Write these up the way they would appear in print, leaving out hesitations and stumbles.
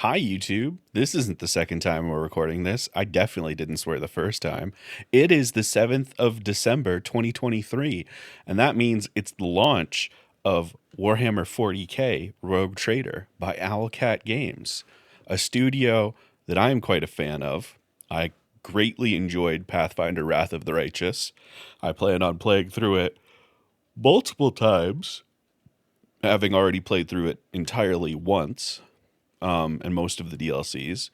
Hi, YouTube. This isn't the second time we're recording this. I definitely didn't swear the first time. It is the 7th of December, 2023, and that means it's the launch of Warhammer 40K Rogue Trader by Owlcat Games, a studio that I am quite a fan of. I greatly enjoyed Pathfinder Wrath of the Righteous. I plan on playing through it multiple times, having already played through it entirely once and most of the DLCs.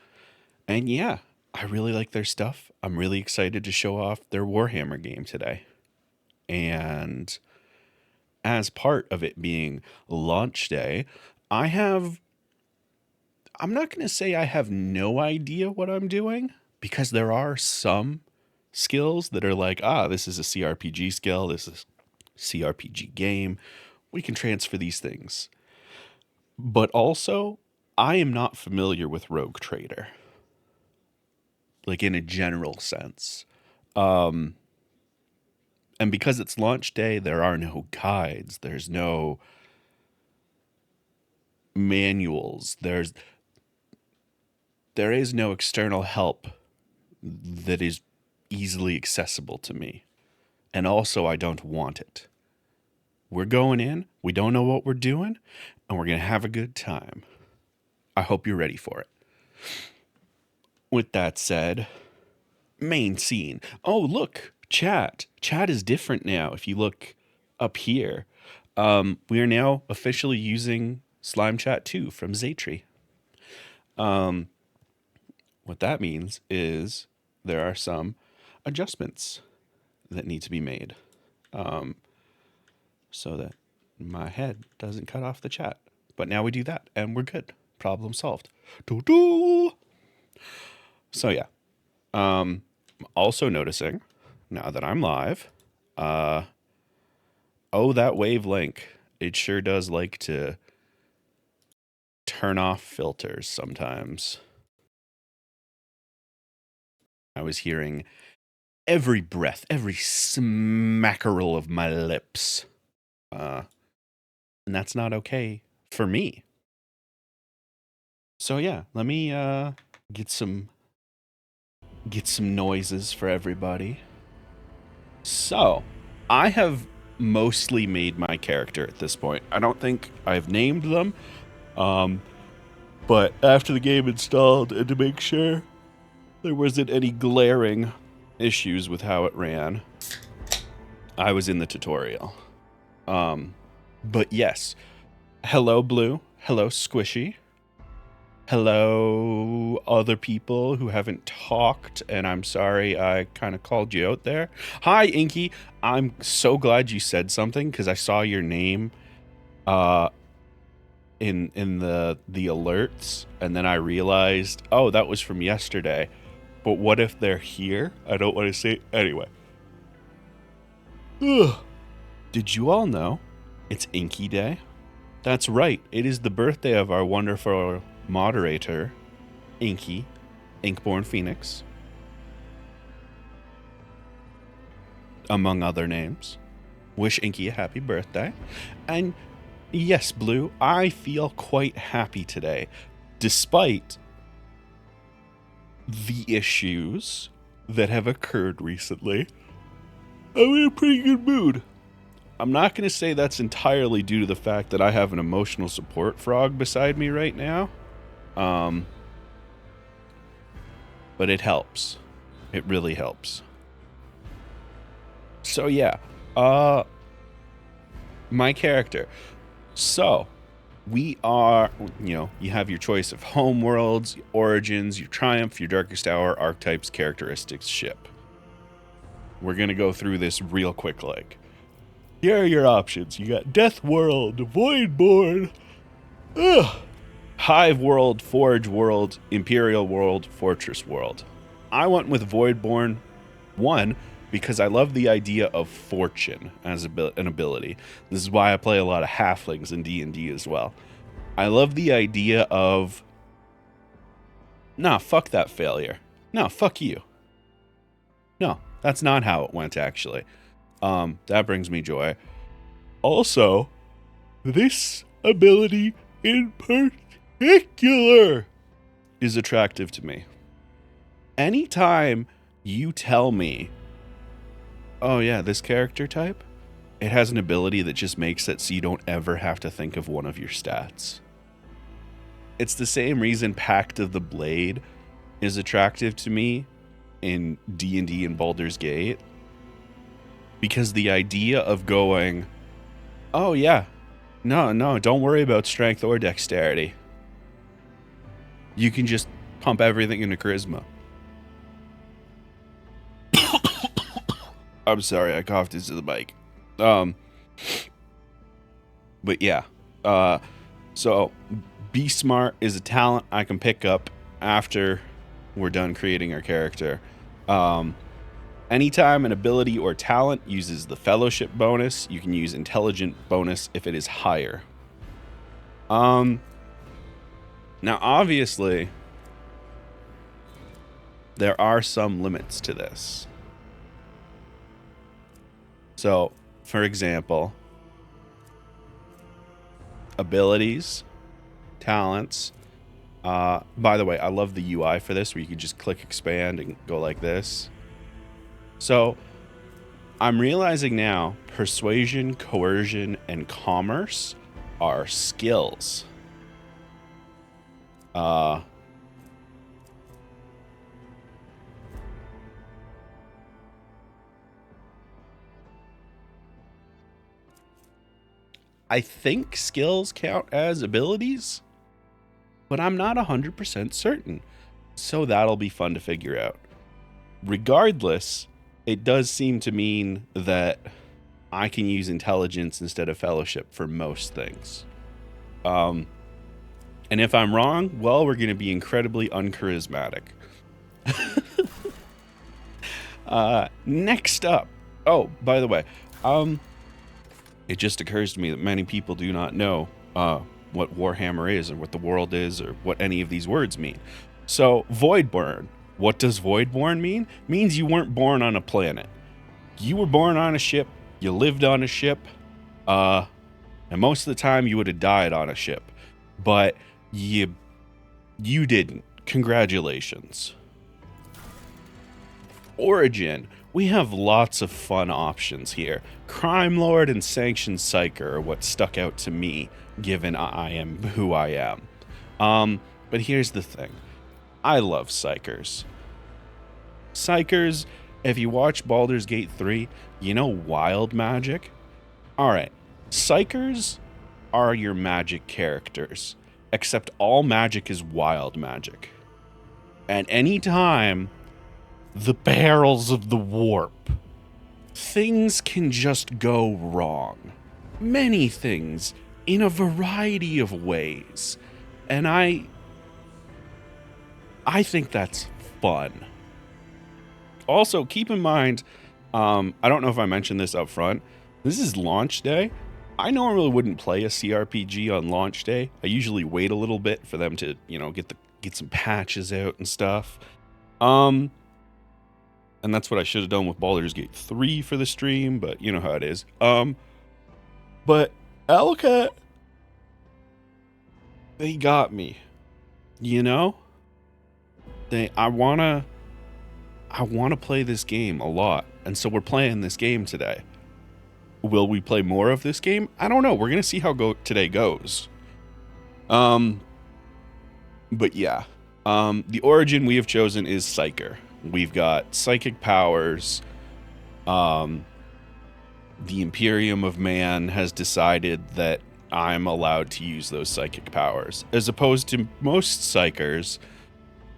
And yeah, I really like their stuff. I'm really excited to show off their Warhammer game today. And as part of it being launch day, I'm not going to say I have no idea what I'm doing, because there are some skills that are like, this is a CRPG skill, this is a CRPG game. We can transfer these things. But also, I am not familiar with Rogue Trader, like in a general sense. And because it's launch day, there are no guides, there's no manuals, there is no external help that is easily accessible to me. And also, I don't want it. We're going in, we don't know what we're doing, and we're going to have a good time. I hope you're ready for it. With that said, main scene. Oh, look, chat. Chat is different now. If you look up here, we are now officially using Slime Chat 2 from Zaytree. What that means is there are some adjustments that need to be made, so that my head doesn't cut off the chat. But now we do that, and we're good. Problem solved. Doo-doo! So yeah. Also noticing, now that I'm live, that wave link, it sure does like to turn off filters sometimes. I was hearing every breath, every smackerel of my lips. And that's not okay for me. So yeah, let me get some noises for everybody. So, I have mostly made my character at this point. I don't think I've named them, but after the game installed and to make sure there wasn't any glaring issues with how it ran, I was in the tutorial. But yes, hello Blue, hello Squishy, hello other people who haven't talked, and I'm sorry I kind of called you out there. Hi Inky, I'm so glad you said something, because I saw your name in the alerts, and then I realized, oh, that was from yesterday. But what if they're here? I don't want to say anyway. Ugh. Did you all know it's Inky Day? That's right, it is the birthday of our wonderful moderator, Inky, Inkborn Phoenix, among other names. Wish Inky a happy birthday. And yes, Blue, I feel quite happy today, despite the issues that have occurred recently. I'm in a pretty good mood. I'm not going to say that's entirely due to the fact that I have an emotional support frog beside me right now. But it helps. It really helps. So yeah, my character. So, we are, you have your choice of home worlds, origins, your triumph, your darkest hour, archetypes, characteristics, ship. We're going to go through this real quick. Like, here are your options. You got Death World, Voidborn, Hive World, Forge World, Imperial World, Fortress World. I went with Voidborn 1 because I love the idea of fortune as an ability. This is why I play a lot of halflings in D&D as well. I love the idea of, nah, fuck that failure. No, fuck you. No, that's not how it went, actually. That brings me joy. Also, this ability in particular is attractive to me. Anytime you tell me, oh yeah, this character type, it has an ability that just makes it so you don't ever have to think of one of your stats. It's the same reason Pact of the Blade is attractive to me in D&D and Baldur's Gate. Because the idea of going, oh yeah, no, don't worry about strength or dexterity. You can just pump everything into charisma. I'm sorry, I coughed into the mic. But yeah, so Be Smart is a talent I can pick up after we're done creating our character. Anytime an ability or talent uses the Fellowship bonus, you can use Intelligent bonus if it is higher. Now obviously, there are some limits to this. So, for example, abilities, talents. By the way, I love the UI for this, where you can just click expand and go like this. So, I'm realizing now, persuasion, coercion, and commerce are skills. I think skills count as abilities, but I'm not 100% certain. So that'll be fun to figure out. Regardless, it does seem to mean that I can use intelligence instead of fellowship for most things. And if I'm wrong, well, we're going to be incredibly uncharismatic. Next up. Oh, by the way, it just occurs to me that many people do not know what Warhammer is, or what the world is, or what any of these words mean. So, Voidborn. What does Voidborn mean? It means you weren't born on a planet. You were born on a ship, you lived on a ship, and most of the time you would have died on a ship. But you didn't. Congratulations. Origin. We have lots of fun options here. Crime Lord and Sanctioned Psyker are what stuck out to me, given I am who I am. But here's the thing. I love Psykers. Psykers, if you watch Baldur's Gate 3, you know wild magic? Alright, Psykers are your magic characters, except all magic is wild magic. And anytime the perils of the warp, things can just go wrong. Many things, in a variety of ways. And I think that's fun. Also, keep in mind, I don't know if I mentioned this up front, this is launch day. I normally wouldn't play a CRPG on launch day. I usually wait a little bit for them to, get some patches out and stuff. And that's what I should have done with Baldur's Gate 3 for the stream, but you know how it is. But Owlcat, they got me. I wanna play this game a lot, and so we're playing this game today. Will we play more of this game? I don't know. We're gonna see how today goes. But yeah, the origin we have chosen is Psyker. We've got psychic powers. The Imperium of Man has decided that I'm allowed to use those psychic powers, as opposed to most Psykers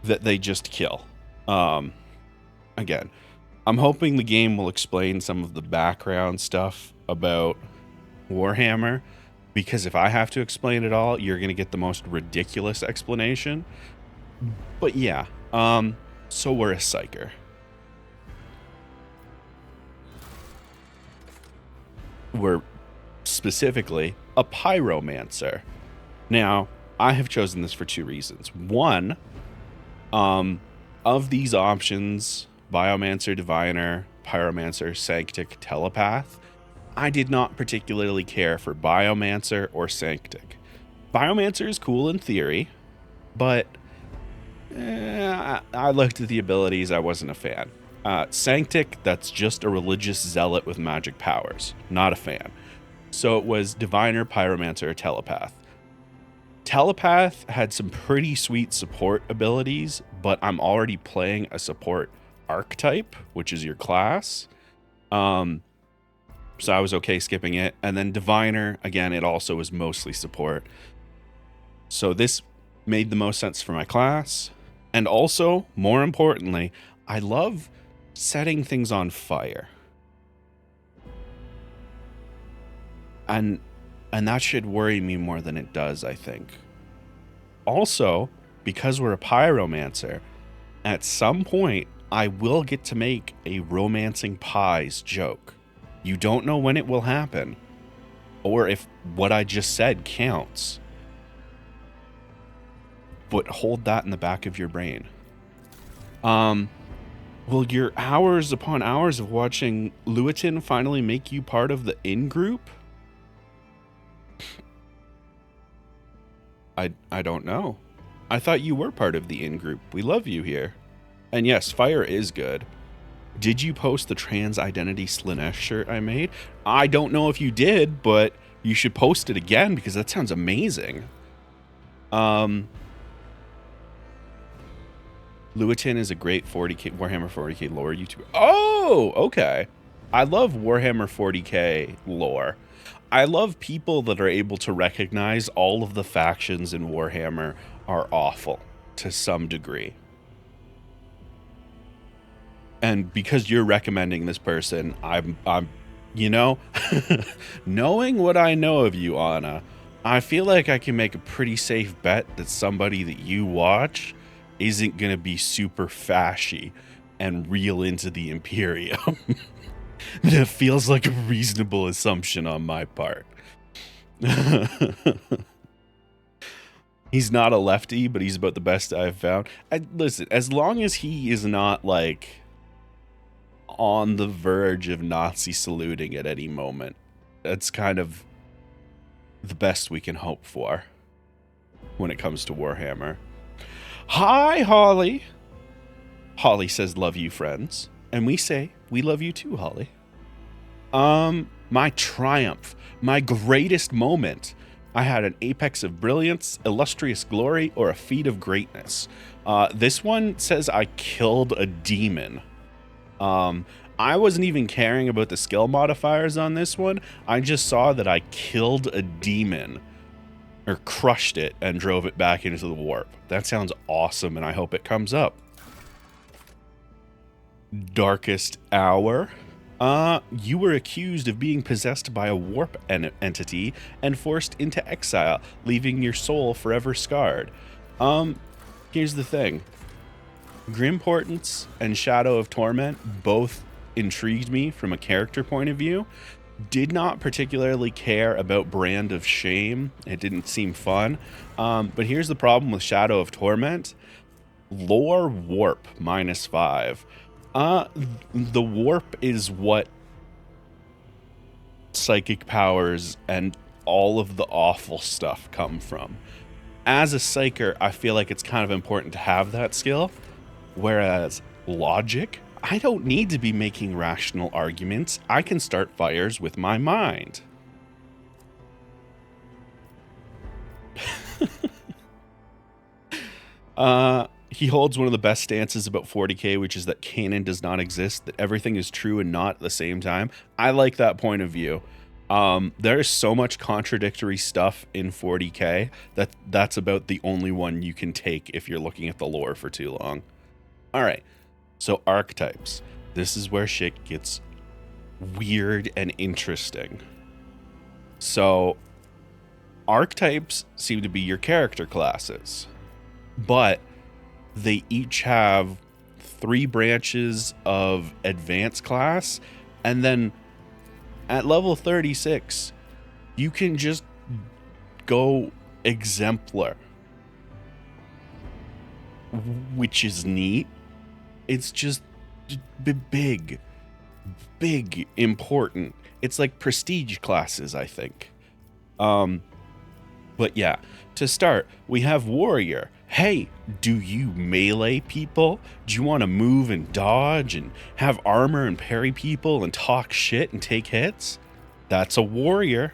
that they just kill. Again, I'm hoping the game will explain some of the background stuff about Warhammer, because if I have to explain it all, you're going to get the most ridiculous explanation. But yeah, so we're a Psyker. We're specifically a Pyromancer. Now, I have chosen this for two reasons. One, of these options, Biomancer, Diviner, Pyromancer, Sanctic, Telepath, I did not particularly care for Biomancer or Sanctic. Biomancer is cool in theory, but I looked at the abilities. I wasn't a fan. Sanctic, that's just a religious zealot with magic powers. Not a fan. So it was Diviner, Pyromancer, or Telepath. Telepath had some pretty sweet support abilities, but I'm already playing a support archetype, which is your class. So I was okay skipping it. And then Diviner, again, it also was mostly support. So this made the most sense for my class. And also, more importantly, I love setting things on fire. And that should worry me more than it does, I think. Also, because we're a pyromancer, at some point, I will get to make a romancing pies joke. You don't know when it will happen, or if what I just said counts. But hold that in the back of your brain. Will your hours upon hours of watching Lewitton finally make you part of the in-group? I don't know. I thought you were part of the in-group. We love you here. And yes, fire is good. Did you post the trans identity Slanesh shirt I made? I don't know if you did, but you should post it again because that sounds amazing. Lewitton is a great 40k Warhammer 40k lore YouTuber. Oh, okay. I love Warhammer 40k lore. I love people that are able to recognize all of the factions in Warhammer are awful to some degree. And because you're recommending this person, I'm you know, knowing what I know of you, Anna, I feel like I can make a pretty safe bet that somebody that you watch isn't going to be super fashy and real into the Imperium. That feels like a reasonable assumption on my part. He's not a lefty, but he's about the best I've found. Listen, as long as he is not like on the verge of Nazi saluting at any moment, that's kind of the best we can hope for when it comes to Warhammer. Hi, Holly. Holly says, love you, friends. And we say, we love you too, Holly. My triumph, my greatest moment. I had an apex of brilliance, illustrious glory, or a feat of greatness. This one says I killed a demon. I wasn't even caring about the skill modifiers on this one. I just saw that I killed a demon, or crushed it and drove it back into the warp. That sounds awesome, and I hope it comes up. Darkest hour. You were accused of being possessed by a warp entity and forced into exile, leaving your soul forever scarred. Here's the thing. Grim Portents and Shadow of Torment both intrigued me from a character point of view. Did not particularly care about Brand of Shame. It didn't seem fun. But here's the problem with Shadow of Torment. Lore warp -5. The warp is what psychic powers and all of the awful stuff come from. As a psyker, I feel like it's kind of important to have that skill. Whereas logic, I don't need to be making rational arguments. I can start fires with my mind. He holds one of the best stances about 40k, which is that canon does not exist, that everything is true and not at the same time. I like that point of view. There is so much contradictory stuff in 40k that's about the only one you can take if you're looking at the lore for too long. All right, so archetypes. This is where shit gets weird and interesting. So archetypes seem to be your character classes, but they each have 3 branches of advanced class, and then at level 36, you can just go exemplar, which is neat. It's just big, important. It's like prestige classes, I think. But yeah, to start, we have Warrior, Hey, do you melee people? Do you want to move and dodge and have armor and parry people and talk shit and take hits? That's a warrior.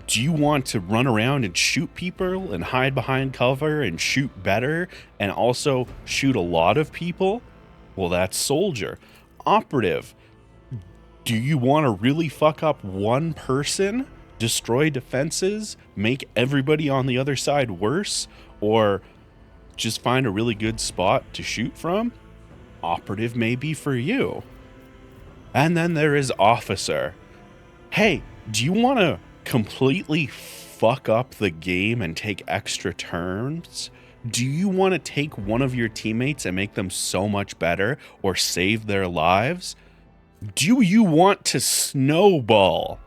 Do you want to run around and shoot people and hide behind cover and shoot better and also shoot a lot of people? Well, that's soldier. Operative. Do you want to really fuck up one person, destroy defenses, make everybody on the other side worse, or just find a really good spot to shoot from? Operative may be for you. And then there is officer. Hey, do you want to completely fuck up the game and take extra turns? Do you want to take one of your teammates and make them so much better or save their lives? Do you want to snowball?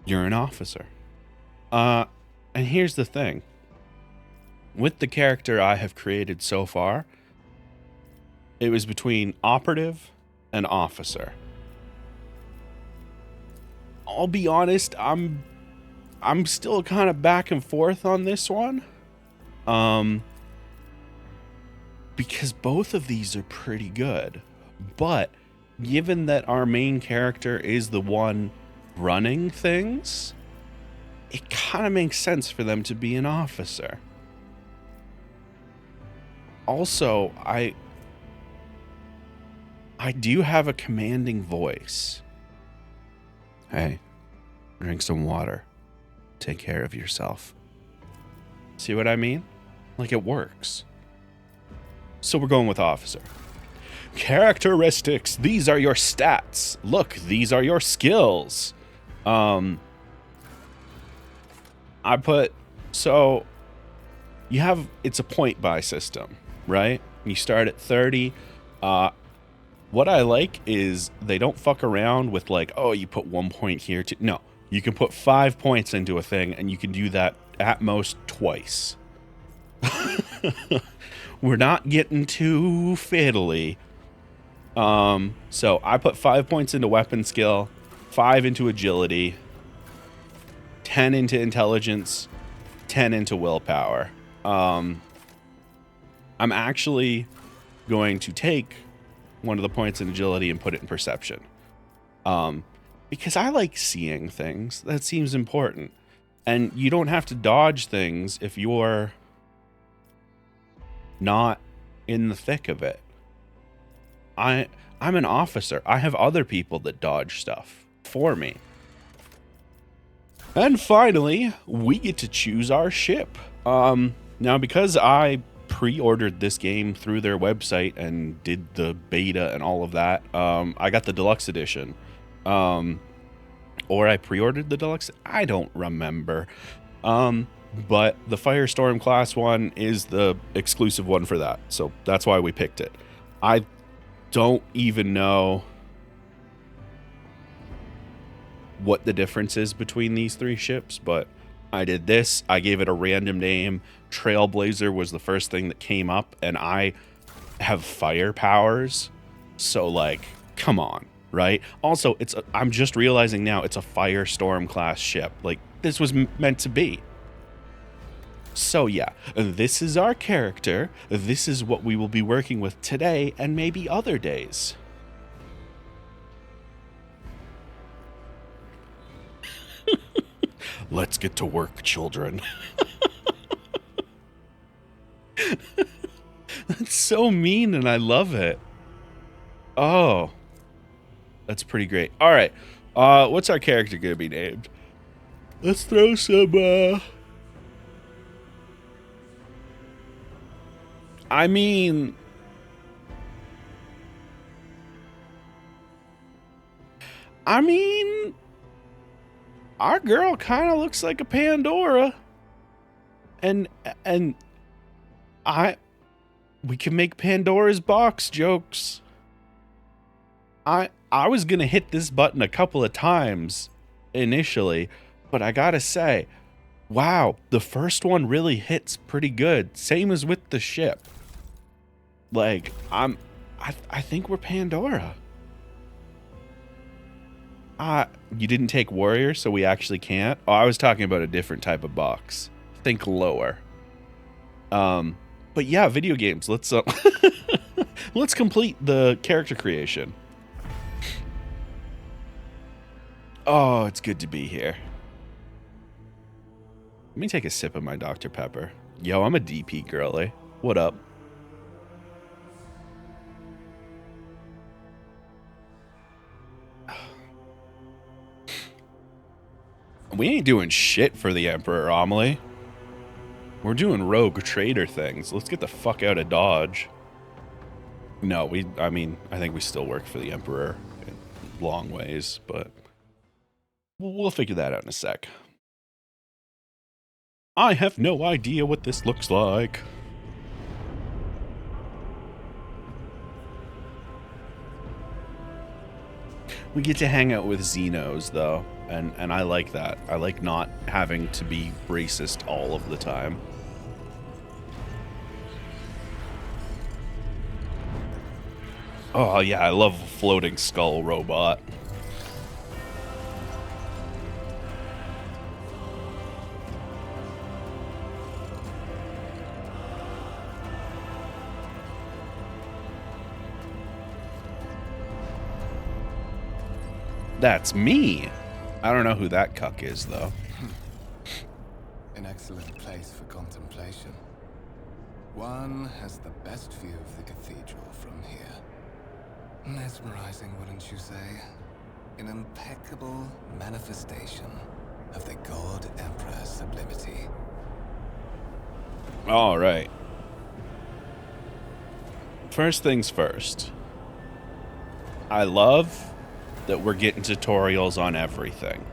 You're an officer. And here's the thing. With the character I have created so far, it was between operative and officer. I'll be honest, I'm still kind of back and forth on this one. Because both of these are pretty good. But given that our main character is the one running things, it kind of makes sense for them to be an officer. Also, I do have a commanding voice. Hey, drink some water. Take care of yourself. See what I mean? Like, it works. So we're going with officer. Characteristics. These are your stats. Look, these are your skills. So you have, it's a point buy system, right? You start at 30. What I like is they don't fuck around with like, oh, you put 1 point here. No, you can put 5 points into a thing and you can do that at most twice. We're not getting too fiddly. So I put 5 points into weapon skill, 5 into agility, 10 into intelligence, 10 into willpower. I'm actually going to take one of the points in agility and put it in perception. Because I like seeing things. That seems important. And you don't have to dodge things if you're not in the thick of it. I'm an officer. I have other people that dodge stuff for me. And finally, we get to choose our ship. Now, because I pre-ordered this game through their website and did the beta and all of that, I got the deluxe edition. Or I pre-ordered the deluxe. I don't remember. But the Firestorm class one is the exclusive one for that. So that's why we picked it. I don't even know what the difference is between these three ships, but I did this. I gave it a random name. Trailblazer was the first thing that came up, and I have fire powers. So, like, come on, right? Also, I'm just realizing now it's a Firestorm class ship. Like, this was meant to be. So yeah, this is our character. This is what we will be working with today and maybe other days. Let's get to work, children. That's so mean and I love it. Oh, that's pretty great. All right, what's our character gonna be named? Let's throw some, I mean, our girl kind of looks like a Pandora, and we can make Pandora's box jokes. I was gonna hit this button a couple of times initially, but I gotta say, wow, the first one really hits pretty good. Same as with the ship. Like, I think we're Pandora. You didn't take warrior, so we actually can't. Oh, I was talking about a different type of box. Think lower. But yeah, video games. Let's let's complete the character creation. Oh, it's good to be here. Let me take a sip of my Dr. Pepper. Yo, I'm a DP girly. What up? We ain't doing shit for the Emperor, Amelie. We're doing rogue trader things. Let's get the fuck out of Dodge. No, I mean, I think we still work for the Emperor in long ways, but we'll figure that out in a sec. I have no idea what this looks like. We get to hang out with Xenos, though, and I like that. I like not having to be racist all of the time. Oh, yeah, I love a floating skull robot. That's me. I don't know who that cuck is, though. An excellent place for contemplation. One has the best view of the cathedral from here. Mesmerizing, wouldn't you say? An impeccable manifestation of the God Emperor's sublimity. All right. First things first. I love that we're getting tutorials on everything.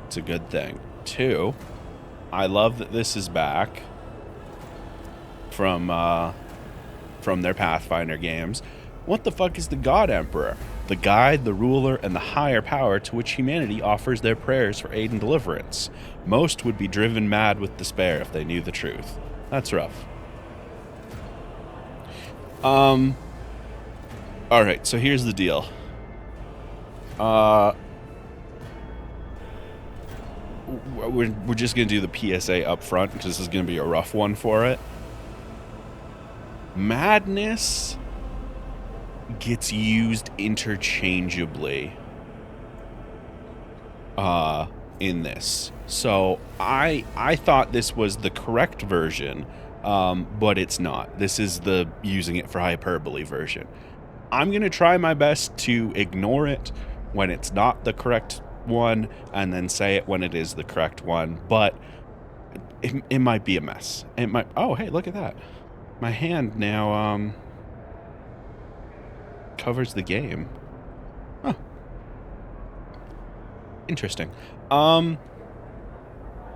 It's a good thing. 2, I love that this is back from their Pathfinder games. What the fuck is the God Emperor? The guide, the ruler, and the higher power to which humanity offers their prayers for aid and deliverance. Most would be driven mad with despair if they knew the truth. That's rough. Alright, so here's the deal. We're just going to do the PSA up front, because this is going to be a rough one for it. Madness gets used interchangeably in this. So I thought this was the correct version, but it's not. This is the using it for hyperbole version. I'm going to try my best to ignore it when it's not the correct one and then say it when it is the correct one, but it might be a mess. It might. Oh, hey, look at that. My hand now covers the game. Huh. Interesting. I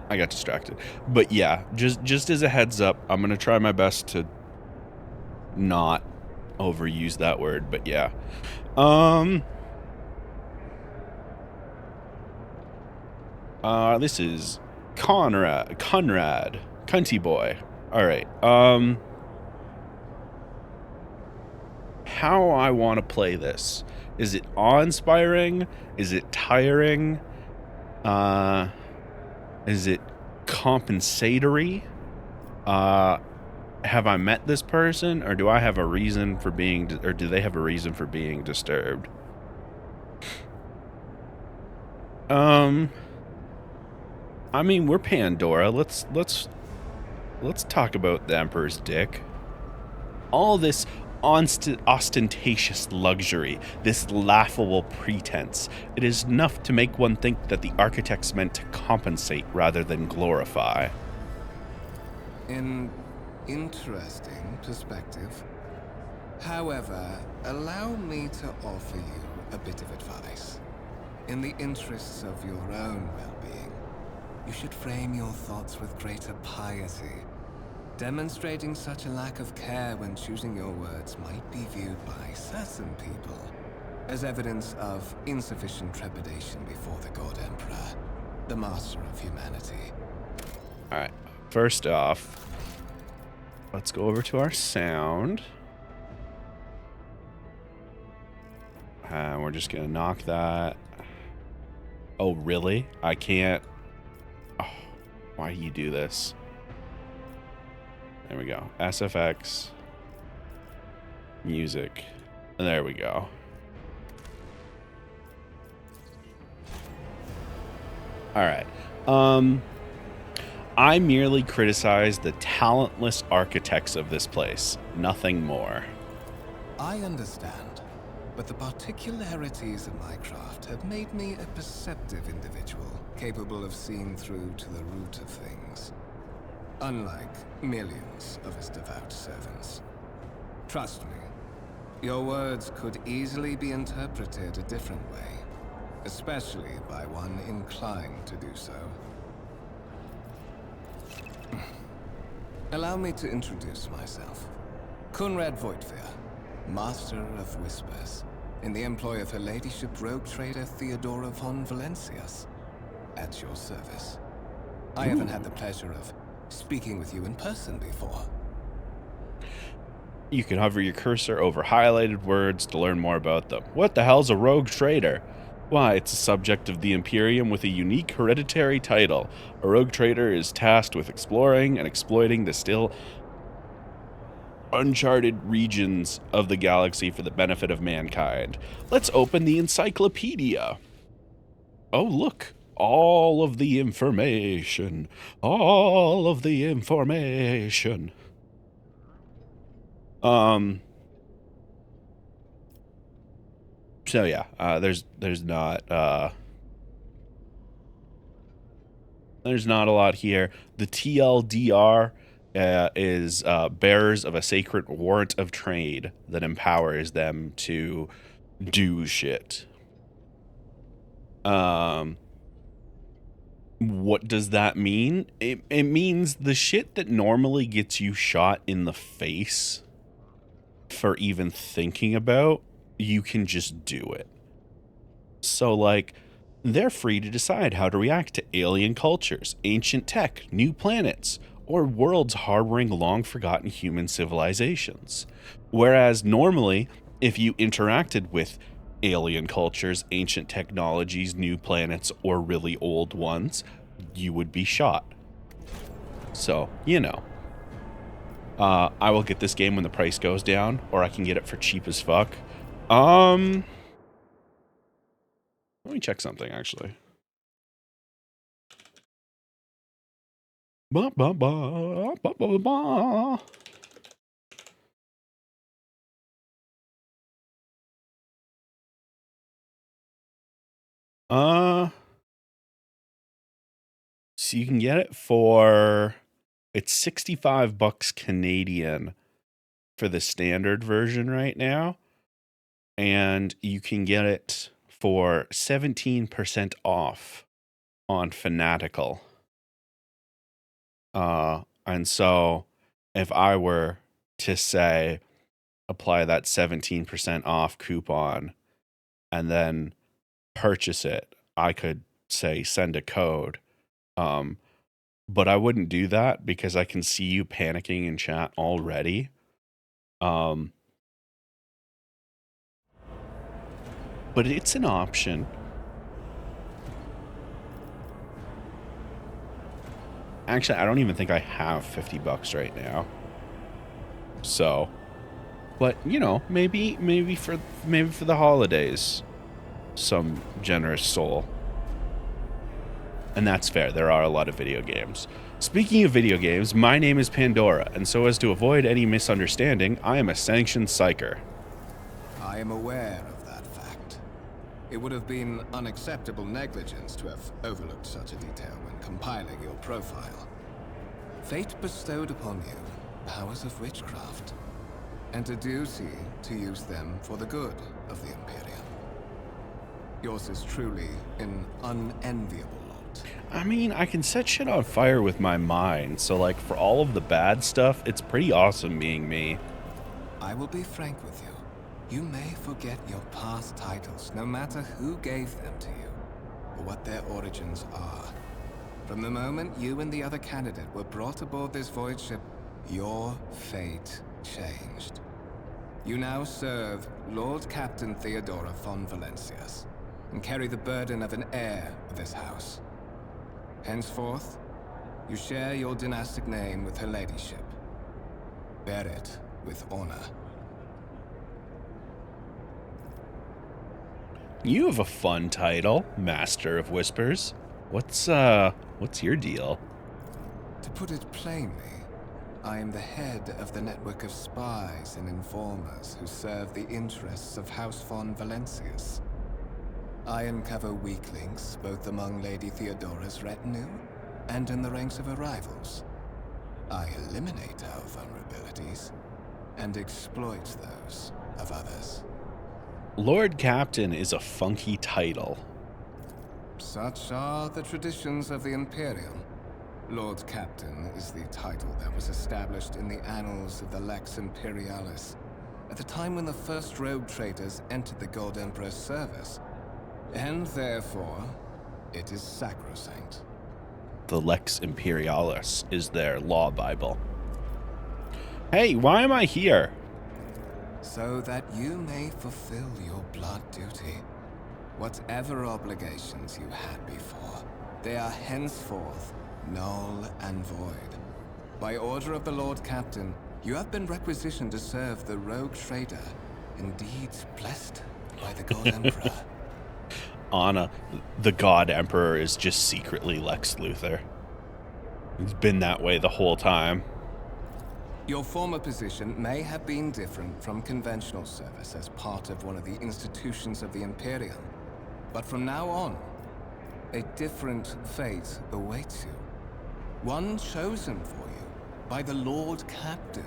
got distracted. But yeah, just as a heads up, I'm going to try my best to not overuse that word, but yeah. This is Conrad, Cunty Boy. All right. How I want to play this. Is it awe-inspiring? Is it tiring? Is it compensatory? Have I met this person, or do I have a reason for being, or do they have a reason for being disturbed? I mean, we're Pandora. Let's talk about the Emperor's dick. All this ostentatious luxury, this laughable pretense, it is enough to make one think that the architects meant to compensate rather than glorify. An interesting perspective. However, allow me to offer you a bit of advice. In the interests of your own well-being, you should frame your thoughts with greater piety. Demonstrating such a lack of care when choosing your words might be viewed by certain people as evidence of insufficient trepidation before the God Emperor, the master of humanity. Alright, first off, let's go over to our sound. And we're just gonna knock that. Oh, really? I can't. Oh, why do you do this? There we go. SFX. Music. There we go. All right. I merely criticize the talentless architects of this place. Nothing more. I understand, but the particularities of my craft have made me a perceptive individual, capable of seeing through to the root of things. Unlike millions of his devout servants. Trust me, your words could easily be interpreted a different way, especially by one inclined to do so. Allow me to introduce myself. Kunrad Voigtveer, Master of Whispers, in the employ of Her Ladyship rogue trader Theodora von Valencias, at your service. I haven't had the pleasure of speaking with you in person before. You can hover your cursor over highlighted words to learn more about them. What the hell's a rogue trader? Why, it's a subject of the Imperium with a unique hereditary title. A rogue trader is tasked with exploring and exploiting the still uncharted regions of the galaxy for the benefit of mankind. Let's open the encyclopedia. Oh, look. All of the information. All of the information. So yeah, there's not a lot here. The TLDR is bearers of a sacred warrant of trade that empowers them to do shit. What does that mean? It means the shit that normally gets you shot in the face for even thinking about, you can just do it. So, like, they're free to decide how to react to alien cultures, ancient tech, new planets, or worlds harboring long-forgotten human civilizations. Whereas normally, if you interacted with alien cultures, ancient technologies, new planets, or really old ones, you would be shot. So, you know. I will get this game when the price goes down, or I can get it for cheap as fuck. Let me check something, actually. Ba, ba, ba, ba, ba, ba. So you can get it for, it's 65 bucks Canadian for the standard version right now. And you can get it for 17% off on Fanatical. And so if I were to say, apply that 17% off coupon and then purchase it, I could say send a code. But I wouldn't do that because I can see you panicking in chat already. But it's an option. Actually, I don't even think I have 50 bucks right now. So, but you know, maybe for the holidays, some generous soul. And that's fair. There are a lot of video games. Speaking of video games, my name is Pandora, and so as to avoid any misunderstanding, I am a sanctioned psyker. I am aware of that fact. It would have been unacceptable negligence to have overlooked such a detail when compiling your profile. Fate bestowed upon you powers of witchcraft, and a duty to use them for the good of the Imperium. Yours is truly an unenviable lot. I mean, I can set shit on fire with my mind, so like for all of the bad stuff, it's pretty awesome being me. I will be frank with you. You may forget your past titles, no matter who gave them to you, or what their origins are. From the moment you and the other candidate were brought aboard this void ship, your fate changed. You now serve Lord Captain Theodora von Valencius, and carry the burden of an heir of this house. Henceforth, you share your dynastic name with her ladyship. Bear it with honor. You have a fun title, Master of Whispers. What's your deal? To put it plainly, I am the head of the network of spies and informers who serve the interests of House von Valencius. I uncover weak links both among Lady Theodora's retinue and in the ranks of her rivals. I eliminate our vulnerabilities and exploit those of others. Lord Captain is a funky title. Such are the traditions of the Imperium. Lord Captain is the title that was established in the annals of the Lex Imperialis at the time when the first rogue traders entered the Gold Emperor's service, and therefore, it is sacrosanct. The Lex Imperialis is their law bible. Hey, why am I here? So that you may fulfill your blood duty. Whatever obligations you had before, they are henceforth null and void. By order of the Lord Captain, you have been requisitioned to serve the rogue trader, indeed blessed by the God Emperor. Anna, the God Emperor is just secretly Lex Luthor. He's been that way the whole time. Your former position may have been different from conventional service as part of one of the institutions of the Imperium. But from now on, a different fate awaits you. One chosen for you by the Lord Captain.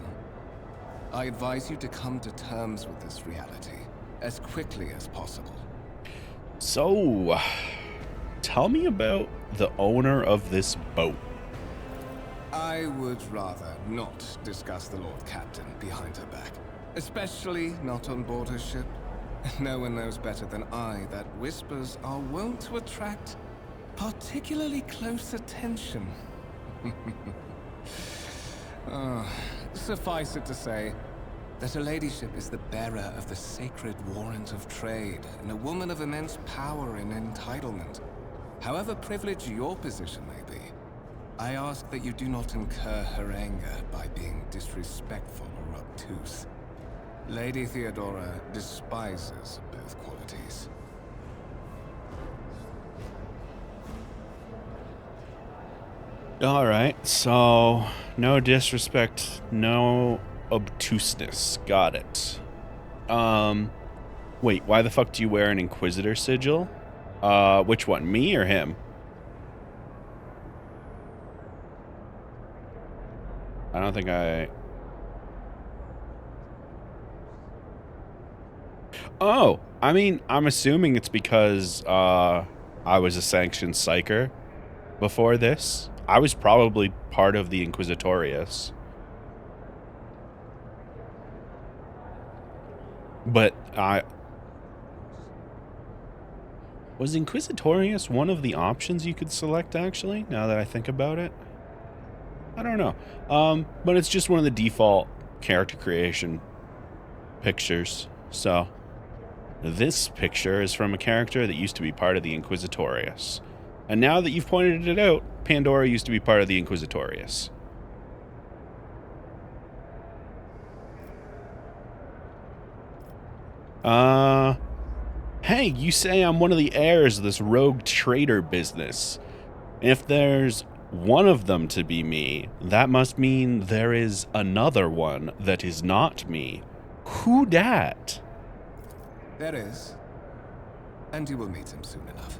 I advise you to come to terms with this reality as quickly as possible. So, tell me about the owner of this boat. I would rather not discuss the Lord Captain behind her back, especially not on board her ship. No one knows better than I that whispers are wont to attract particularly close attention. Suffice it to say that her ladyship is the bearer of the sacred warrant of trade and a woman of immense power and entitlement. However privileged your position may be, I ask that you do not incur her anger by being disrespectful or obtuse. Lady Theodora despises both qualities. All right, so no disrespect, no obtuseness. Got it. Wait, why the fuck do you wear an Inquisitor sigil? Which one, me or him? I don't think I... Oh, I mean, I'm assuming it's because, I was a sanctioned psyker before this. I was probably part of the Inquisitorius. But was Inquisitorius one of the options you could select, actually, now that I think about it? I don't know. But it's just one of the default character creation pictures. So, this picture is from a character that used to be part of the Inquisitorius. And now that you've pointed it out, Pandora used to be part of the Inquisitorius. Hey, you say I'm one of the heirs of this rogue trader business. If there's one of them to be me, that must mean there is another one that is not me. Who dat? There is. And you will meet him soon enough.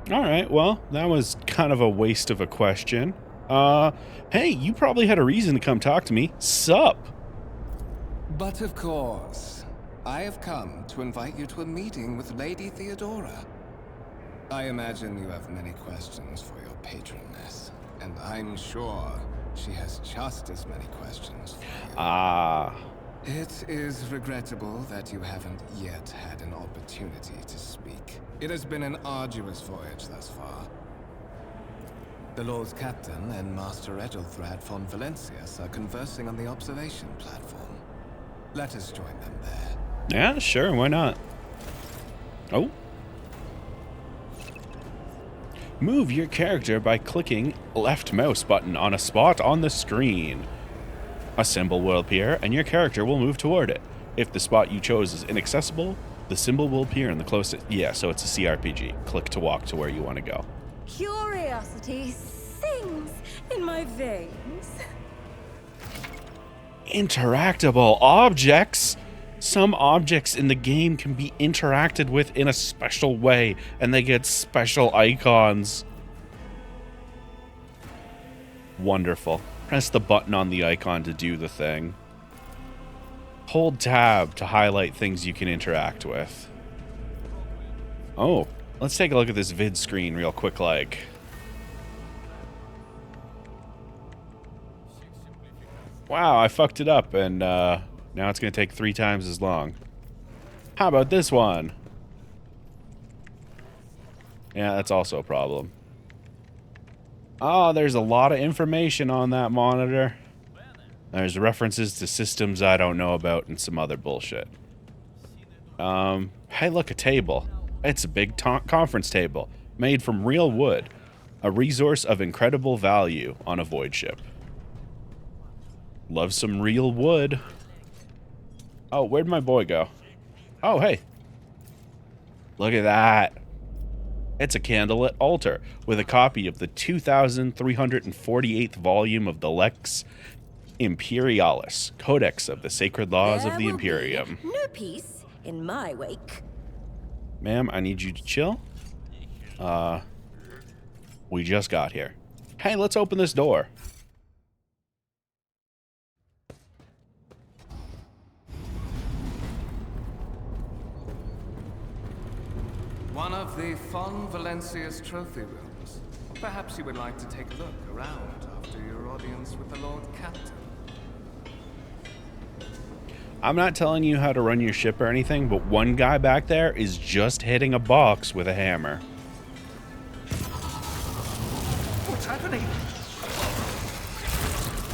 Alright, well, that was kind of a waste of a question. Hey, you probably had a reason to come talk to me. Sup? But of course, I have come to invite you to a meeting with Lady Theodora. I imagine you have many questions for your patroness, and I'm sure she has just as many questions for you. Ah. It is regrettable that you haven't yet had an opportunity to speak. It has been an arduous voyage thus far. The Lord Captain and Master Egelthrad von Valencius are conversing on the observation platform. Let us join them there. Yeah, sure, why not? Oh. Move your character by clicking left mouse button on a spot on the screen. A symbol will appear, and your character will move toward it. If the spot you chose is inaccessible, the symbol will appear in the closest... Yeah, so it's a CRPG. Click to walk to where you want to go. Curiosity sings in my veins. Interactable objects. Some objects in the game can be interacted with in a special way, and they get special icons. Wonderful. Press the button on the icon to do the thing. Hold tab to highlight things you can interact with. Oh, let's take a look at this vid screen real quick like. Wow, I fucked it up, and now it's going to take 3 times as long. How about this one? Yeah, that's also a problem. Oh, there's a lot of information on that monitor. There's references to systems I don't know about and some other bullshit. Hey, look, a table. It's a big conference table made from real wood. A resource of incredible value on a void ship. Love some real wood. Oh, where'd my boy go? Oh, hey. Look at that. It's a candlelit altar with a copy of the 2,348th volume of the Lex Imperialis, Codex of the Sacred Laws of the Imperium. No peace in my wake. Ma'am, I need you to chill. We just got here. Hey, let's open this door. One of the Fon Valencia's trophy rooms. Perhaps you would like to take a look around after your audience with the Lord Captain. I'm not telling you how to run your ship or anything, but one guy back there is just hitting a box with a hammer. What's happening?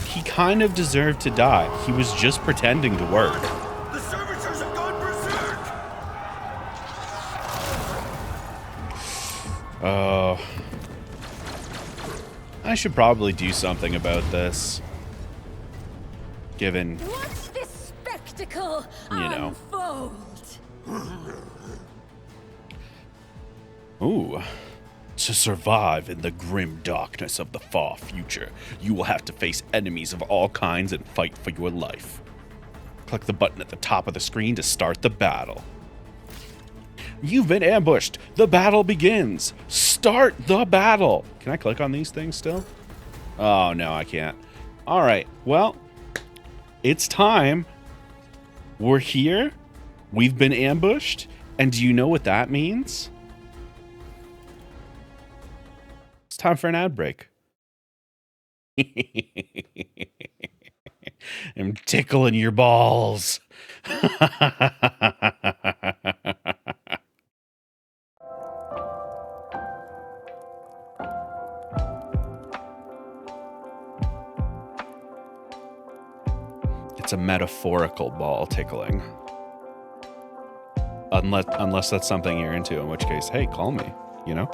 He kind of deserved to die. He was just pretending to work. The servitors have gone berserk! I should probably do something about this. Given, Watch this spectacle you know. unfold. Ooh. To survive in the grim darkness of the far future, you will have to face enemies of all kinds and fight for your life. Click the button at the top of the screen to start the battle. You've been ambushed. The battle begins. Start the battle. Can I click on these things still? Oh, no, I can't. All right. Well, it's time. We're here. We've been ambushed. And do you know what that means? It's time for an ad break. I'm tickling your balls. It's a metaphorical ball tickling. Unless that's something you're into, in which case, hey, call me, you know?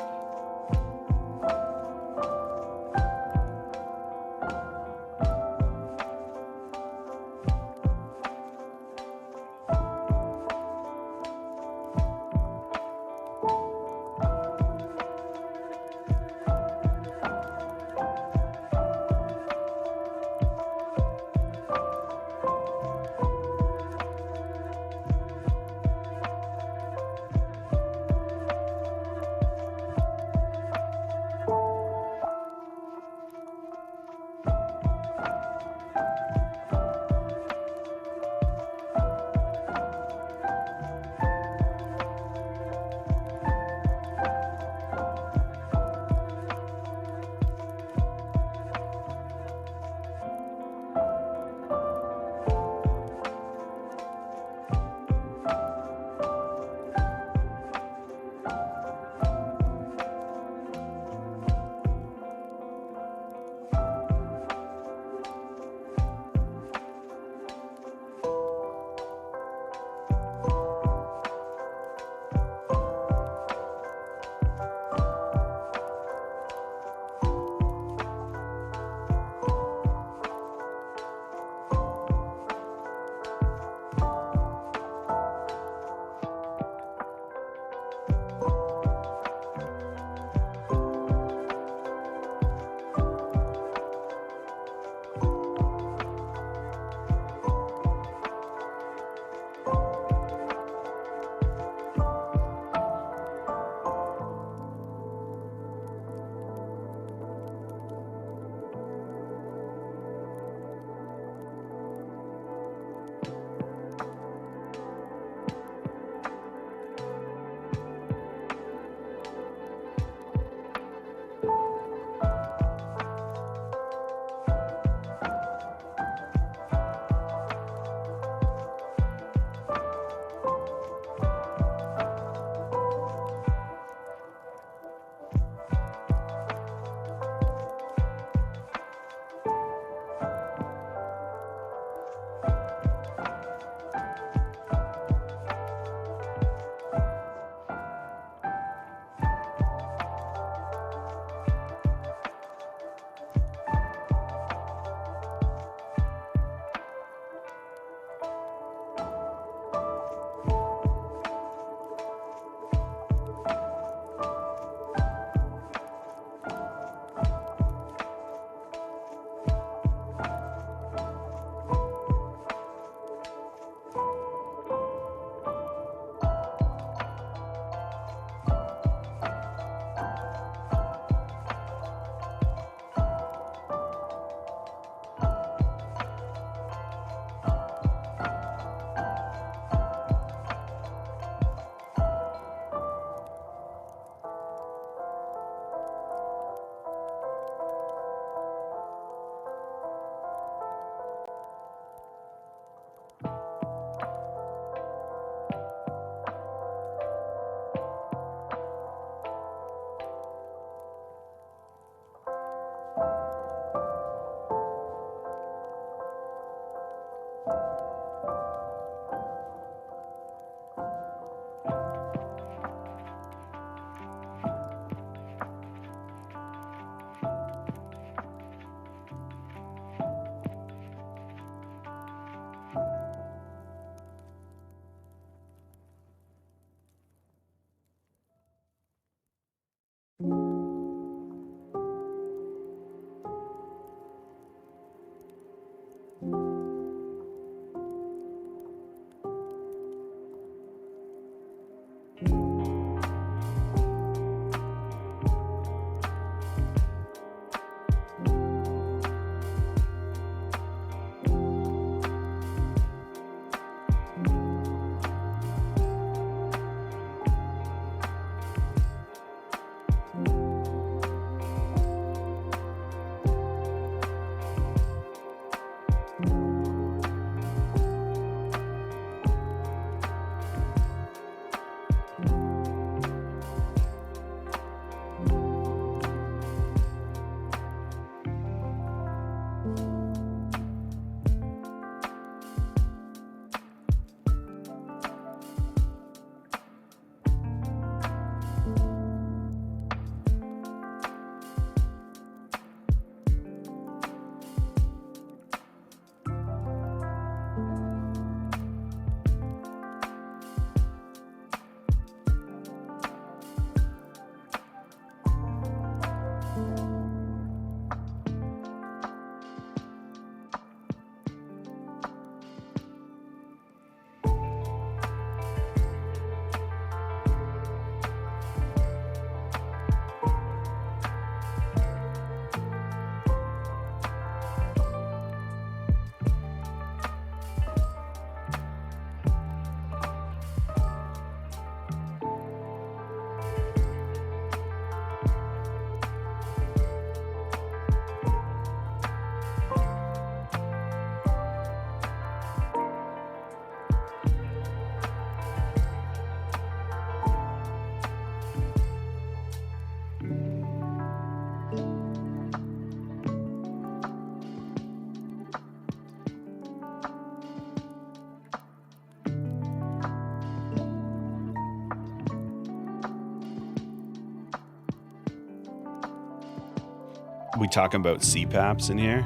We talking about CPAPs in here?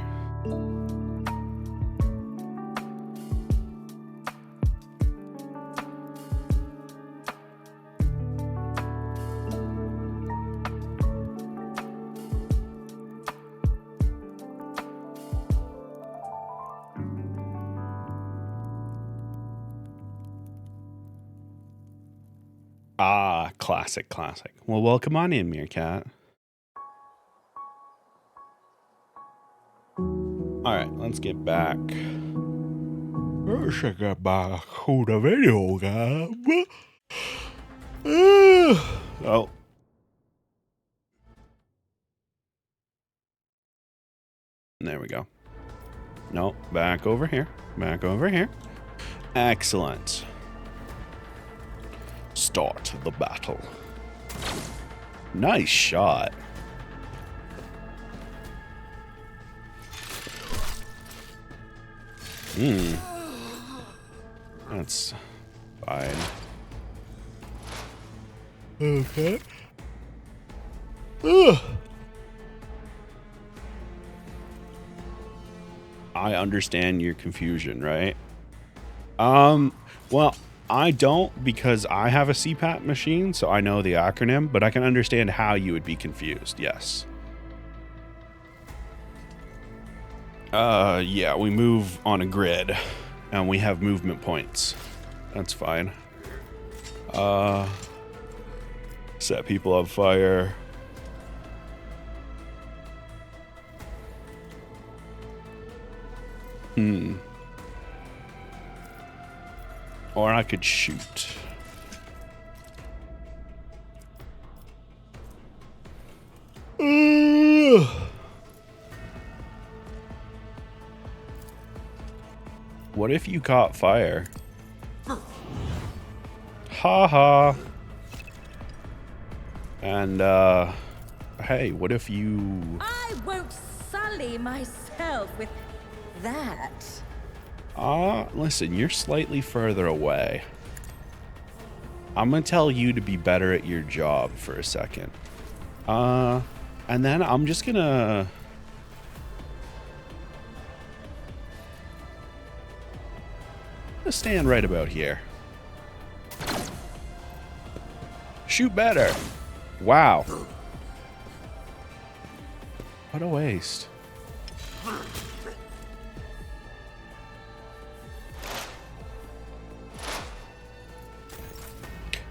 Ah, classic, classic. Well, welcome on in, Meerkat. All right, let's get back. Let's get back to the video game. Oh. There we go. No, back over here. Back over here. Excellent. Start the battle. Nice shot. That's fine. Okay. I understand your confusion, right? Well, I don't, because I have a CPAP machine, so I know the acronym, but I can understand how you would be confused, yes. Yeah, we move on a grid, and we have movement points. That's fine. Set people on fire. Or I could shoot. What if you caught fire? Ha ha. And, hey, what if you... I won't sully myself with that. Listen, you're slightly further away. I'm gonna tell you to be better at your job for a second. And then I'm just gonna... stand right about here. Shoot better. Wow. What a waste.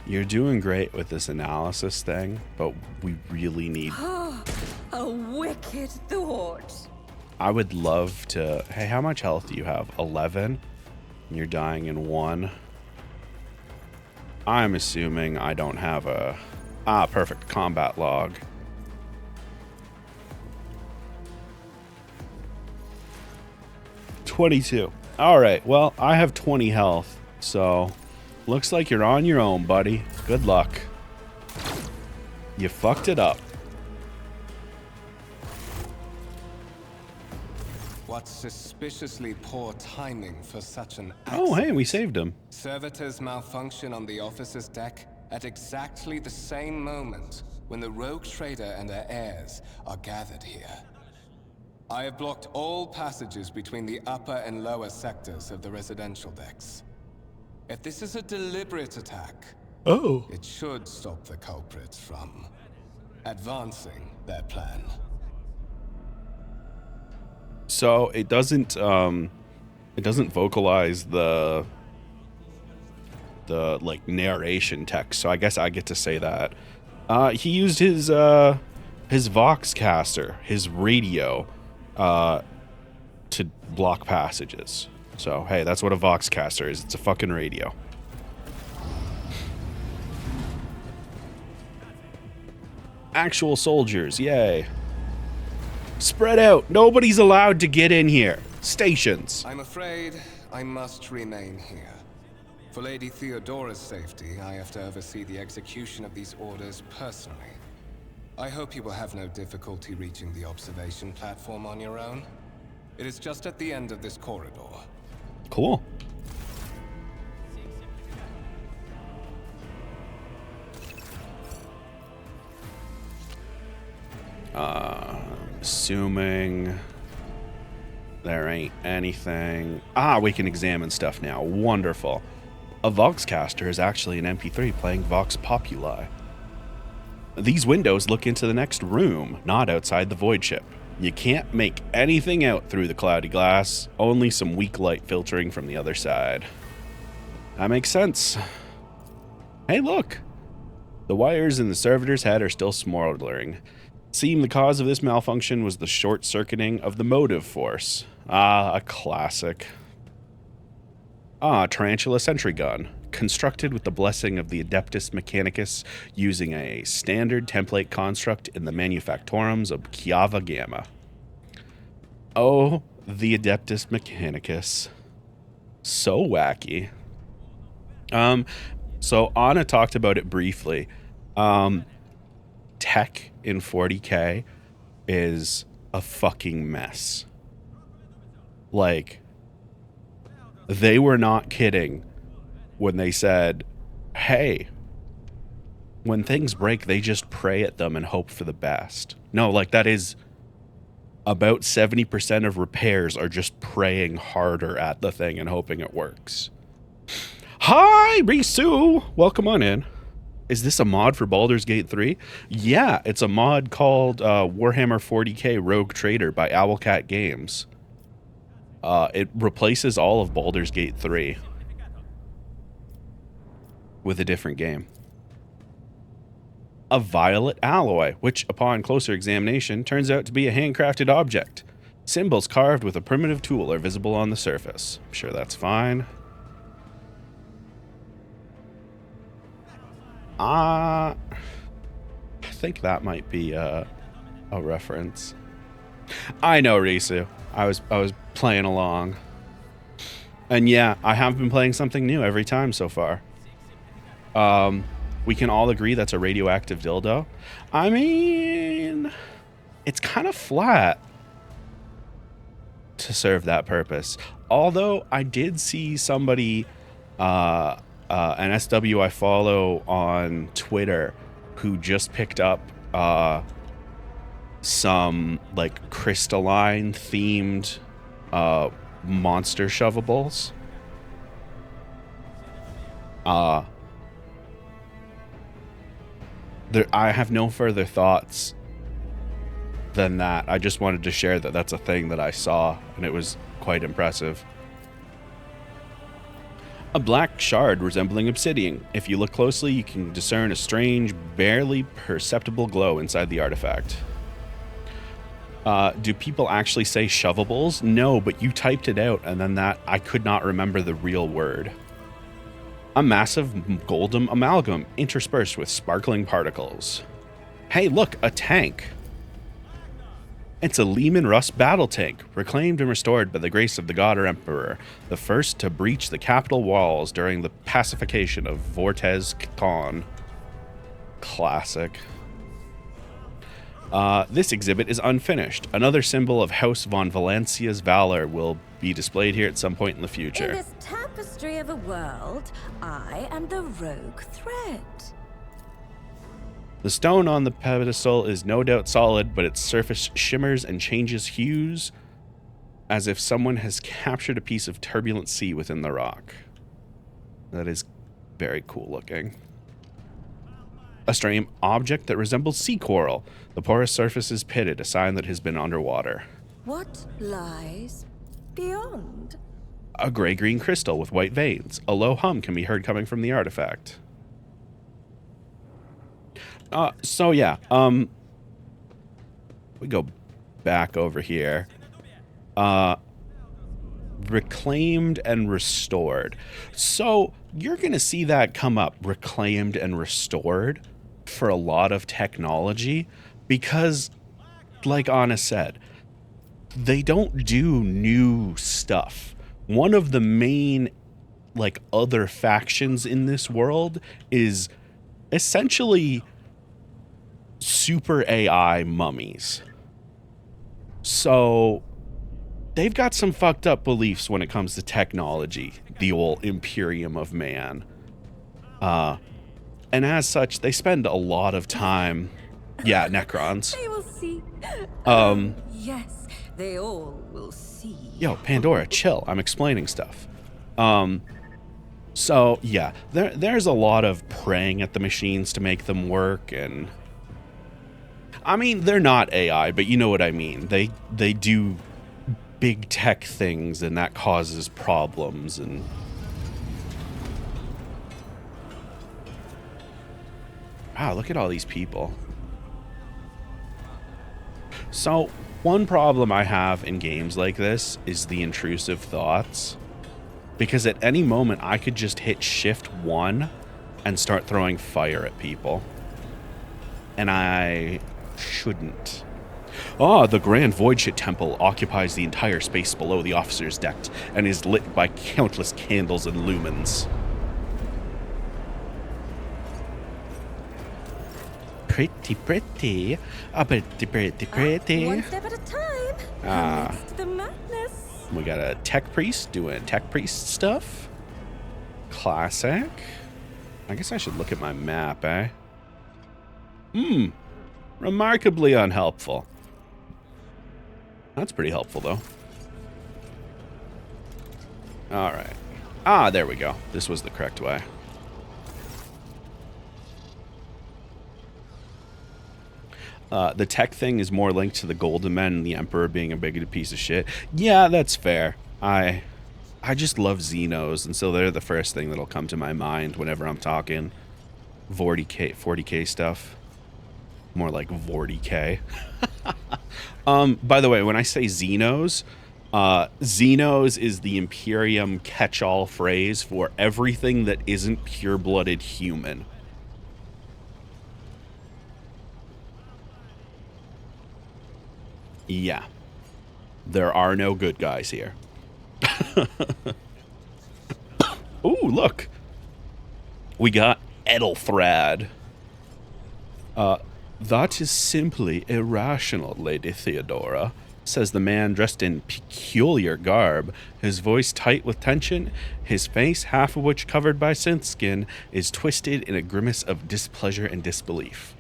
You're doing great with this analysis thing, but we really need... A wicked thought. I would love to... Hey, how much health do you have? 11? You're dying in 1. I'm assuming I don't have a... Ah, perfect. Combat log. $22. All right. Well, I have 20 health, so looks like you're on your own, buddy. Good luck. You fucked it up. What suspiciously poor timing for such an Oh, hey, accident. we saved him. Servitors malfunction on the officer's deck at exactly the same moment when the rogue trader and her heirs are gathered here. I have blocked all passages between the upper and lower sectors of the residential decks. If this is a deliberate attack, it should stop the culprits from advancing their plan. So it doesn't vocalize the like narration text. So I guess I get to say that. He used his Voxcaster, his radio, to block passages. So hey, that's what a Voxcaster is. It's a fucking radio. Actual soldiers, yay. Spread out. Nobody's allowed to get in here. Stations. I'm afraid I must remain here. For Lady Theodora's safety, I have to oversee the execution of these orders personally. I hope you will have no difficulty reaching the observation platform on your own. It is just at the end of this corridor. Cool. assuming there ain't anything. Ah, we can examine stuff now. Wonderful. A Voxcaster is actually an MP3 playing Vox Populi. These windows look into the next room, not outside the void ship. You can't make anything out through the cloudy glass, only some weak light filtering from the other side. That makes sense. Hey, look! The wires in the servitor's head are still smoldering. Seemed the cause of this malfunction was the short-circuiting of the motive force. Ah, a classic. Ah, Tarantula Sentry Gun. Constructed with the blessing of the Adeptus Mechanicus using a standard template construct in the manufactorums of Chiava Gamma. Oh, the Adeptus Mechanicus. So wacky. So Anna talked about it briefly. Tech in 40K is a fucking mess. Like, they were not kidding when they said, hey, when things break, they just pray at them and hope for the best. No, like, that is about 70% of repairs are just praying harder at the thing and hoping it works. Hi, Risu! Welcome on in. Is this a mod for Baldur's Gate 3? Yeah, it's a mod called Warhammer 40K Rogue Trader by Owlcat Games. It replaces all of Baldur's Gate 3 with a different game. A violet alloy, which upon closer examination turns out to be a handcrafted object. Symbols carved with a primitive tool are visible on the surface. I'm sure that's fine. I think that might be a reference. I know, Risu. I was playing along. And yeah, I have been playing something new every time so far. We can all agree that's a radioactive dildo. I mean, it's kind of flat to serve that purpose. Although I did see somebody, an SW I follow on Twitter, who just picked up some like crystalline themed monster shovables. I have no further thoughts than that. I just wanted to share that that's a thing that I saw, and it was quite impressive. A black shard resembling obsidian. If you look closely, you can discern a strange, barely perceptible glow inside the artifact. Do people actually say shovables? No, but you typed it out, and then I could not remember the real word. A massive golden amalgam interspersed with sparkling particles. Hey, look, a tank. It's a Lehman Russ battle tank, reclaimed and restored by the grace of the God or Emperor, the first to breach the capital walls during the pacification of Vortez Khan. Classic. This exhibit is unfinished. Another symbol of House von Valencia's valor will be displayed here at some point in the future. In this tapestry of a world, I am the rogue thread. The stone on the pedestal is no doubt solid, but its surface shimmers and changes hues as if someone has captured a piece of turbulent sea within the rock. That is very cool looking. A strange object that resembles sea coral. The porous surface is pitted, a sign that it has been underwater. What lies beyond? A gray-green crystal with white veins. A low hum can be heard coming from the artifact. So yeah, we go back over here. Reclaimed and restored. So you're going to see that come up, reclaimed and restored, for a lot of technology, because, like Anna said, they don't do new stuff. One of the main, like, other factions in this world is essentially super AI mummies. So they've got some fucked up beliefs when it comes to technology, the old Imperium of Man. And as such, they spend a lot of time... Yeah, Necrons. They will see. Yes, they all will see. Yo, Pandora, chill. I'm explaining stuff. So yeah, there's a lot of praying at the machines to make them work, and I mean, they're not AI, but you know what I mean. They do big tech things, and that causes problems. And wow, look at all these people. So one problem I have in games like this is the intrusive thoughts, because at any moment I could just hit shift 1 and start throwing fire at people, and I shouldn't. Ah, the Grand Voidshit Temple occupies the entire space below the officer's deck and is lit by countless candles and lumens. Pretty, pretty. Pretty. One step at a time. Amidst the madness. We got a tech priest doing tech priest stuff. Classic. I guess I should look at my map, eh? Remarkably unhelpful. That's pretty helpful, though. Alright. Ah, there we go. This was the correct way. The tech thing is more linked to the Golden Men and the Emperor being a big piece of shit. Yeah, that's fair. I just love Xenos, and so they're the first thing that'll come to my mind whenever I'm talking 40k stuff. More like 40k. By the way, when I say Xenos, Xenos is the Imperium catch-all phrase for everything that isn't pure-blooded human. Yeah. There are no good guys here. Ooh, look. We got Edelthrad. That is simply irrational, Lady Theodora, says the man dressed in peculiar garb, his voice tight with tension, his face, half of which covered by synth skin, is twisted in a grimace of displeasure and disbelief.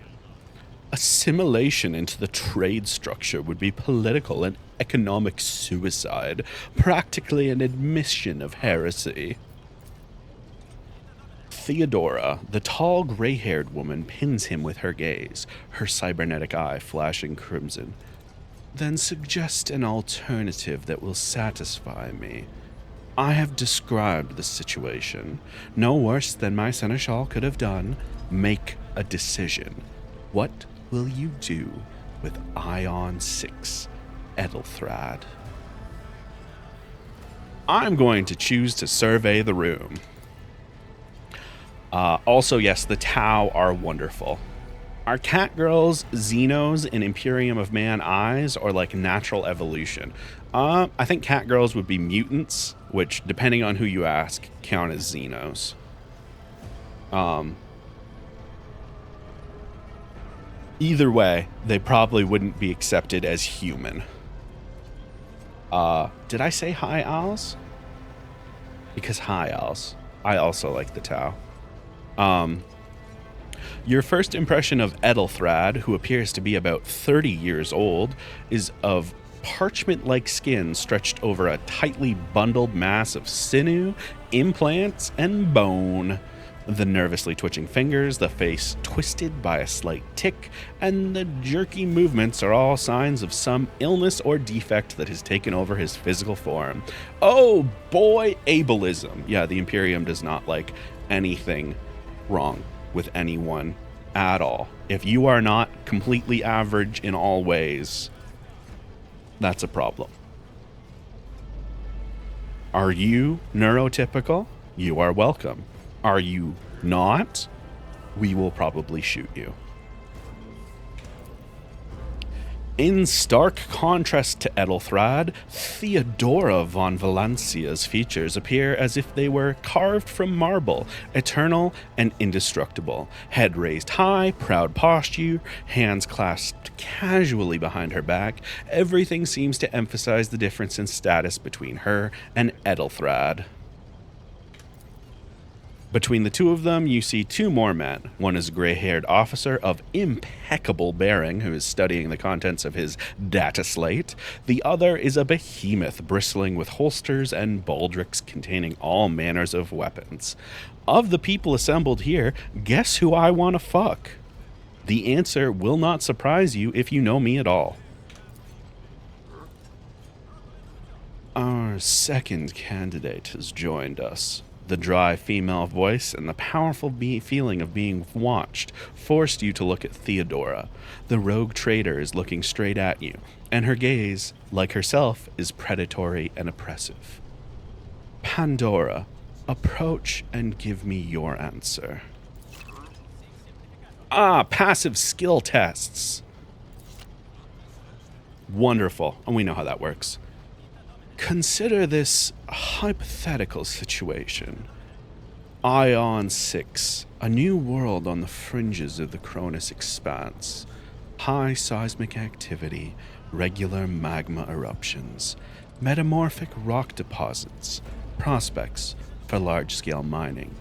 Assimilation into the trade structure would be political and economic suicide, practically an admission of heresy. Theodora, the tall, gray-haired woman, pins him with her gaze, her cybernetic eye flashing crimson. Then suggest an alternative that will satisfy me. I have described the situation. No worse than my seneschal could have done. Make a decision. What will you do with Ion 6, Edelthrad? I'm going to choose to survey the room. Also, yes, the Tau are wonderful. Are Catgirls, Xenos, and Imperium of Man eyes, or like natural evolution? I think Catgirls would be mutants, which, depending on who you ask, count as Xenos. Either way, they probably wouldn't be accepted as human. Did I say hi, Owls? Because hi, Owls. I also like the Tau. Your first impression of Edelthrad, who appears to be about 30 years old, is of parchment-like skin stretched over a tightly bundled mass of sinew, implants, and bone. The nervously twitching fingers, the face twisted by a slight tic, and the jerky movements are all signs of some illness or defect that has taken over his physical form. Oh boy, ableism. Yeah, the Imperium does not like anything wrong with anyone at all. If you are not completely average in all ways, that's a problem. Are you neurotypical? You are welcome. Are you not? We will probably shoot you. In stark contrast to Edelthrad, Theodora von Valancia's features appear as if they were carved from marble, eternal and indestructible. Head raised high, proud posture, hands clasped casually behind her back, everything seems to emphasize the difference in status between her and Edelthrad. Between the two of them, you see two more men. One is a gray-haired officer of impeccable bearing who is studying the contents of his data slate. The other is a behemoth bristling with holsters and baldricks containing all manners of weapons. Of the people assembled here, guess who I want to fuck? The answer will not surprise you if you know me at all. Our second candidate has joined us. The dry female voice and the powerful feeling of being watched forced you to look at Theodora. The rogue trader is looking straight at you, and her gaze, like herself, is predatory and oppressive. Pandora, approach and give me your answer. Passive skill tests. Wonderful, and we know how that works. Consider this hypothetical situation. Ion 6, a new world on the fringes of the Cronus expanse. High seismic activity, regular magma eruptions, metamorphic rock deposits, prospects for large-scale mining.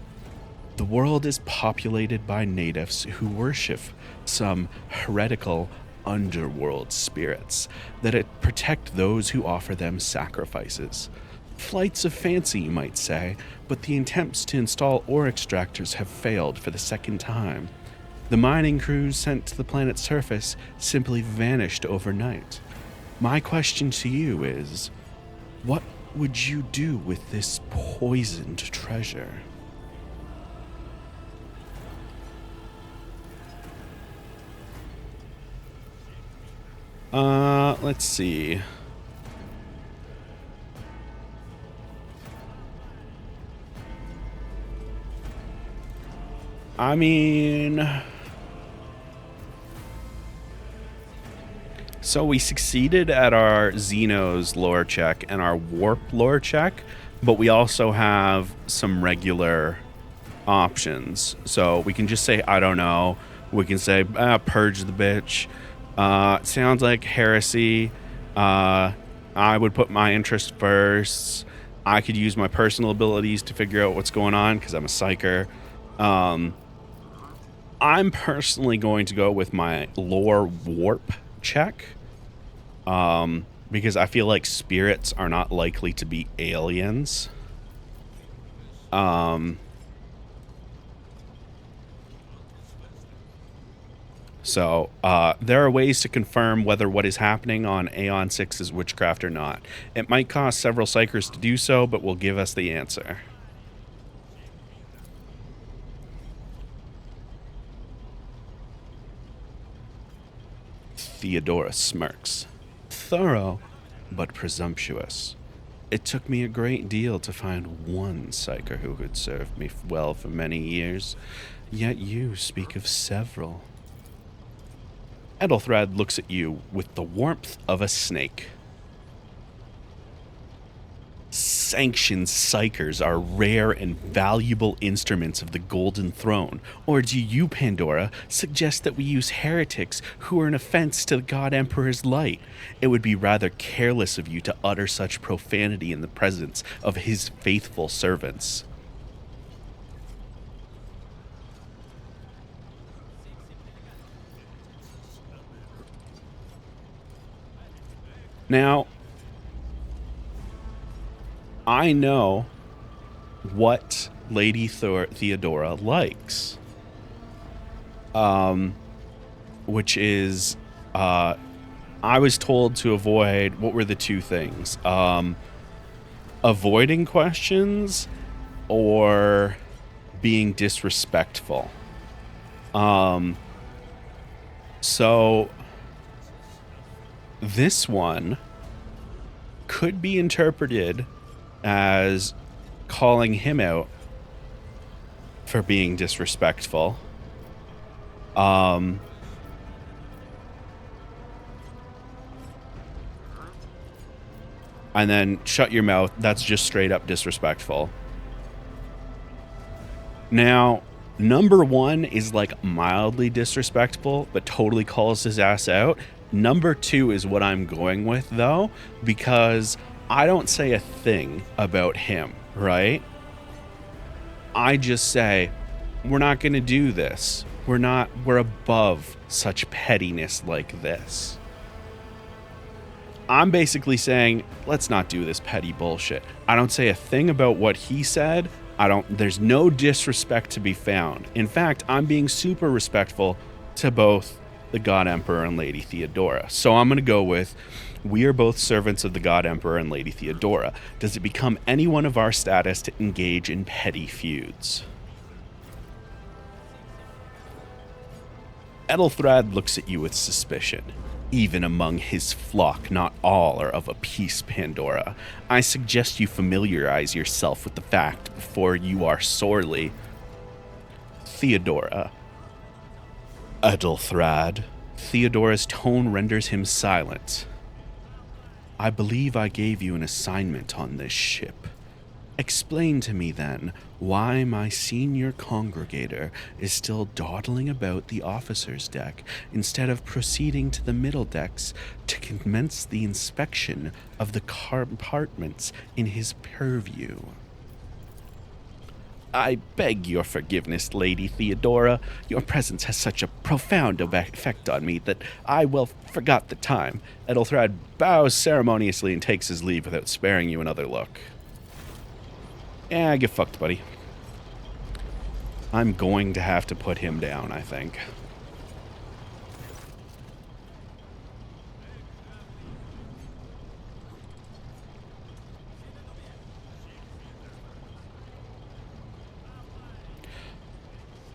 The world is populated by natives who worship some heretical underworld spirits that protect those who offer them sacrifices. Flights of fancy, you might say, but the attempts to install ore extractors have failed for the second time. The mining crews sent to the planet's surface simply vanished overnight. My question to you is, what would you do with this poisoned treasure? Let's see. I mean, so we succeeded at our Xenos lore check and our warp lore check, but we also have some regular options. So we can just say, I don't know. We can say, purge the bitch. It sounds like heresy. I would put my interest first. I could use my personal abilities to figure out what's going on because I'm a psyker. I'm personally going to go with my lore warp check because I feel like spirits are not likely to be aliens. So there are ways to confirm whether what is happening on Aeon 6 is witchcraft or not. It might cost several psychers to do so, but will give us the answer. Theodora smirks. Thorough, but presumptuous. It took me a great deal to find one psyker who could serve me well for many years, yet you speak of several. Ethelthred looks at you with the warmth of a snake. Sanctioned psychers are rare and valuable instruments of the Golden Throne, or do you, Pandora, suggest that we use heretics who are an offense to the God Emperor's light? It would be rather careless of you to utter such profanity in the presence of his faithful servants. Now, I know what Lady Theodora likes, which is, I was told to avoid, what were the two things? Avoiding questions or being disrespectful. So this one could be interpreted as calling him out for being disrespectful. And then shut your mouth. That's just straight up disrespectful. Now, number one is like mildly disrespectful, but totally calls his ass out. Number two is what I'm going with, though, because I don't say a thing about him, right? I just say, we're not going to do this. We're above such pettiness like this. I'm basically saying, let's not do this petty bullshit. I don't say a thing about what he said. There's no disrespect to be found. In fact, I'm being super respectful to both the God Emperor and Lady Theodora. So I'm going to go with, we are both servants of the God Emperor and Lady Theodora. Does it become anyone of our status to engage in petty feuds? Ethelthrad looks at you with suspicion. Even among his flock, not all are of a piece, Pandora. I suggest you familiarize yourself with the fact before you are sorely. Theodora. Ethelthrad. Theodora's tone renders him silent. I believe I gave you an assignment on this ship. Explain to me, then, why my senior congregator is still dawdling about the officer's deck instead of proceeding to the middle decks to commence the inspection of the compartments in his purview. I beg your forgiveness, Lady Theodora. Your presence has such a profound effect on me that I forgot the time. Ethelthrad bows ceremoniously and takes his leave without sparing you another look. Get fucked, buddy. I'm going to have to put him down, I think.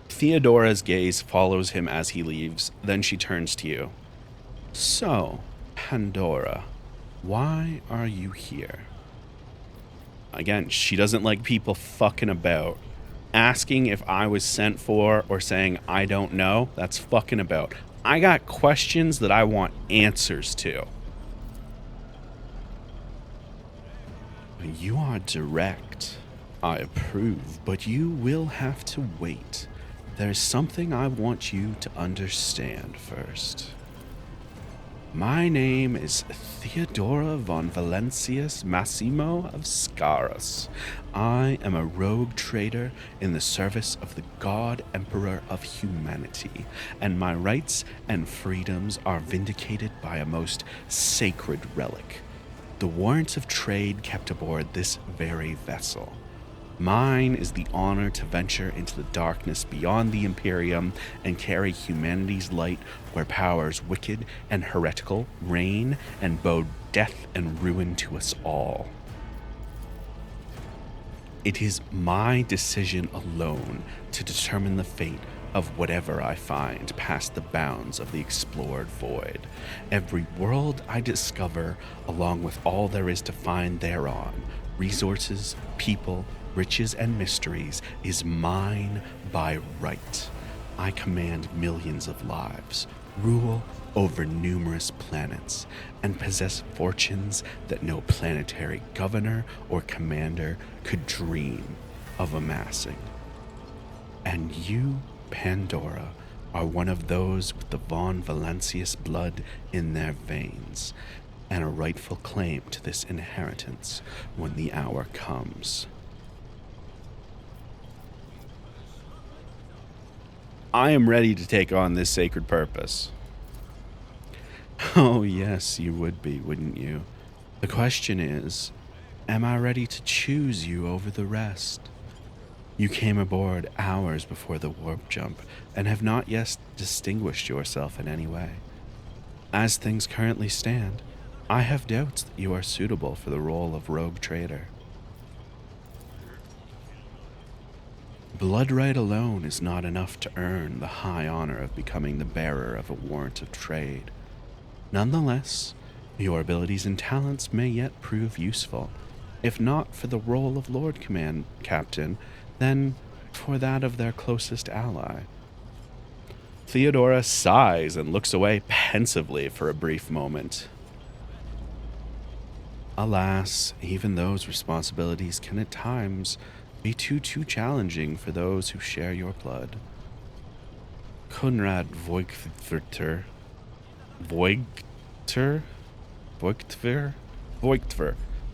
Theodora's gaze follows him as he leaves, then she turns to you. So, Pandora, why are you here? Again, she doesn't like people fucking about. Asking if I was sent for or saying I don't know, that's fucking about. I got questions that I want answers to. You are direct. I approve, but you will have to wait. There's something I want you to understand first. My name is Theodora von Valentius Massimo of Scaras. I am a rogue trader in the service of the God Emperor of Humanity, and my rights and freedoms are vindicated by a most sacred relic, the warrant of trade kept aboard this very vessel. Mine is the honor to venture into the darkness beyond the Imperium and carry humanity's light where powers wicked and heretical reign and bow death and ruin to us all. It is my decision alone to determine the fate of whatever I find past the bounds of the explored void. Every world I discover, along with all there is to find thereon, resources, people, riches, and mysteries, is mine by right. I command millions of lives, rule over numerous planets, and possess fortunes that no planetary governor or commander could dream of amassing. And you, Pandora, are one of those with the von Valentius blood in their veins, and a rightful claim to this inheritance when the hour comes. I am ready to take on this sacred purpose. Oh, yes, you would be, wouldn't you? The question is, am I ready to choose you over the rest? You came aboard hours before the warp jump and have not yet distinguished yourself in any way. As things currently stand, I have doubts that you are suitable for the role of rogue trader. Blood right alone is not enough to earn the high honor of becoming the bearer of a warrant of trade. Nonetheless, your abilities and talents may yet prove useful, if not for the role of Lord Command Captain, then for that of their closest ally. Theodora sighs and looks away pensively for a brief moment. Alas, even those responsibilities can at times be too challenging for those who share your blood. Konrad Voigtver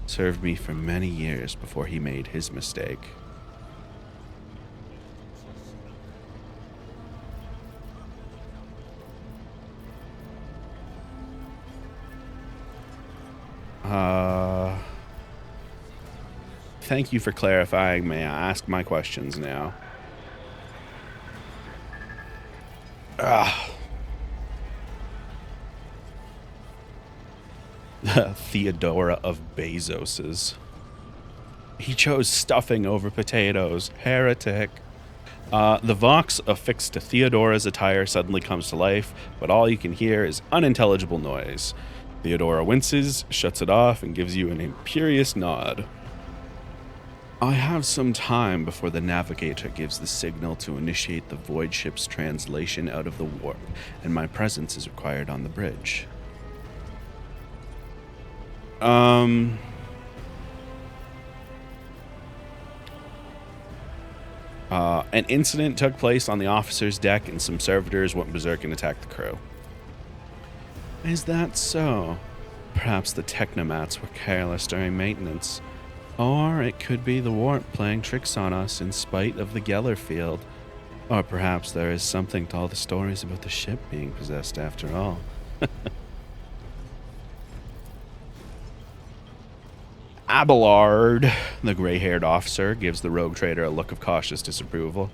served me for many years before he made his mistake. Thank you for clarifying. May I ask my questions now? Theodora of Bezos's. He chose stuffing over potatoes. Heretic. The Vox affixed to Theodora's attire suddenly comes to life, but all you can hear is unintelligible noise. Theodora winces, shuts it off, and gives you an imperious nod. I have some time before the navigator gives the signal to initiate the void ship's translation out of the warp, and my presence is required on the bridge. An incident took place on the officer's deck, and some servitors went berserk and attacked the crew. Is that so? Perhaps the technomats were careless during maintenance. Or it could be the warp playing tricks on us in spite of the Geller field. Or perhaps there is something to all the stories about the ship being possessed after all. Abelard, the gray-haired officer, gives the rogue trader a look of cautious disapproval.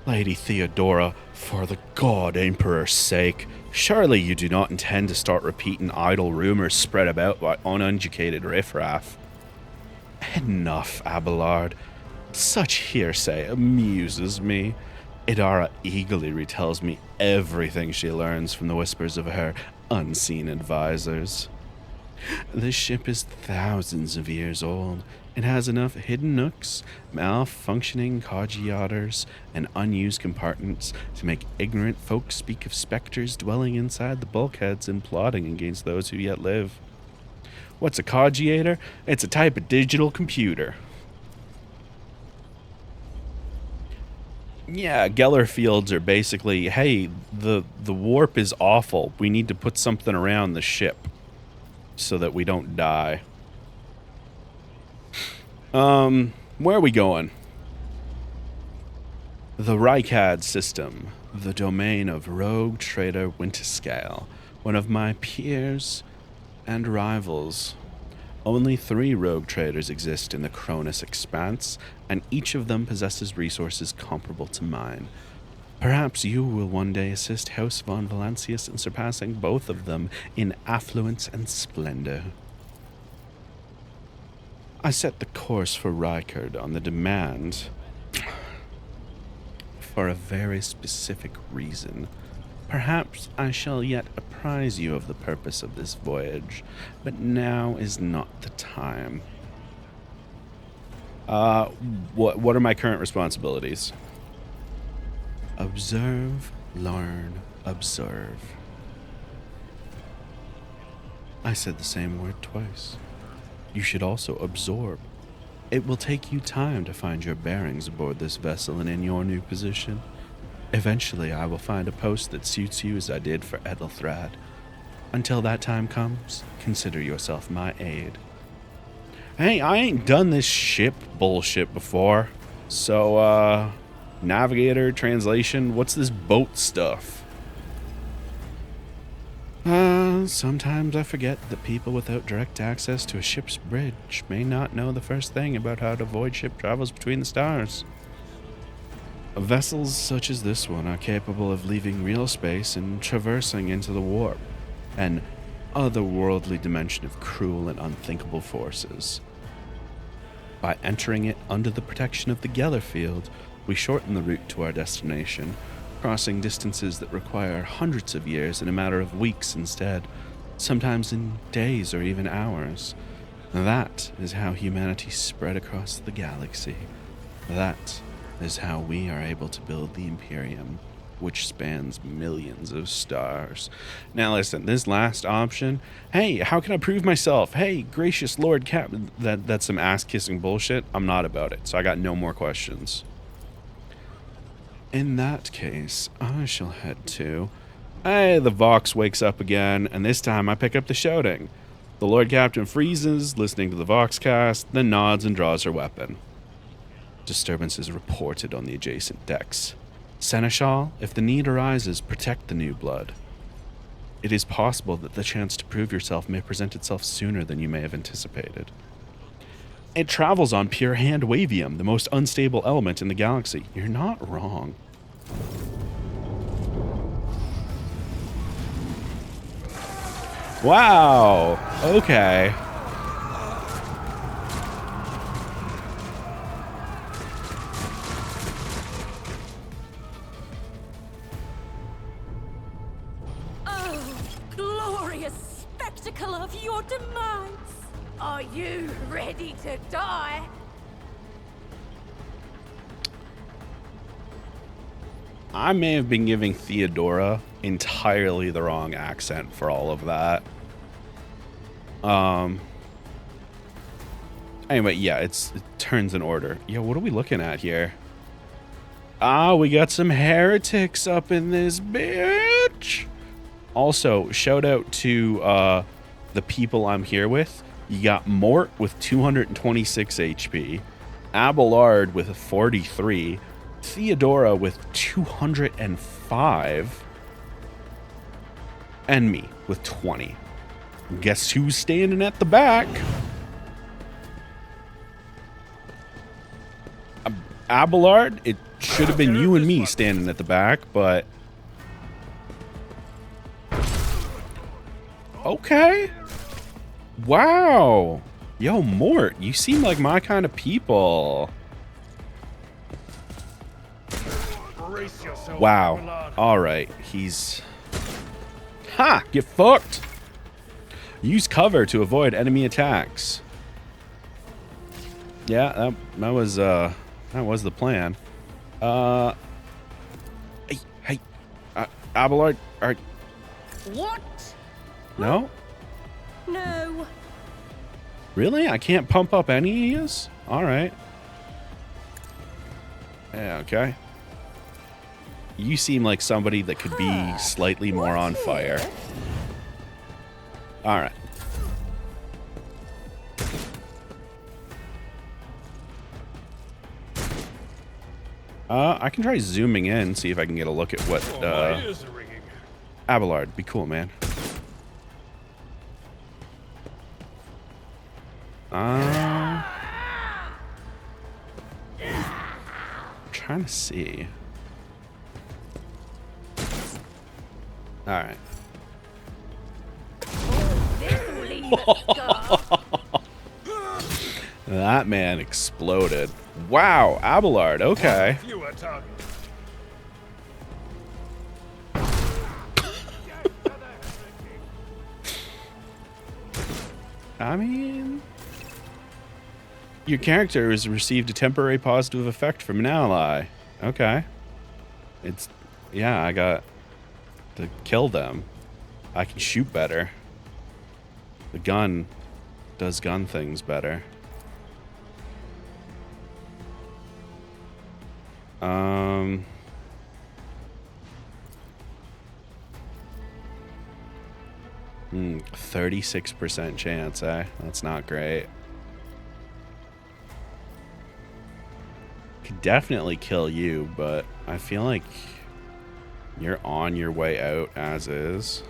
Lady Theodora, for the God Emperor's sake, surely you do not intend to start repeating idle rumors spread about by uneducated riffraff. Enough, Abelard. Such hearsay amuses me. Idara eagerly retells me everything she learns from the whispers of her unseen advisors. This ship is thousands of years old. It has enough hidden nooks, malfunctioning coggiators, and unused compartments to make ignorant folk speak of specters dwelling inside the bulkheads and plotting against those who yet live. What's a coggiator? It's a type of digital computer. Yeah, Geller fields are basically, hey, the warp is awful. We need to put something around the ship so that we don't die. Where are we going? The Rykad system, the domain of rogue trader Winterscale, one of my peers and rivals. Only 3 rogue traders exist in the Cronus Expanse, and each of them possesses resources comparable to mine. Perhaps you will one day assist House von Valancius in surpassing both of them in affluence and splendor. I set the course for Rykard on the demand for a very specific reason. Perhaps I shall yet apprise you of the purpose of this voyage, but now is not the time. What are my current responsibilities? Observe, learn, observe. I said the same word twice. You should also absorb. It will take you time to find your bearings aboard this vessel and in your new position. Eventually, I will find a post that suits you as I did for Ethelthrad. Until that time comes, consider yourself my aide. Hey, I ain't done this ship bullshit before. So, navigator, translation, what's this boat stuff? Sometimes I forget that people without direct access to a ship's bridge may not know the first thing about how the void ship travels between the stars. Vessels such as this one are capable of leaving real space and traversing into the warp, an otherworldly dimension of cruel and unthinkable forces. By entering it under the protection of the Geller field, we shorten the route to our destination, crossing distances that require hundreds of years in a matter of weeks instead, sometimes in days or even hours. That is how humanity spread across the galaxy. That is how we are able to build the Imperium, which spans millions of stars. Now listen, this last option, hey, how can I prove myself? Hey, gracious Lord Captain, that's some ass-kissing bullshit. I'm not about it, so I got no more questions. In that case, I shall head to... Hey, the Vox wakes up again, and this time I pick up the shouting. The Lord Captain freezes, listening to the Voxcast, then nods and draws her weapon. Disturbance is reported on the adjacent decks. Seneschal, if the need arises, protect the new blood. It is possible that the chance to prove yourself may present itself sooner than you may have anticipated. It travels on pure hand wavium, the most unstable element in the galaxy. You're not wrong. Wow. Okay. Oh, glorious spectacle of your demise! Are you ready to die? I may have been giving Theodora entirely the wrong accent for all of that. Anyway, yeah, it turns in order. Yo, what are we looking at here? Ah, we got some heretics up in this bitch. Also, shout out to the people I'm here with. You got Mort with 226 HP, Abelard with 43, Theodora with 205, and me with 20. Guess who's standing at the back? Abelard, it should have been you and me standing at the back, but... Okay. Wow. Yo, Mort, you seem like my kind of people. Wow. All right. He's... Ha! Get fucked! Use cover to avoid enemy attacks. Yeah, that was the plan. Hey, Abelard, What? no? No. Really? I can't pump up any of these? Alright. Yeah, okay. You seem like somebody that could be slightly more on fire. Alright. I can try zooming in, see if I can get a look at what, Abelard, be cool, man. I'm trying to see. Alright. This'll leave a scar. That man exploded. Wow, Abelard, okay. I mean... Your character has received a temporary positive effect from an ally. Okay. It's... Yeah, I got to kill them. I can shoot better. The gun does gun things better. 36% chance, eh? That's not great. Could definitely kill you, but I feel like you're on your way out as is.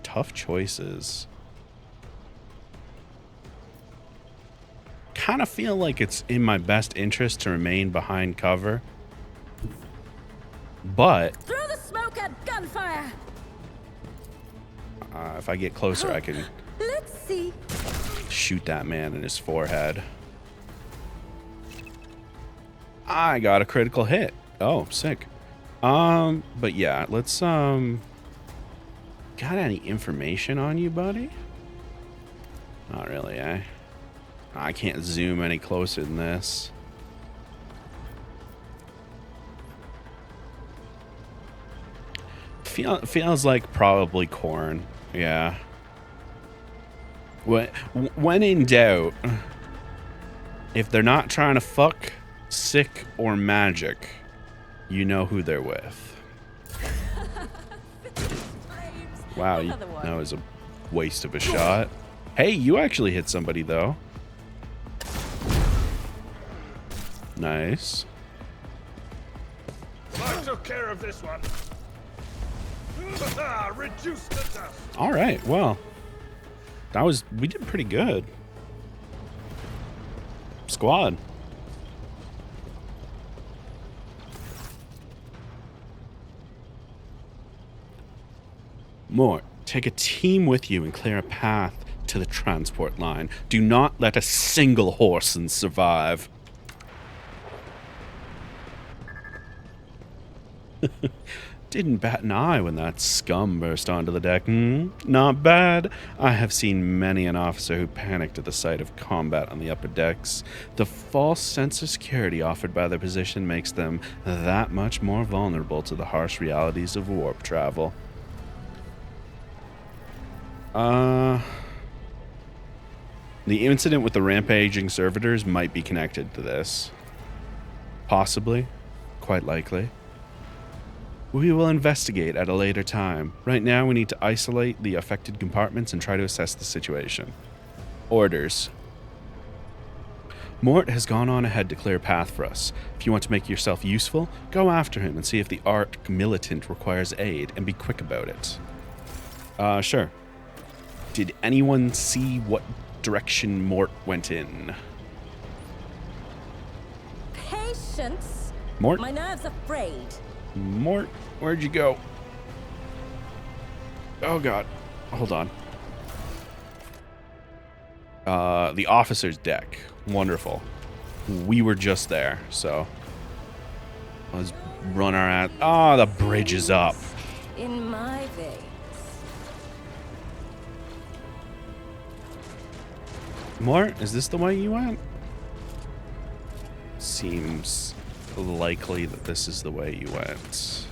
Tough choices. Kind of feel like it's in my best interest to remain behind cover. But Throw the smoke at gunfire. if I get closer, I can Let's see. shoot that man in his forehead. I got a critical hit. Oh, sick. But yeah, let's, got any information on you, buddy? Not really, eh? I can't zoom any closer than this. Feels like probably corn. Yeah. When in doubt, if they're not trying to fuck, sick, or magic, you know who they're with. Wow, Another one. that was a waste of a shot. Hey, you actually hit somebody, though. Nice. I took care of this one. Reduce the dust. All right, well, we did pretty good. Squad. Mort, take a team with you and clear a path to the transport line. Do not let a single Horson survive. Didn't bat an eye when that scum burst onto the deck. Not bad. I have seen many an officer who panicked at the sight of combat on the upper decks. The false sense of security offered by their position makes them that much more vulnerable to the harsh realities of warp travel. The incident with the rampaging servitors might be connected to this. Possibly. Quite likely. We will investigate at a later time. Right now, we need to isolate the affected compartments and try to assess the situation. Orders. Mort has gone on ahead to clear a path for us. If you want to make yourself useful, go after him and see if the Arc militant requires aid, and be quick about it. Sure. Did anyone see what direction Mort went in? Patience. Mort? My nerves are frayed. Mort, where'd you go? Oh god. Hold on. The officer's deck. Wonderful. We were just there, so let's run our ass. Oh, the bridge is up. In my veins. Mort, is this the way you went? Seems likely that this is the way you went.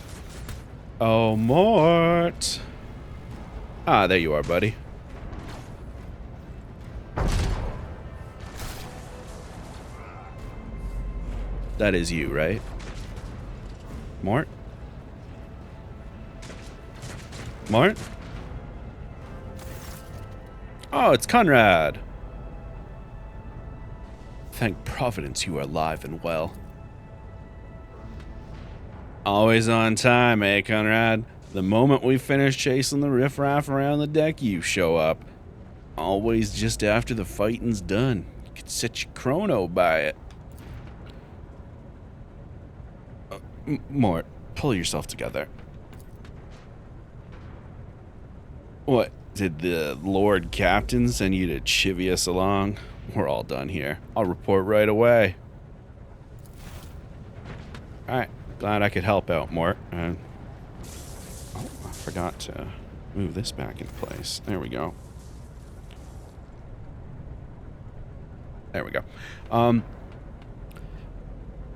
Oh, Mort. Ah, there you are, buddy. That is you, right? Mort? Mort? Oh, it's Conrad. Thank Providence you are alive and well. Always on time, eh, Conrad? The moment we finish chasing the riffraff around the deck, you show up. Always just after the fighting's done. You could set your chrono by it. Mort, pull yourself together. What, did the Lord Captain send you to chivvy us along? We're all done here. I'll report right away. Alright. Glad I could help out, Mort. Oh, I forgot to move this back into place. There we go. There we go.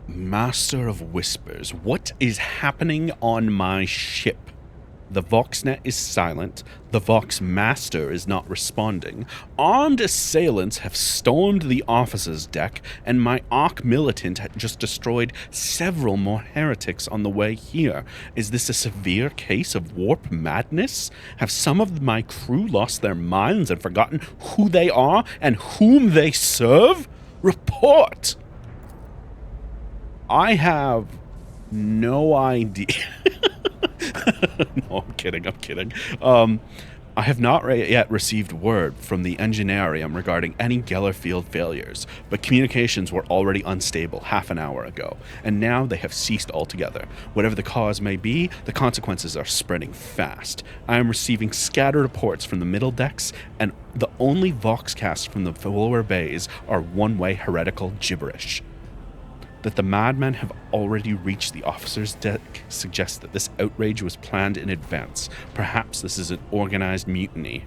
Master of Whispers, what is happening on my ship? The Voxnet is silent. The Vox Master is not responding. Armed assailants have stormed the officer's deck, and my Arc Militant had just destroyed several more heretics on the way here. Is this a severe case of warp madness? Have some of my crew lost their minds and forgotten who they are and whom they serve? Report! I have no idea. No, I'm kidding. I have not yet received word from the Engineerium regarding any Geller field failures, but communications were already unstable half an hour ago, and now they have ceased altogether. Whatever the cause may be, the consequences are spreading fast. I am receiving scattered reports from the middle decks, and the only voxcasts from the lower bays are one-way heretical gibberish. That the madmen have already reached the officer's deck suggests that this outrage was planned in advance. Perhaps this is an organized mutiny.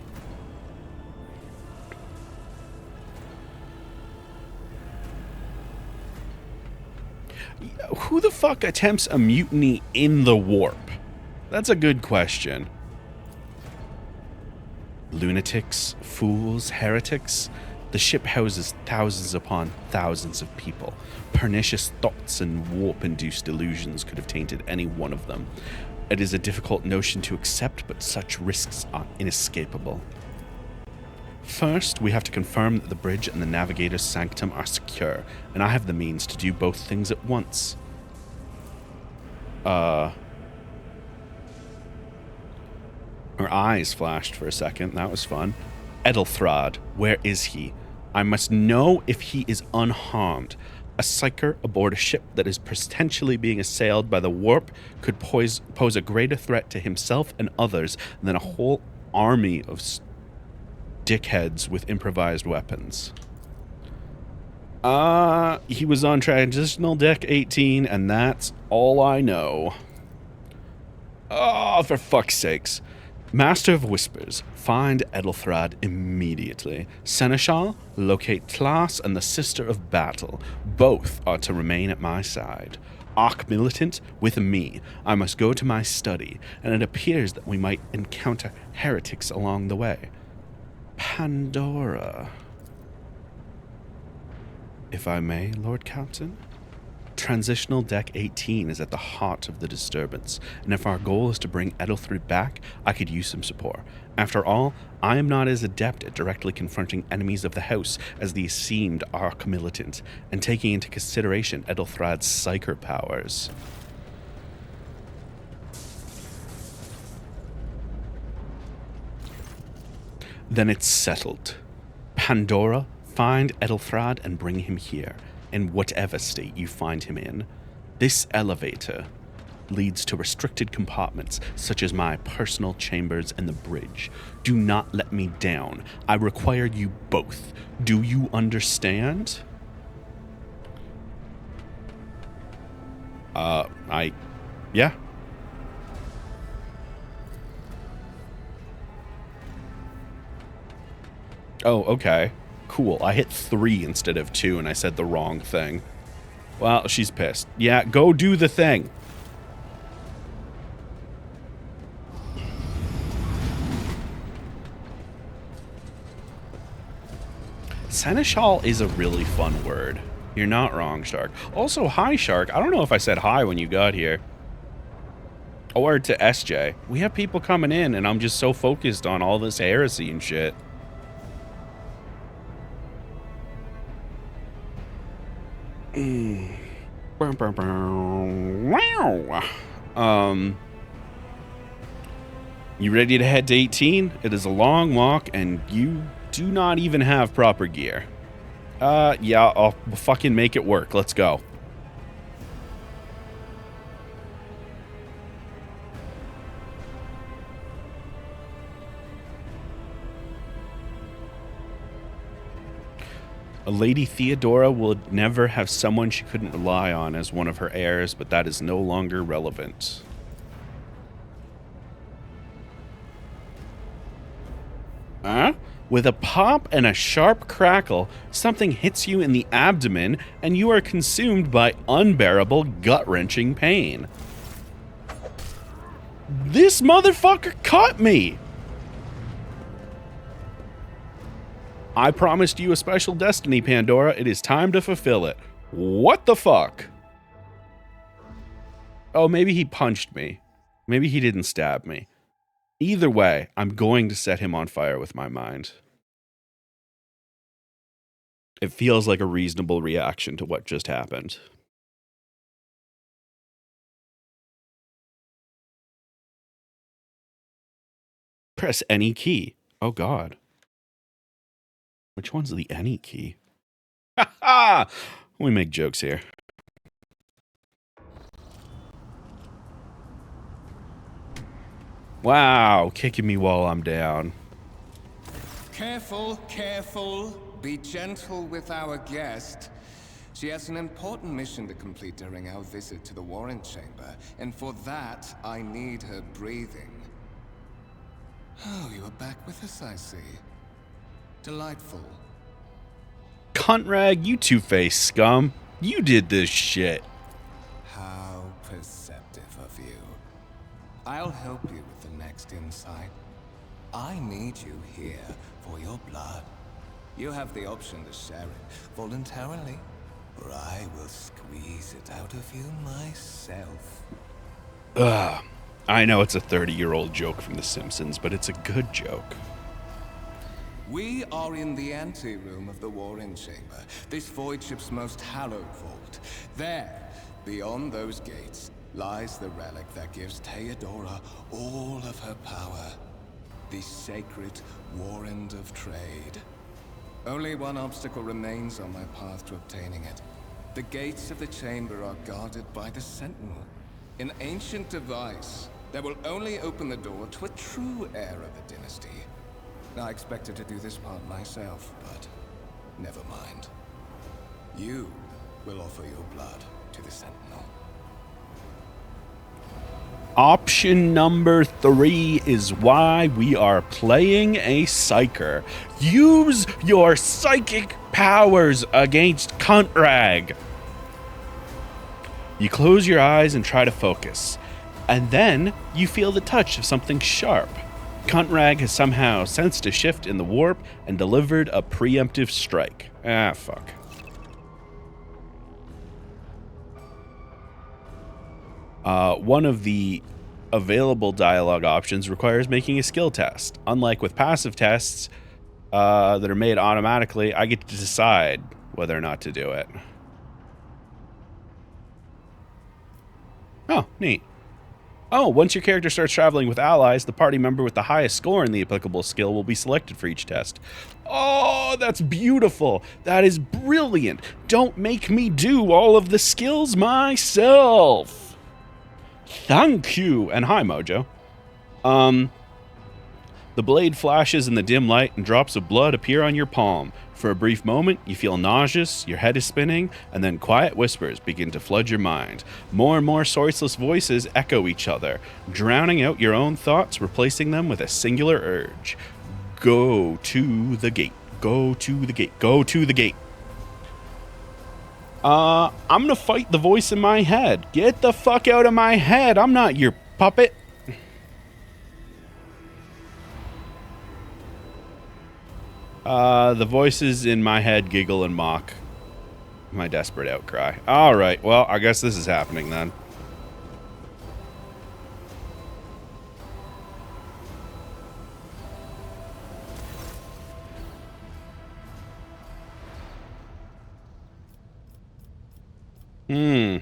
Who the fuck attempts a mutiny in the warp? That's a good question. Lunatics, fools, heretics. The ship houses thousands upon thousands of people. Pernicious thoughts and warp-induced delusions could have tainted any one of them. It is a difficult notion to accept, but such risks are inescapable. First, we have to confirm that the bridge and the navigator's sanctum are secure, and I have the means to do both things at once. Her eyes flashed for a second. That was fun. Edelthrad, where is he? I must know if he is unharmed. A psyker aboard a ship that is potentially being assailed by the warp could pose a greater threat to himself and others than a whole army of dickheads with improvised weapons. He was on transitional deck 18, and that's all I know. Oh, for fuck's sakes. Master of Whispers, find Edelthrad immediately. Seneschal, locate Tlas and the Sister of Battle. Both are to remain at my side. Arch Militant, with me. I must go to my study, and it appears that we might encounter heretics along the way. Pandora. If I may, Lord Captain? Transitional Deck 18 is at the heart of the disturbance, and if our goal is to bring Edelthrad back, I could use some support. After all, I am not as adept at directly confronting enemies of the house as the esteemed Arch Militant, and taking into consideration Edelthrad's psyker powers. Then it's settled. Pandora, find Edelthrad and bring him here, in whatever state you find him in. This elevator leads to restricted compartments, such as my personal chambers and the bridge. Do not let me down. I require you both. Do you understand? Yeah. Oh, okay. Cool. I hit 3 instead of 2, and I said the wrong thing. Well, she's pissed. Yeah, go do the thing. Seneschal is a really fun word. You're not wrong, Shark. Also, hi, Shark. I don't know if I said hi when you got here. Or to SJ. We have people coming in, and I'm just so focused on all this heresy and shit. Wow. You ready to head to 18? It is a long walk, and you do not even have proper gear. Yeah, I'll fucking make it work. Let's go. Lady Theodora would never have someone she couldn't rely on as one of her heirs, but that is no longer relevant. Huh? With a pop and a sharp crackle, something hits you in the abdomen, and you are consumed by unbearable, gut-wrenching pain. This motherfucker cut me! I promised you a special destiny, Pandora. It is time to fulfill it. What the fuck? Oh, maybe he punched me. Maybe he didn't stab me. Either way, I'm going to set him on fire with my mind. It feels like a reasonable reaction to what just happened. Press any key. Oh, God. Which one's the any key? Ha ha! We make jokes here. Wow, kicking me while I'm down. Careful, careful. Be gentle with our guest. She has an important mission to complete during our visit to the Warren Chamber, and for that, I need her breathing. Oh, you are back with us, I see. Delightful. Cuntrag, you two-faced scum. You did this shit. How perceptive of you. I'll help you with the next insight. I need you here for your blood. You have the option to share it voluntarily, or I will squeeze it out of you myself. Ugh. I know it's a 30-year-old joke from The Simpsons, but it's a good joke. We are in the anteroom of the Warring Chamber, this void ship's most hallowed vault. There, beyond those gates, lies the relic that gives Theodora all of her power. The sacred Warrant of Trade. Only one obstacle remains on my path to obtaining it. The gates of the chamber are guarded by the Sentinel, an ancient device that will only open the door to a true heir of the dynasty. I expected to do this part myself, but never mind. You will offer your blood to the Sentinel. Option number 3 is why we are playing a Psyker. Use your psychic powers against Cuntrag. You close your eyes and try to focus, and then you feel the touch of something sharp. Cuntrag has somehow sensed a shift in the warp and delivered a preemptive strike. Ah, fuck. One of the available dialogue options requires making a skill test. Unlike with passive tests that are made automatically, I get to decide whether or not to do it. Oh, neat. Oh, once your character starts traveling with allies, the party member with the highest score in the applicable skill will be selected for each test. Oh, that's beautiful. That is brilliant. Don't make me do all of the skills myself. Thank you. And hi, Mojo. The blade flashes in the dim light and drops of blood appear on your palm. For a brief moment, you feel nauseous, your head is spinning, and then quiet whispers begin to flood your mind. More and more sourceless voices echo each other, drowning out your own thoughts, replacing them with a singular urge. Go to the gate. Go to the gate. Go to the gate. I'm gonna fight the voice in my head. Get the fuck out of my head. I'm not your puppet. The voices in my head giggle and mock my desperate outcry. All right, well, I guess this is happening then. Hmm.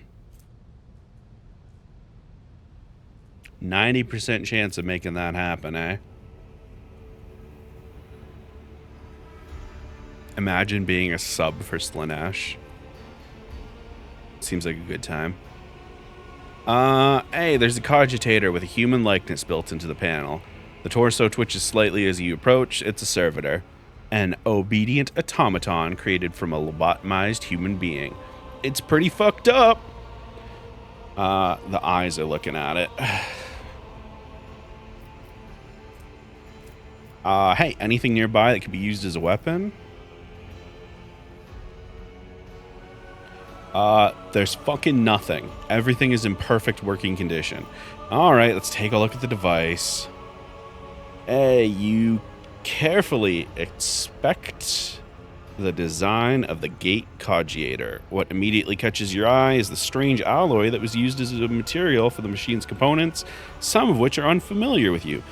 90% chance of making that happen, eh? Imagine being a sub for Slaanesh. Seems like a good time. Hey, there's a cogitator with a human likeness built into the panel. The torso twitches slightly as you approach. It's a servitor. An obedient automaton created from a lobotomized human being. It's pretty fucked up. The eyes are looking at it. Hey, anything nearby that could be used as a weapon? There's fucking nothing. Everything is in perfect working condition. Alright, let's take a look at the device. Hey, you carefully inspect the design of the gate cogitator. What immediately catches your eye is the strange alloy that was used as a material for the machine's components, some of which are unfamiliar with you.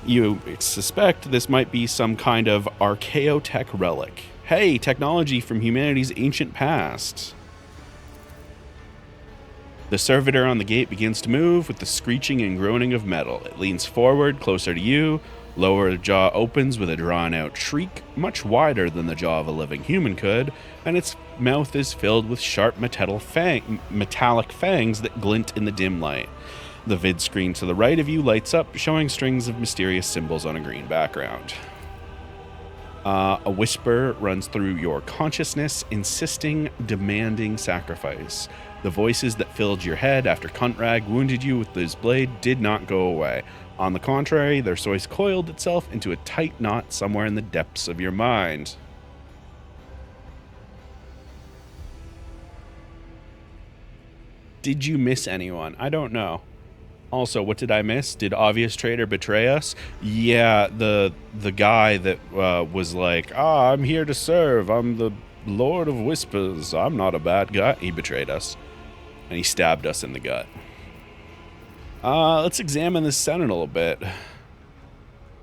You suspect this might be some kind of archaeotech relic. Hey, technology from humanity's ancient past. The servitor on the gate begins to move with the screeching and groaning of metal. It leans forward, closer to you. Lower jaw opens with a drawn-out shriek, much wider than the jaw of a living human could, and its mouth is filled with sharp metallic fangs that glint in the dim light. The vid screen to the right of you lights up, showing strings of mysterious symbols on a green background. A whisper runs through your consciousness, insisting, demanding sacrifice. The voices that filled your head after Cuntrag wounded you with his blade did not go away. On the contrary, their voice coiled itself into a tight knot somewhere in the depths of your mind. Did you miss anyone? I don't know. Also, what did I miss? Did Obvious Trader betray us? Yeah, the guy that was like, I'm here to serve. I'm the Lord of Whispers. I'm not a bad guy. He betrayed us. And he stabbed us in the gut. Let's examine this Sentinel a bit.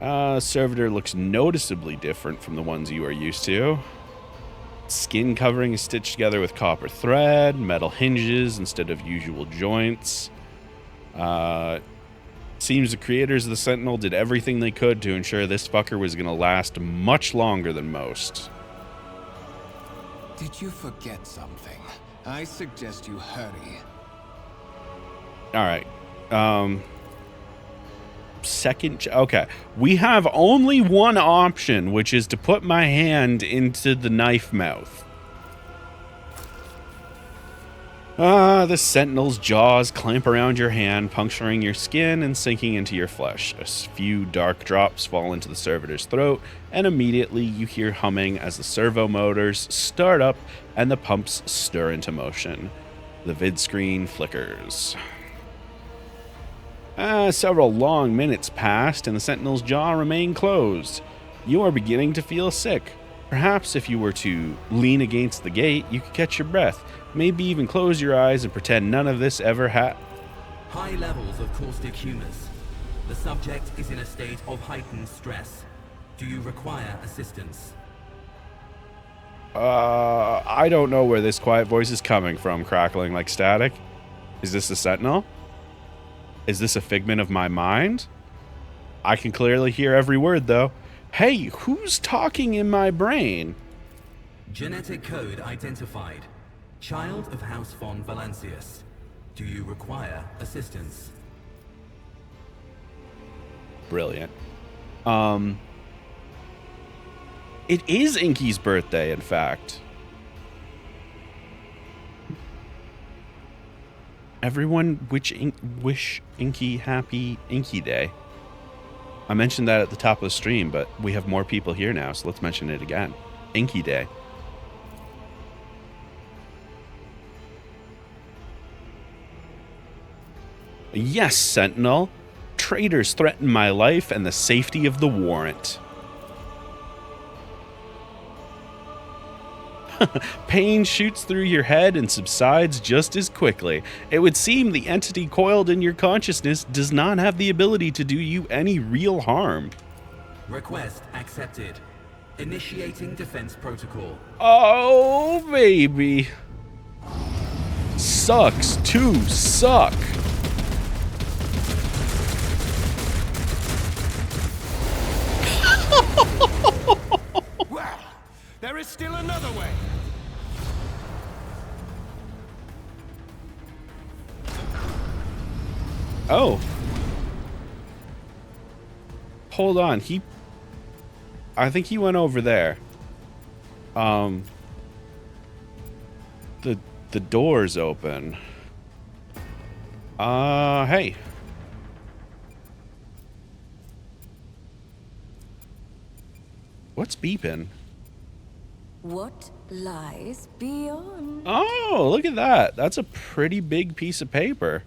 Servitor looks noticeably different from the ones you are used to. Skin covering is stitched together with copper thread, metal hinges instead of usual joints. Seems the creators of the Sentinel did everything they could to ensure this fucker was going to last much longer than most. Did you forget something? I suggest you hurry. Alright. Okay. We have only one option, which is to put my hand into the knife mouth. The Sentinel's jaws clamp around your hand, puncturing your skin and sinking into your flesh. A few dark drops fall into the servitor's throat, and immediately you hear humming as the servo motors start up and the pumps stir into motion. The vid screen flickers. Several long minutes passed, and the Sentinel's jaw remained closed. You are beginning to feel sick. Perhaps if you were to lean against the gate, you could catch your breath. Maybe even close your eyes and pretend none of this ever High levels of caustic humus. The subject is in a state of heightened stress. Do you require assistance? I don't know where this quiet voice is coming from, crackling like static. Is this the Sentinel? Is this a figment of my mind? I can clearly hear every word, though. Hey, who's talking in my brain? Genetic code identified. Child of House von Valancius. Do you require assistance? Brilliant. It is Inky's birthday, in fact. Everyone wish Inky happy Inky Day. I mentioned that at the top of the stream, but we have more people here now, so let's mention it again. Inky Day. Yes, Sentinel. Traitors threaten my life and the safety of the warrant. Pain shoots through your head and subsides just as quickly. It would seem the entity coiled in your consciousness does not have the ability to do you any real harm. Request accepted. Initiating defense protocol. Oh, baby. Sucks to suck. Well, there is still another way. Oh. Hold on. I think he went over there. The door's open. Hey. What's beeping? What lies beyond? Oh, look at that. That's a pretty big piece of paper.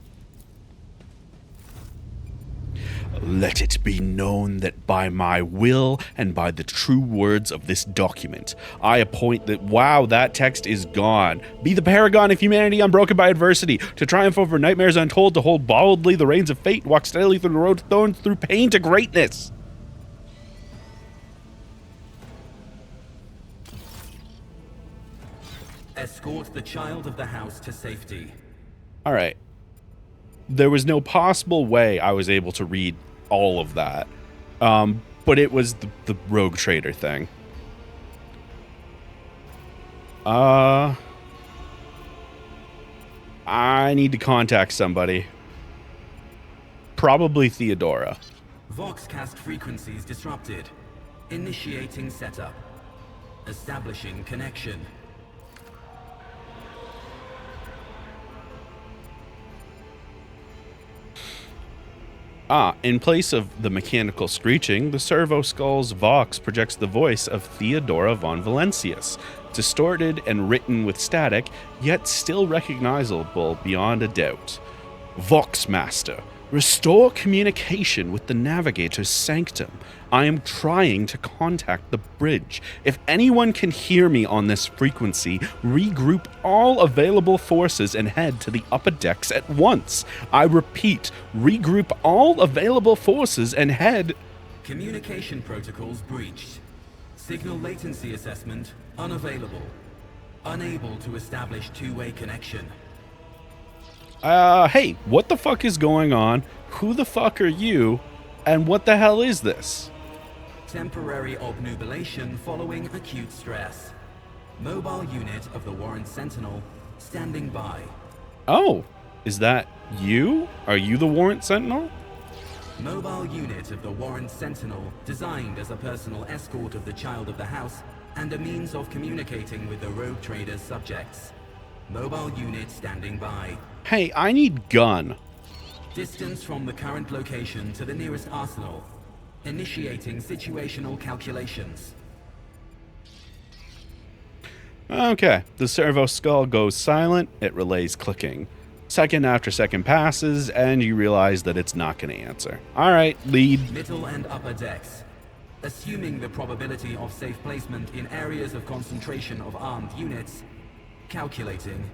Let it be known that by my will and by the true words of this document, I appoint that... Wow, that text is gone. Be the paragon of humanity unbroken by adversity, to triumph over nightmares untold, to hold boldly the reins of fate, walk steadily through the road to thorns, through pain to greatness. Escort the child of the house to safety. All right. There was no possible way I was able to read all of that. But it was the rogue trader thing. I need to contact somebody. Probably Theodora. Voxcast frequencies disrupted. Initiating setup. Establishing connection. In place of the mechanical screeching, the servo skull's vox projects the voice of Theodora von Valancius, distorted and written with static, yet still recognizable beyond a doubt. Vox Master, Restore communication with the navigator's sanctum. I am trying to contact the bridge. If anyone can hear me on this frequency, regroup all available forces and head to the upper decks at once. I repeat, regroup all available forces and head... Communication protocols breached. Signal latency assessment unavailable. Unable to establish two-way connection. Hey, what the fuck is going on? Who the fuck are you? And what the hell is this? Temporary obnubilation following acute stress. Mobile unit of the Warren Sentinel standing by. Oh, is that you? Are you the Warrant Sentinel? Mobile unit of the Warren Sentinel designed as a personal escort of the Child of the House and a means of communicating with the Rogue Trader's subjects. Mobile unit standing by. Hey, I need gun. Distance from the current location to the nearest arsenal. Initiating situational calculations. Okay, the servo skull goes silent, it relays clicking. Second after second passes, and you realize that it's not going to answer. Alright, lead. Middle and upper decks. Assuming the probability of safe placement in areas of concentration of armed units. Calculating.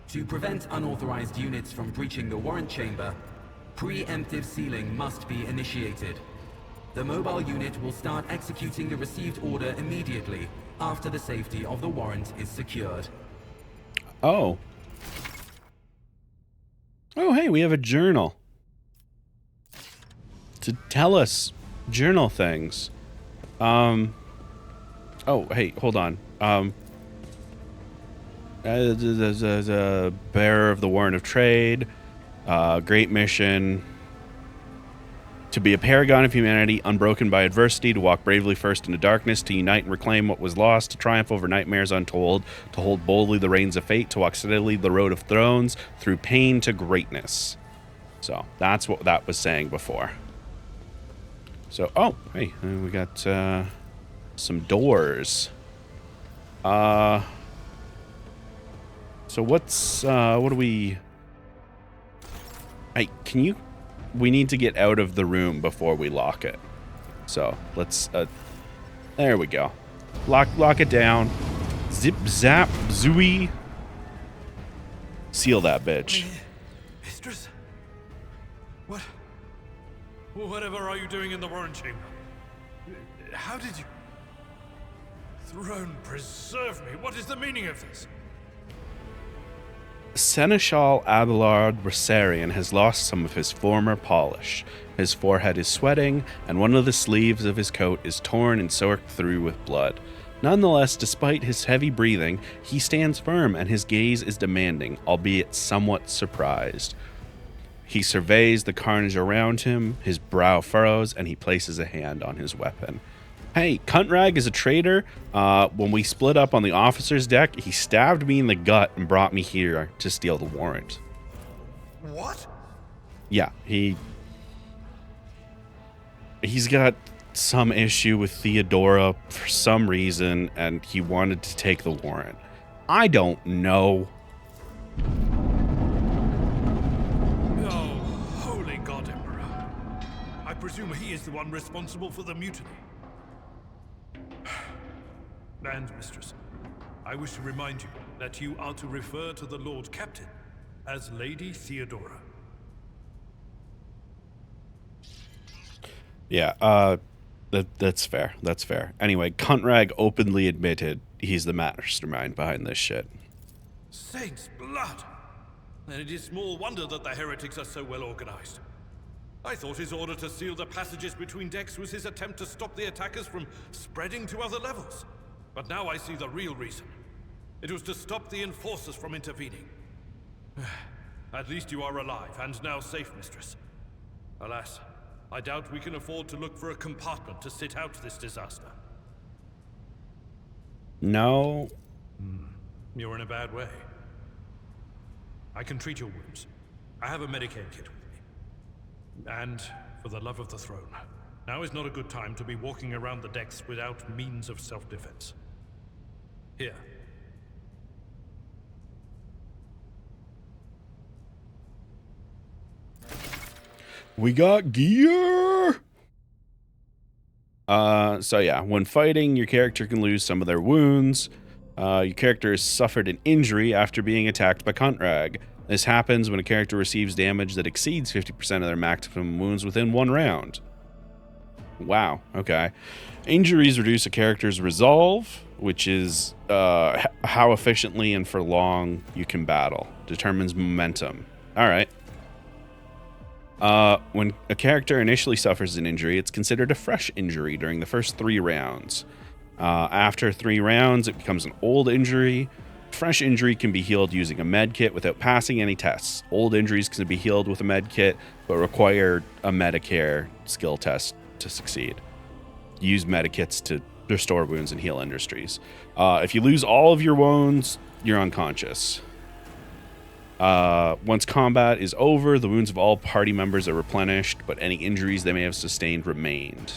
To prevent unauthorized units from breaching the warrant chamber, preemptive sealing must be initiated. The mobile unit will start executing the received order immediately after the safety of the warrant is secured. Oh. Oh, hey, we have a journal. To tell us journal things. Oh, hey, hold on. The bearer of the warrant of trade. Great mission. To be a paragon of humanity, unbroken by adversity, to walk bravely first into darkness, to unite and reclaim what was lost, to triumph over nightmares untold, to hold boldly the reins of fate, to walk steadily the road of thrones, through pain to greatness. So, that's what that was saying before. So, oh, hey, we got some doors. So what do we... Hey, can you... We need to get out of the room before we lock it. So, let's... there we go. Lock it down. Zip, zap, zooey. Seal that bitch. Mistress? What? Whatever are you doing in the warrant chamber? How did you... Throne preserve me. What is the meaning of this? Seneschal Abelard Rosarian has lost some of his former polish. His forehead is sweating, and one of the sleeves of his coat is torn and soaked through with blood. Nonetheless, despite his heavy breathing, he stands firm and his gaze is demanding, albeit somewhat surprised. He surveys the carnage around him, his brow furrows, and he places a hand on his weapon. Hey, Cuntrag is a traitor. When we split up on the officer's deck, he stabbed me in the gut and brought me here to steal the warrant. What? Yeah, he's got some issue with Theodora for some reason, and he wanted to take the warrant. I don't know. Oh, holy God, Emperor. I presume he is the one responsible for the mutiny. And, Mistress, I wish to remind you that you are to refer to the Lord Captain as Lady Theodora. Yeah, that's fair. That's fair. Anyway, Cuntrag openly admitted he's the mastermind behind this shit. Saints' blood! And it is small wonder that the heretics are so well organized. I thought his order to seal the passages between decks was his attempt to stop the attackers from spreading to other levels. But now I see the real reason. It was to stop the enforcers from intervening. At least you are alive, and now safe, Mistress. Alas, I doubt we can afford to look for a compartment to sit out this disaster. No. You're in a bad way. I can treat your wounds. I have a Medicaid kit with me. And, for the love of the throne, now is not a good time to be walking around the decks without means of self-defense. Here. We got gear! So yeah, when fighting, your character can lose some of their wounds. Your character has suffered an injury after being attacked by Kuntrag. This happens when a character receives damage that exceeds 50% of their maximum wounds within 1 round. Wow, okay. Injuries reduce a character's resolve, which is how efficiently and for long you can battle. Determines momentum. All right. When a character initially suffers an injury, it's considered a fresh injury during the first 3 rounds. After 3 rounds, it becomes an old injury. Fresh injury can be healed using a med kit without passing any tests. Old injuries can be healed with a med kit, but require a Medicare skill test to succeed. Use medikits to restore wounds and heal injuries. If you lose all of your wounds, you're unconscious. Once combat is over, the wounds of all party members are replenished, but any injuries they may have sustained remained.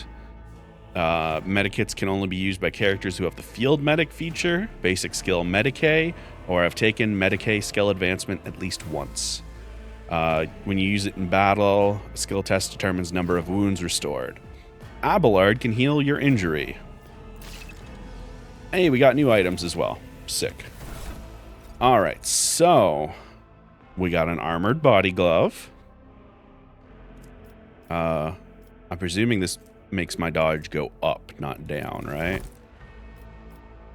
Medikits can only be used by characters who have the field medic feature, basic skill Medicae, or have taken Medicae skill advancement at least once. When you use it in battle, a skill test determines number of wounds restored. Abelard can heal your injury. Hey, we got new items as well. Sick. Alright, so we got an armored body glove. I'm presuming this makes my dodge go up, not down, right?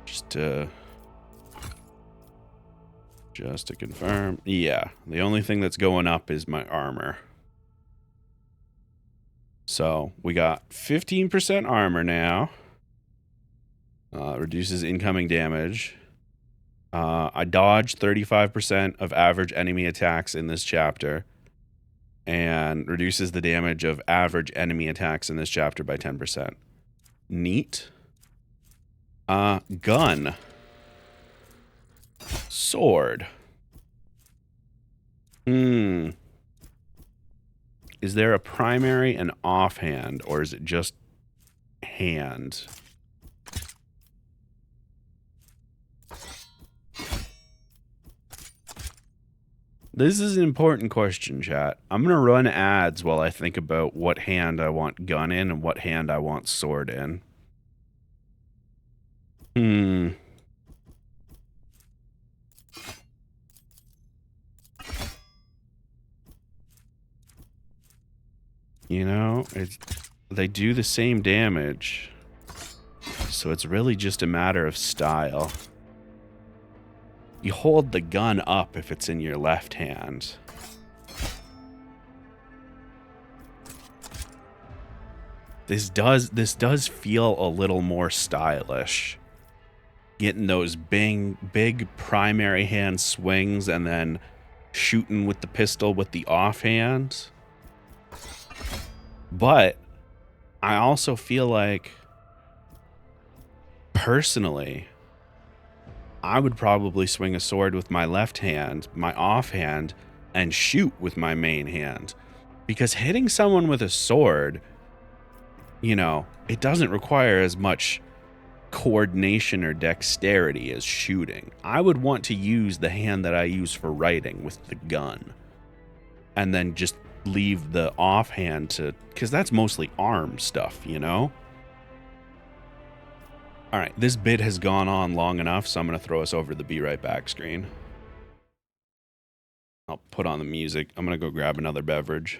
Just to confirm. Yeah, the only thing that's going up is my armor. So we got 15% armor now. Reduces incoming damage. I dodged 35% of average enemy attacks in this chapter. And reduces the damage of average enemy attacks in this chapter by 10%. Neat. Gun. Sword. Is there a primary and offhand, or is it just hand? This is an important question, chat. I'm going to run ads while I think about what hand I want gun in and what hand I want sword in. You know, they do the same damage. So it's really just a matter of style. You hold the gun up if it's in your left hand. This does feel a little more stylish. Getting those big primary hand swings and then shooting with the pistol with the offhand. But I also feel like, personally, I would probably swing a sword with my left hand, my offhand, and shoot with my main hand. Because hitting someone with a sword, you know, it doesn't require as much coordination or dexterity as shooting. I would want to use the hand that I use for writing with the gun. And then just leave the offhand to, because that's mostly arm stuff, you know? All right, this bit has gone on long enough, so I'm going to throw us over the Be Right Back screen. I'll put on the music. I'm going to go grab another beverage.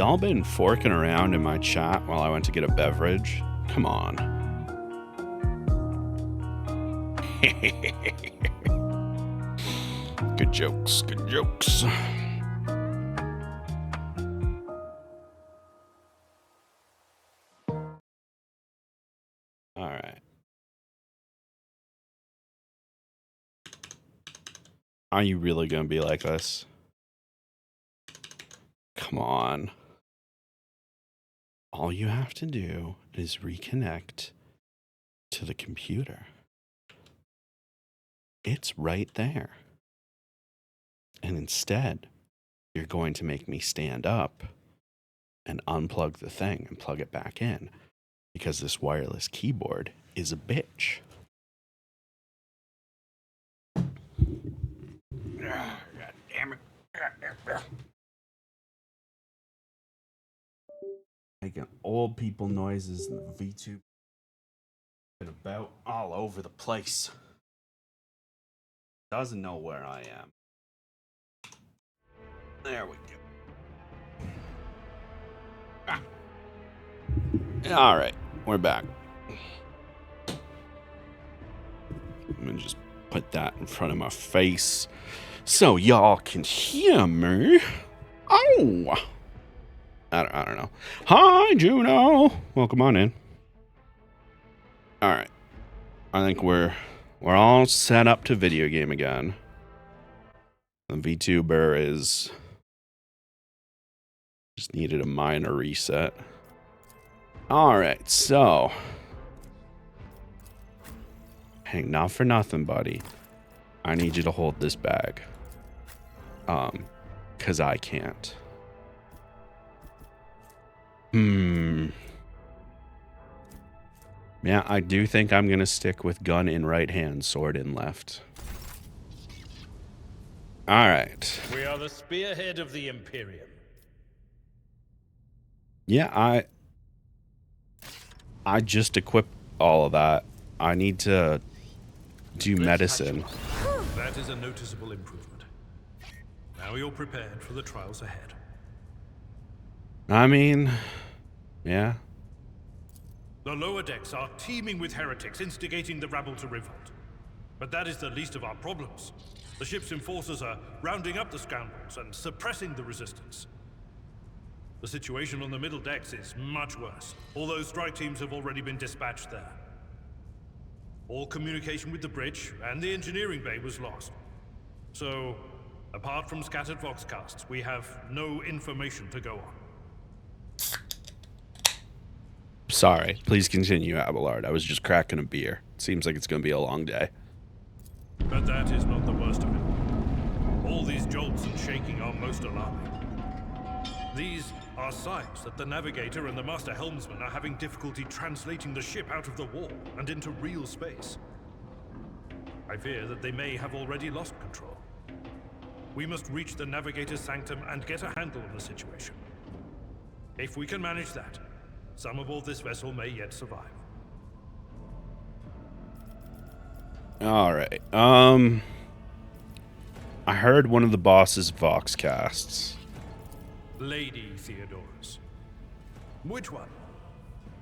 Y'all been forking around in my chat while I went to get a beverage? Come on. Good jokes, good jokes. All right. Are you really going to be like this? Come on. All you have to do is reconnect to the computer. It's right there. And instead, you're going to make me stand up and unplug the thing and plug it back in because this wireless keyboard is a bitch. God damn it. Making old people noises in the V2 about all over the place. Doesn't know where I am. There we go. Ah. All right, we're back. I'm gonna just put that in front of my face so y'all can hear me. Oh, I don't know. Hi, Juno. Welcome on in. All right, I think we're all set up to video game again. The VTuber is just needed a minor reset. All right, so hey, not for nothing, buddy. I need you to hold this bag. Cause I can't. Yeah, I do think I'm gonna stick with gun in right hand, sword in left. All right. We are the spearhead of the Imperium. Yeah, I just equipped all of that. I need to do medicine. That is a noticeable improvement. Now you're prepared for the trials ahead. I mean, yeah. The lower decks are teeming with heretics instigating the rabble to revolt. But that is the least of our problems. The ship's enforcers are rounding up the scoundrels and suppressing the resistance. The situation on the middle decks is much worse, although strike teams have already been dispatched there. All communication with the bridge and the engineering bay was lost. So, apart from scattered voxcasts, we have no information to go on. Sorry. Please continue, Abelard. I was just cracking a beer. Seems like it's going to be a long day. But that is not the worst of it. All these jolts and shaking are most alarming. These are signs that the navigator and the master helmsman are having difficulty translating the ship out of the wall and into real space. I fear that they may have already lost control. We must reach the navigator's sanctum and get a handle on the situation. If we can manage that, some aboard this vessel may yet survive. All right. I heard one of the boss's voxcasts. Lady Theodorus. Which one?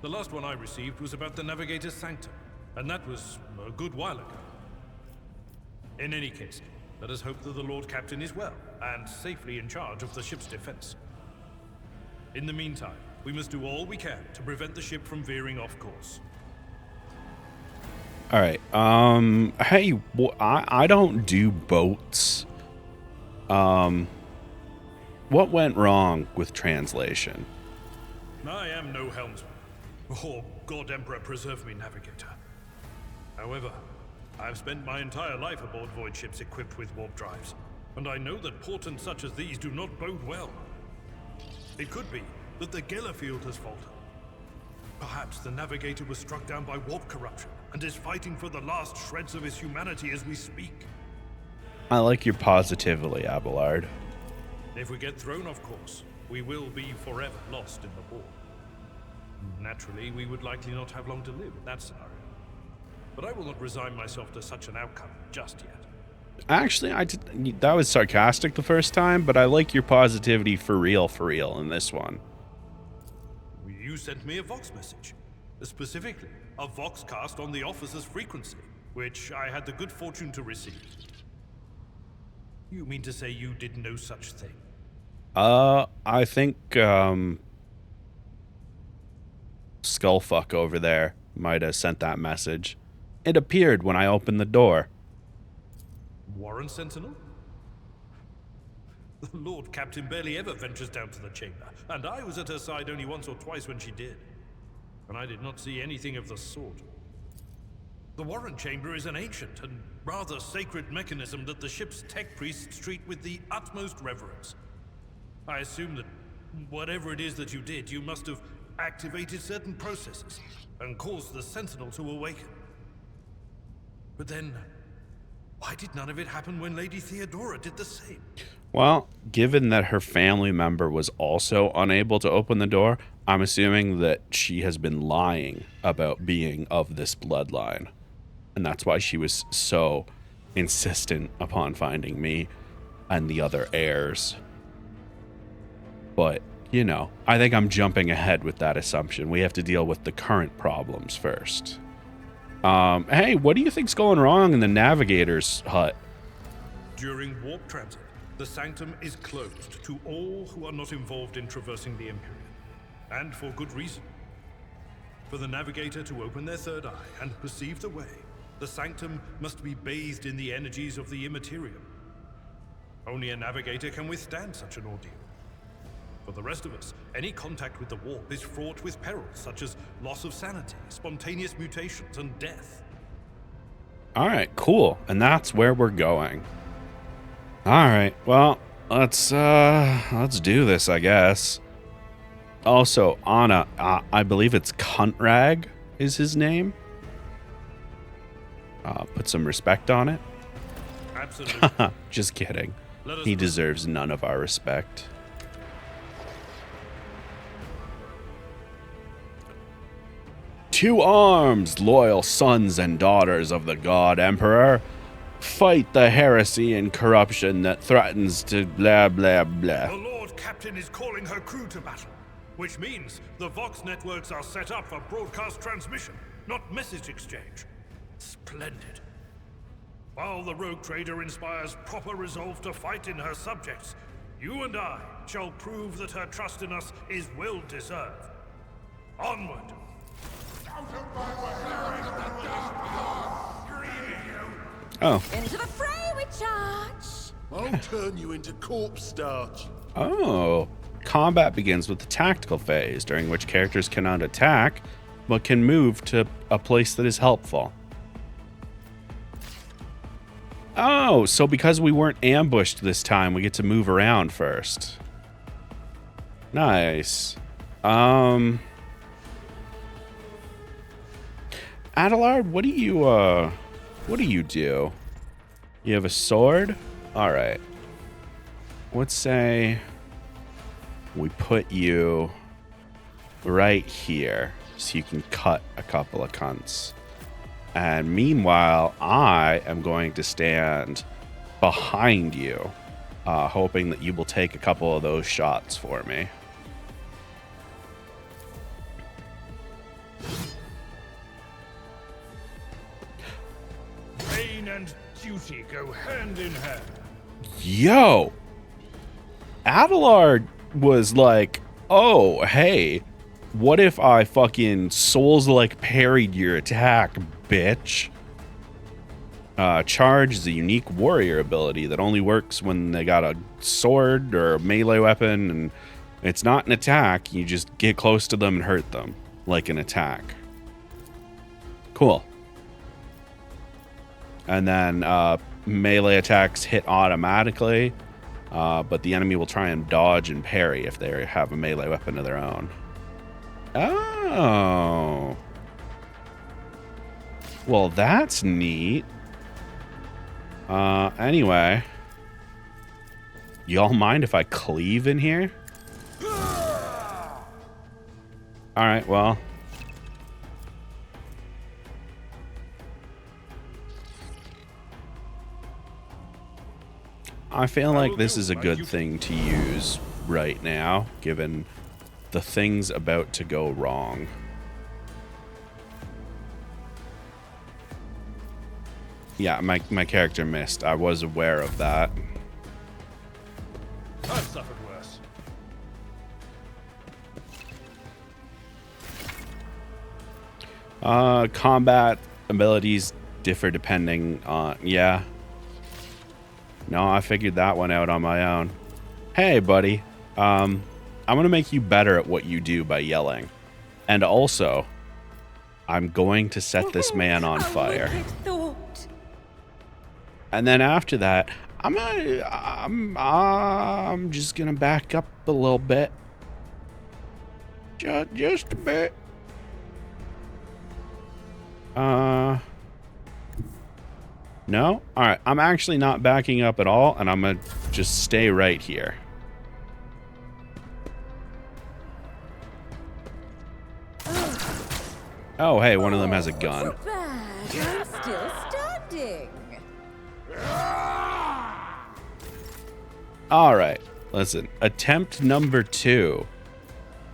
The last one I received was about the navigator's sanctum, and that was a good while ago. In any case, let us hope that the Lord Captain is well and safely in charge of the ship's defense. In the meantime, we must do all we can to prevent the ship from veering off course. All right. Hey, I don't do boats. What went wrong with translation? I am no helmsman, or God Emperor preserve me navigator. However, I've spent my entire life aboard void ships equipped with warp drives, and I know that portents such as these do not bode well. It could be that the Geller field has faltered. Perhaps the navigator was struck down by warp corruption and is fighting for the last shreds of his humanity as we speak. I like your positivity, Abelard. If we get thrown off course, we will be forever lost in the war. Naturally, we would likely not have long to live in that scenario. But I will not resign myself to such an outcome just yet. Actually, that was sarcastic the first time, but I like your positivity for real in this one. You sent me a Vox message. Specifically, a Vox cast on the officer's frequency, which I had the good fortune to receive. You mean to say you did no such thing? I think, Skullfuck over there might have sent that message. It appeared when I opened the door. Warren Sentinel? The Lord Captain barely ever ventures down to the chamber, and I was at her side only once or twice when she did. And I did not see anything of the sort. The Warren Chamber is an ancient and rather sacred mechanism that the ship's tech priests treat with the utmost reverence. I assume that whatever it is that you did, you must have activated certain processes and caused the Sentinel to awaken. But then, why did none of it happen when Lady Theodora did the same? Well, given that her family member was also unable to open the door, I'm assuming that she has been lying about being of this bloodline. And that's why she was so insistent upon finding me and the other heirs. But, you know, I think I'm jumping ahead with that assumption. We have to deal with the current problems first. Hey, what do you think's going wrong in the Navigator's hut? During warp transit, the Sanctum is closed to all who are not involved in traversing the Empyrean. And for good reason. For the Navigator to open their third eye and perceive the way, the Sanctum must be bathed in the energies of the Immaterium. Only a Navigator can withstand such an ordeal. For the rest of us, any contact with the warp is fraught with perils such as loss of sanity, spontaneous mutations, and death. Alright, cool. And that's where we're going. Alright, well, let's do this, I guess. Also, Anna, I believe it's Cuntrag is his name. Put some respect on it. Absolutely. Just kidding. He deserves none of our respect. To arms, loyal sons and daughters of the God Emperor. Fight the heresy and corruption that threatens to blah blah blah. The Lord Captain is calling her crew to battle, which means the Vox networks are set up for broadcast transmission, not message exchange. Splendid. While the rogue trader inspires proper resolve to fight in her subjects, you and I shall prove that her trust in us is well deserved. Onward! Oh. Into the fray we charge! I'll turn you into corpse starch. Oh. Combat begins with the tactical phase, during which characters cannot attack, but can move to a place that is helpful. Oh, so because we weren't ambushed this time, we get to move around first. Nice. Adelard, what do you do? You have a sword? All right. Let's say we put you right here so you can cut a couple of cunts. And meanwhile, I am going to stand behind you, hoping that you will take a couple of those shots for me. Pain and duty go hand in hand. Yo! Adelard was like, oh, hey, what if I fucking Souls-like parried your attack, bitch? Charge is a unique warrior ability that only works when they got a sword or a melee weapon, and it's not an attack. You just get close to them and hurt them, like an attack. Cool. And then melee attacks hit automatically, but the enemy will try and dodge and parry if they have a melee weapon of their own. Oh. Well, that's neat. Anyway. Y'all mind if I cleave in here? Alright, well. I feel I like will this do is a my good duty. thing to use right now, given the things about to go wrong. Yeah, my character missed. I was aware of that. I've suffered worse. Combat abilities differ depending on... Yeah. No, I figured that one out on my own. Hey, buddy. I'm gonna make you better at what you do by yelling. And also, I'm going to set this man on A fire. wicked thought. And then after that, I'm just gonna back up a little bit. Just a bit. No? Alright, I'm actually not backing up at all, and I'm gonna just stay right here. Oh, hey, one of them has a gun. Too bad. I'm still standing. Alright, listen. Attempt number 2.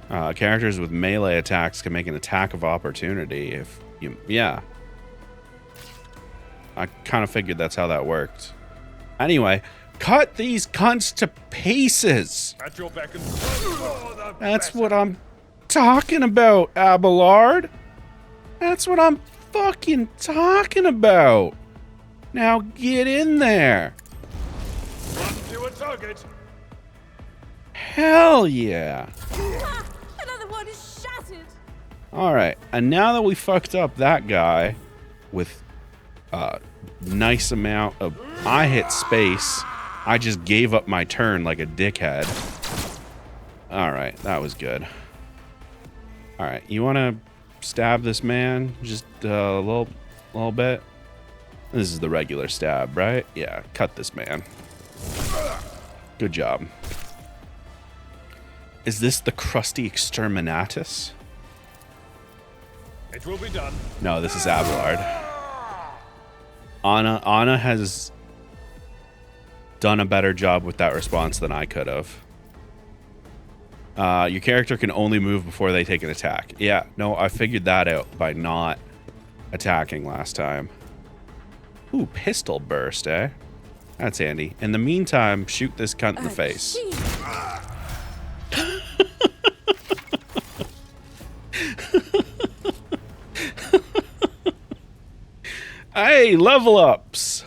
Characters with melee attacks can make an attack of opportunity if you... Yeah. I kind of figured that's how that worked. Anyway, cut these cunts to pieces! At your beck and call. That's what I'm talking about, Abelard! That's what I'm fucking talking about! Now get in there! Run to a target. Hell yeah! Ah, another one is shattered. Alright, and now that we fucked up that guy with a nice amount of... I hit space. I just gave up my turn like a dickhead. Alright, that was good. Alright, you want to stab this man just a little bit? This is the regular stab, right? Yeah, cut this man. Good job. Is this the crusty exterminatus? It will be done. No, this is Abelard. Anna has done a better job with that response than I could have. Your character can only move before they take an attack. Yeah, no, I figured that out by not attacking last time. Ooh, pistol burst, eh? That's handy. In the meantime, shoot this cunt in the face. Gee, Hey, level ups!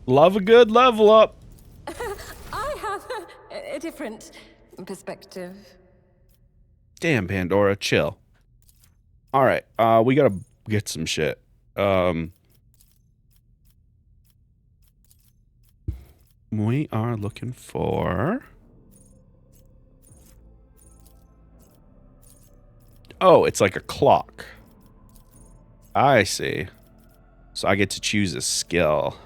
Love a good level up. I have a different perspective. Damn, Pandora, chill. Alright, we gotta get some shit. We are looking for... Oh, it's like a clock. I see. So I get to choose a skill.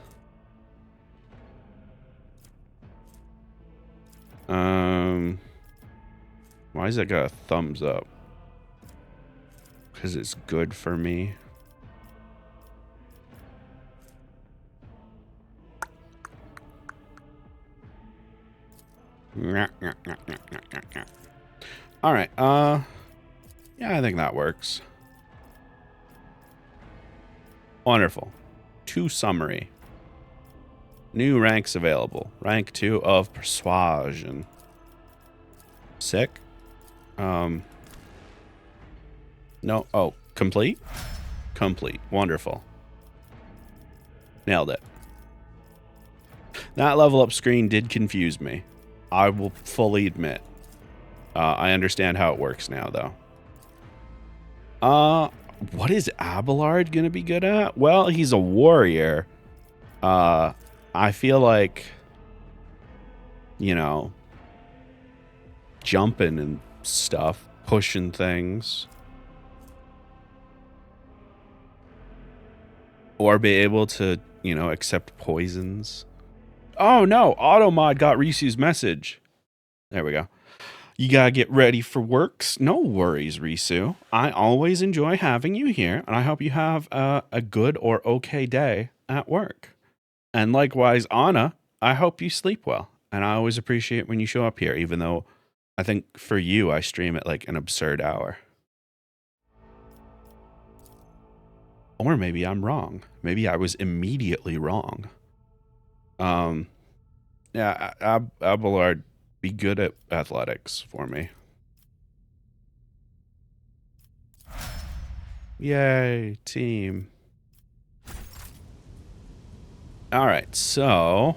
Why is it got a thumbs up? Because it's good for me. All right. Yeah, I think that works. Wonderful. 2 summary. New ranks available. Rank 2 of Persuasion. Sick. No. Oh, complete? Complete. Wonderful. Nailed it. That level up screen did confuse me. I will fully admit. I understand how it works now, though. What is Abelard gonna be good at? Well, he's a warrior. I feel like, you know, jumping and stuff, pushing things. Or be able to, you know, accept poisons. Oh no, Automod got Risu's message. There we go. You gotta get ready for works. No worries, Risu. I always enjoy having you here, and I hope you have a good or okay day at work. And likewise, Anna, I hope you sleep well. And I always appreciate when you show up here, even though I think for you, I stream at like an absurd hour. Or maybe I'm wrong. Maybe I was immediately wrong. Yeah, Abelard, be good at athletics for me. Yay, team. All right, so...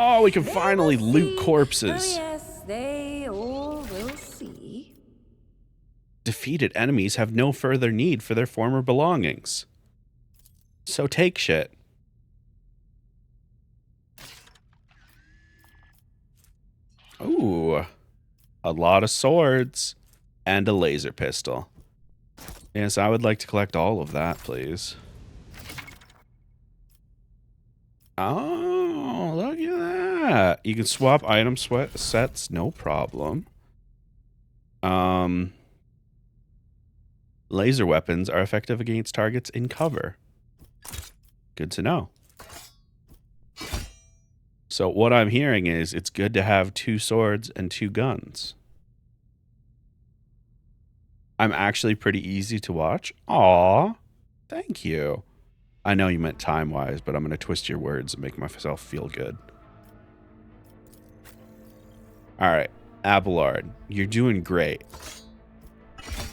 Oh, we can finally loot corpses. Oh yes, they all will see. Defeated enemies have no further need for their former belongings. So take shit. Ooh, a lot of swords and a laser pistol. Yes, I would like to collect all of that, please. Oh, look at that. You can swap item sets, no problem. Laser weapons are effective against targets in cover. Good to know. So what I'm hearing is it's good to have 2 swords and 2 guns. I'm actually pretty easy to watch. Aw, thank you. I know you meant time-wise, but I'm going to twist your words and make myself feel good. All right, Abelard, you're doing great.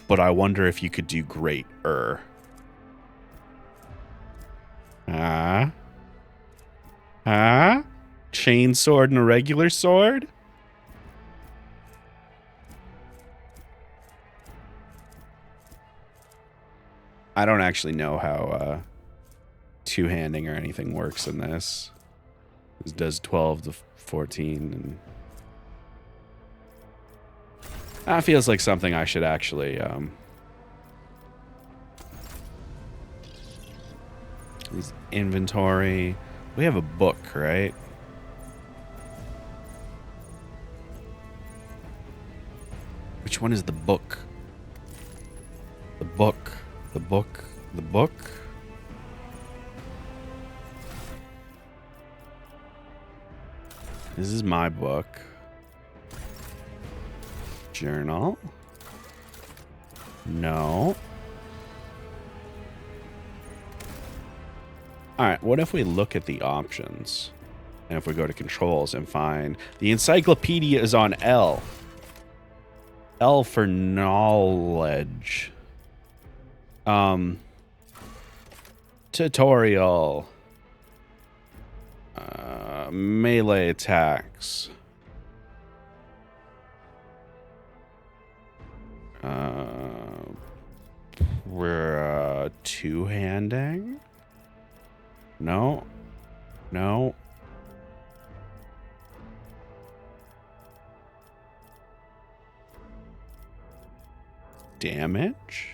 But I wonder if you could do greater. Huh? Chain sword and a regular sword? I don't actually know how two-handing or anything works in this. This does 12 to 14 and that feels like something I should actually inventory. We have a book, right? Which one is the book? The book. The book. The book. This is my book. Journal. No. All right, what if we look at the options? And if we go to controls and find the encyclopedia is on L. L for knowledge. Tutorial. Melee attacks. We're two-handing? No. No. Damage?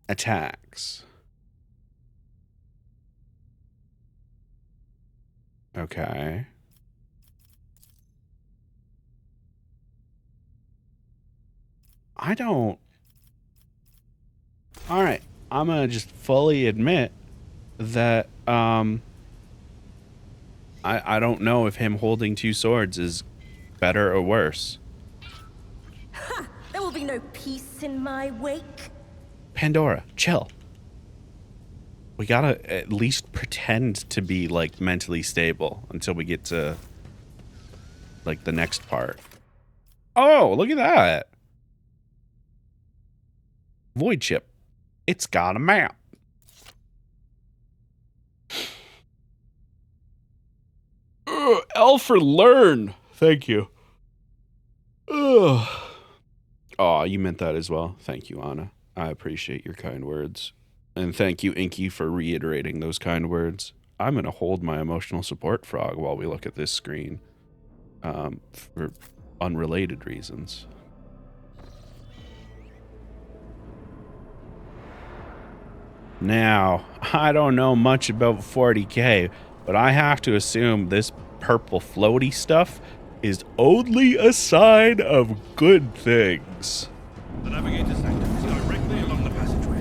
Attacks. Okay. I don't... All right. I'm going to just fully admit that I don't know if him holding 2 swords is better or worse. Ha! There will be no peace in my wake. Pandora, chill. We gotta at least pretend to be, like, mentally stable until we get to, like, the next part. Oh, look at that. Void chip. It's got a map. L for learn. Thank you. Ugh. Oh, you meant that as well. Thank you, Anna. I appreciate your kind words. And thank you, Inky, for reiterating those kind words. I'm going to hold my emotional support frog while we look at this screen. For unrelated reasons. Now, I don't know much about 40k, but I have to assume this purple floaty stuff is only a sign of good things. The navigator's sanctum is directly along the passageway.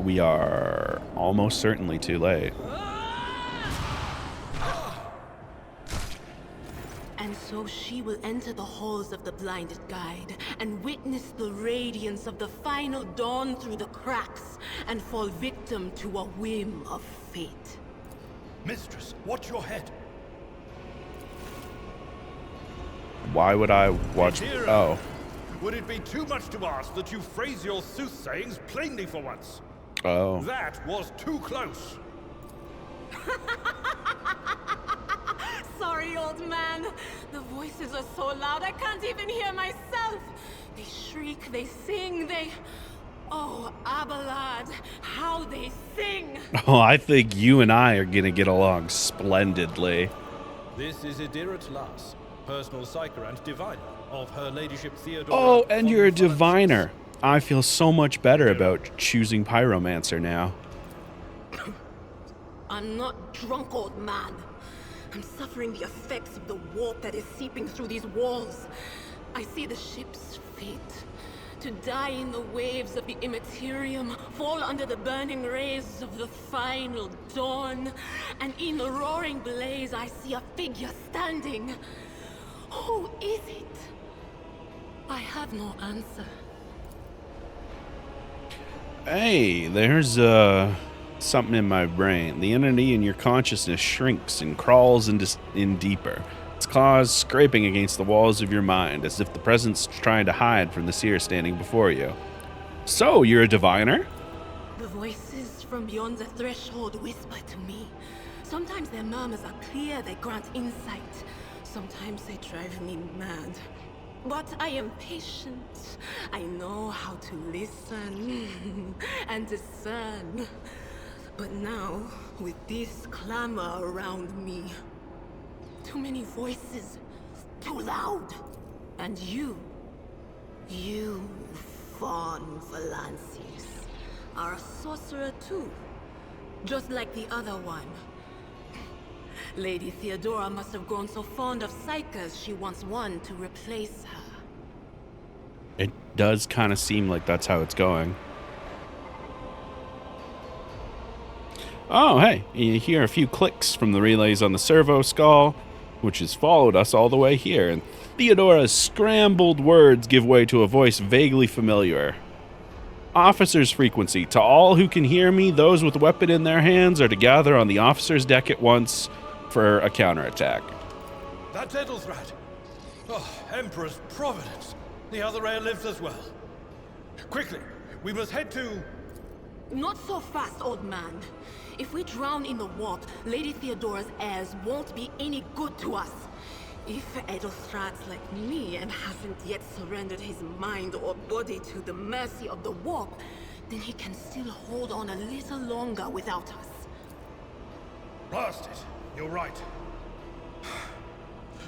we are almost certainly too late. And so she will enter the halls of the blinded guide and witness the radiance of the final dawn through the cracks and fall victim to a whim of fate. Mistress, watch your head. Why would I watch? Akira, Oh, would it be too much to ask that you phrase your soothsayings plainly for once? oh. That was too close. Sorry, old man. The voices are so loud I can't even hear myself. They shriek, they sing, they... Oh, Abelard, how they sing! Oh, I think you and I are gonna get along splendidly. This is Idirat Las, personal psyker and diviner of Her Ladyship Theodora. Oh, and von you're a Volensky. diviner. I feel so much better about choosing Pyromancer now. I'm not drunk, old man. I'm suffering the effects of the warp that is seeping through these walls. I see the ship's fate. To die in the waves of the immaterium, fall under the burning rays of the final dawn. And in the roaring blaze, I see a figure standing. Who is it? I have no answer. Hey, there's something in my brain. The entity in your consciousness shrinks and crawls in deeper. Its claws scraping against the walls of your mind, as if the presence trying to hide from the seer standing before you. So, you're a diviner? The voices from beyond the threshold whisper to me. Sometimes their murmurs are clear, they grant insight. Sometimes they drive me mad. But I am patient. I know how to listen and discern. But now, with this clamor around me, too many voices, too loud. And you, Von Valances, are a sorcerer too, just like the other one. Lady Theodora must have grown so fond of psychers she wants one to replace her. It does kind of seem like that's how it's going. Oh, hey, you hear a few clicks from the relays on the servo skull, which has followed us all the way here, and Theodora's scrambled words give way to a voice vaguely familiar. Officer's frequency. To all who can hear me, those with a weapon in their hands are to gather on the officer's deck at once for a counterattack. That's Edelthrat. Oh, Emperor's Providence. The other heir lives as well. Quickly, we must head to... Not so fast, old man. If we drown in the warp, Lady Theodora's heirs won't be any good to us. If Edelthrat's like me and hasn't yet surrendered his mind or body to the mercy of the warp, then he can still hold on a little longer without us. Blast it. You're right.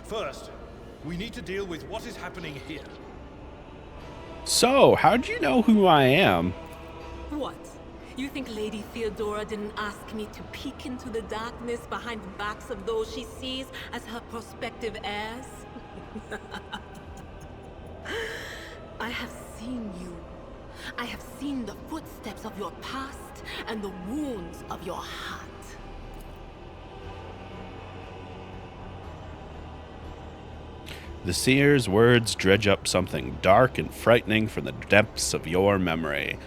First, we need to deal with what is happening here. So, how'd you know who I am? What? You think Lady Theodora didn't ask me to peek into the darkness behind the backs of those she sees as her prospective heirs? I have seen you. I have seen the footsteps of your past and the wounds of your heart. The seer's words dredge up something dark and frightening from the depths of your memory.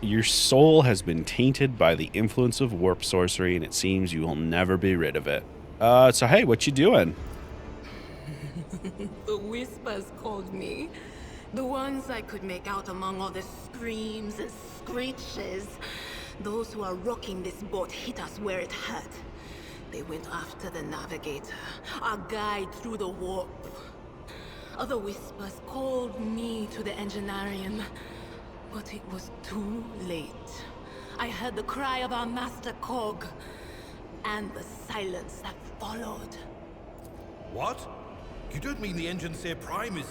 Your soul has been tainted by the influence of warp sorcery, and it seems you will never be rid of it. So hey, what you doing? The whispers called me. The ones I could make out among all the screams and screeches. Those who are rocking this boat hit us where it hurt. They went after the navigator, our guide through the warp. Other whispers called me to the enginarium, but it was too late. I heard the cry of our master Cog, and the silence that followed. What? You don't mean the Engine Seer Prime is...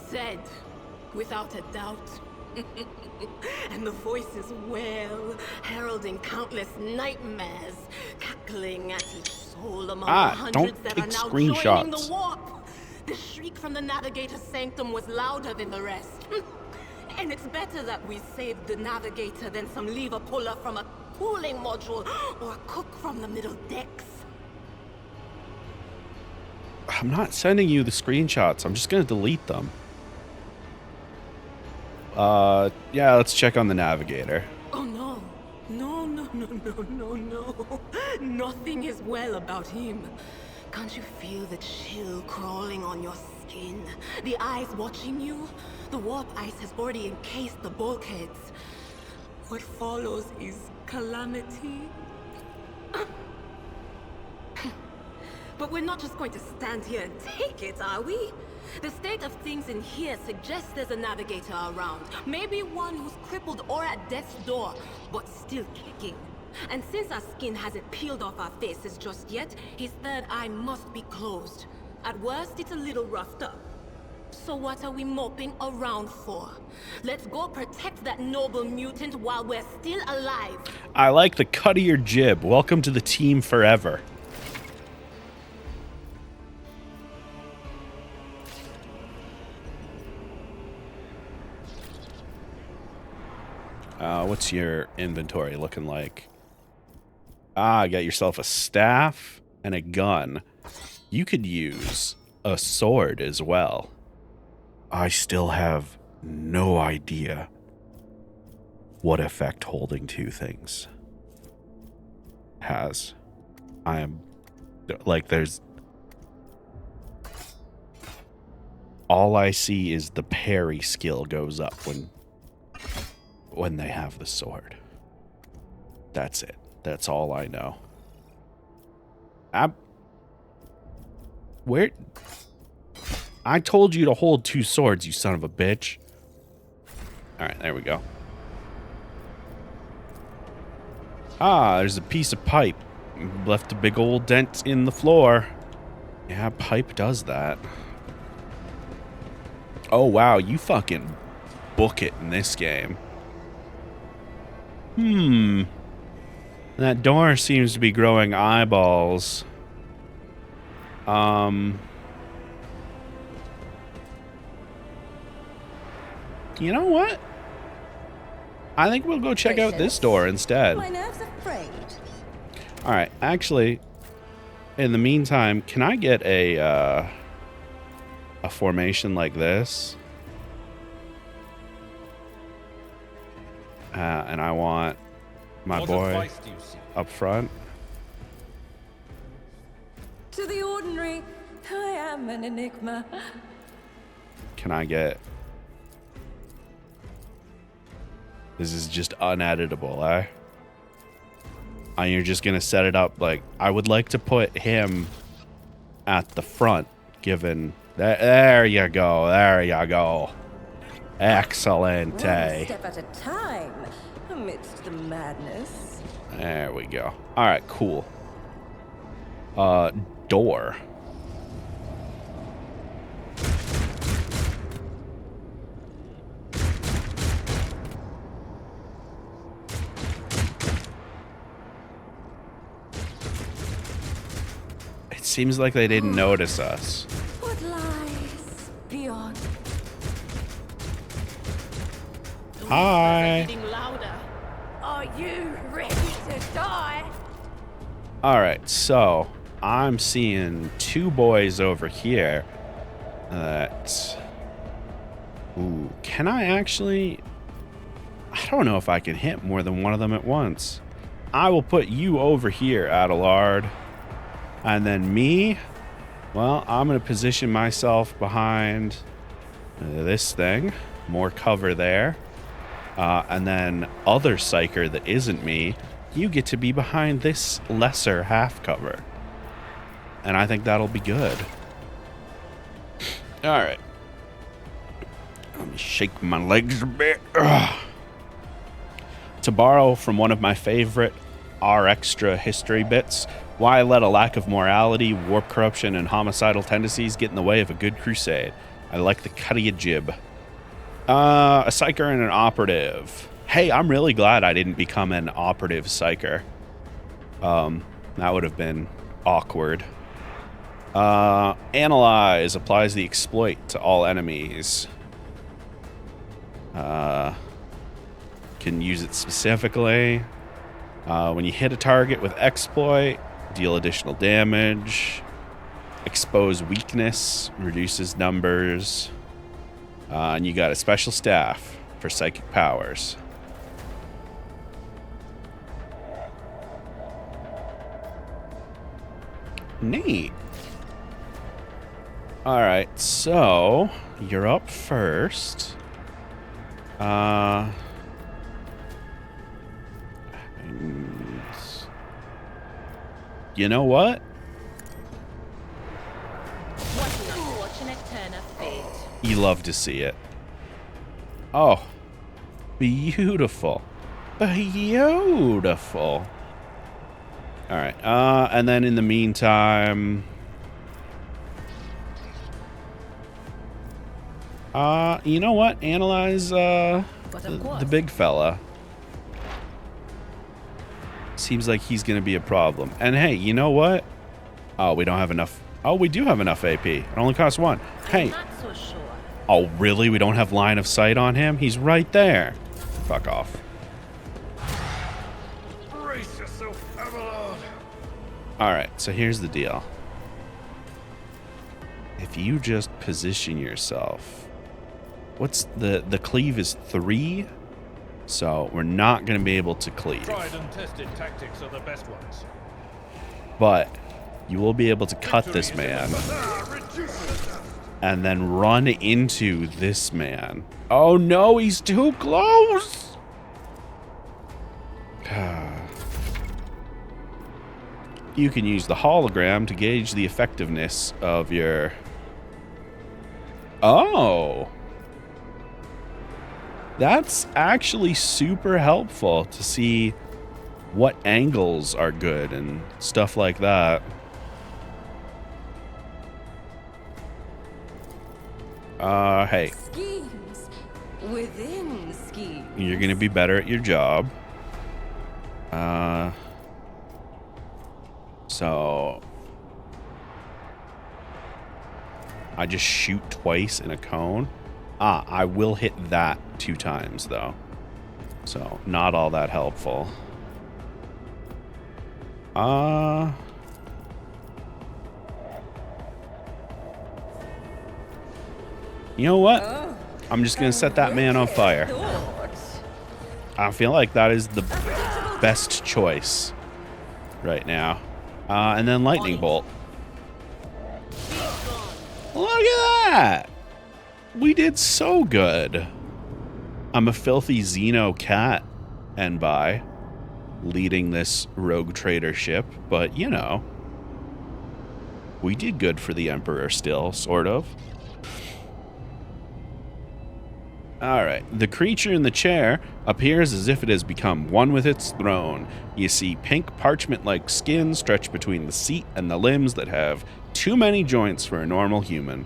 Said, without a doubt. And the voices wail, heralding countless nightmares, cackling at each soul among the hundreds don't that take are now screenshots. joining the warp. The shriek from the navigator's sanctum was louder than the rest. And it's better that we saved the navigator than some lever puller from a cooling module or a cook from the middle decks. I'm not sending you the screenshots. I'm just going to delete them. Yeah, let's check on the navigator. Oh no. No, no, no, no, no, no. Nothing is well about him. Can't you feel the chill crawling on your skin? The eyes watching you? The warp ice has already encased the bulkheads. What follows is calamity. But we're not just going to stand here and take it, are we? The state of things in here suggests there's a navigator around. Maybe one who's crippled or at death's door, but still kicking. And since our skin hasn't peeled off our faces just yet, his third eye must be closed. At worst, it's a little roughed up. So what are we moping around for? Let's go protect that noble mutant while we're still alive. I like the cut of your jib. Welcome to the team forever. What's your inventory looking like? Ah, got yourself a staff and a gun. You could use a sword as well. I still have no idea what effect holding two things has. I am like, there's all I see is the parry skill goes up when they have the sword. That's it. That's all I know. Where? I told you to hold two swords, you son of a bitch. Alright, there we go. Ah, there's a piece of pipe. Left a big old dent in the floor. Yeah, pipe does that. Oh, wow, you fucking book it in this game. That door seems to be growing eyeballs. You know what? I think we'll go check out this door instead. My nerves are frayed. All right, actually, in the meantime, can I get a formation like this? And I want my boy up front. To the ordinary, I am an enigma. Can I get... This is just uneditable, eh? And you're just gonna set it up like... I would like to put him at the front, given... There you go, there you go. Excellent. One step at a time, amidst the madness. There we go. All right, cool. Door. It seems like they didn't notice us. What lies beyond? Hi. Getting louder. Are you ready to die? All right, so I'm seeing two boys over here that... Ooh, can I actually... I don't know if I can hit more than one of them at once. I will put you over here, Adelard. And then me, well, I'm going to position myself behind this thing. More cover there. And then other psyker that isn't me, you get to be behind this lesser half cover. And I think that'll be good. All right. Let me shake my legs a bit. Ugh. To borrow from one of my favorite R-Extra history bits, why let a lack of morality, warp corruption, and homicidal tendencies get in the way of a good crusade? I like the cut of your jib. A psyker and an operative. Hey, I'm really glad I didn't become an operative psyker. That would have been awkward. Analyze. Applies the exploit to all enemies. Can use it specifically. When you hit a target with exploit, deal additional damage. Expose weakness, reduces numbers. And you got a special staff for psychic powers. Neat. Alright, so you're up first. And you know what? What an unfortunate turn of fate. You love to see it. Oh, beautiful. Beautiful. All right. And then in the meantime, you know what? Analyze the big fella. Seems like he's going to be a problem. And hey, you know what? Oh, we don't have enough. Oh, we do have enough AP. It only costs 1. Hey. I'm not so sure. Oh, really? We don't have line of sight on him? He's right there. Fuck off. Brace yourself, Avalon. All right, so here's the deal. If you just position yourself, what's the cleave is 3, so we're not going to be able to cleave. Tried and tested tactics are the best ones. But you will be able to cut this man and then run into this man. Oh no, he's too close. You can use the hologram to gauge the effectiveness of your... Oh. That's actually super helpful to see what angles are good and stuff like that. Hey. Schemes within schemes. You're gonna be better at your job. So I just shoot twice in a cone. I will hit that 2 times though. So not all that helpful. You know what? I'm just gonna set that man on fire. I feel like that is the best choice right now. And then lightning bolt. Look at that! We did so good. I'm a filthy Xeno cat and by leading this rogue trader ship, but you know, we did good for the Emperor still, sort of. Alright, the creature in the chair appears as if it has become one with its throne. You see pink parchment-like skin stretched between the seat and the limbs that have too many joints for a normal human.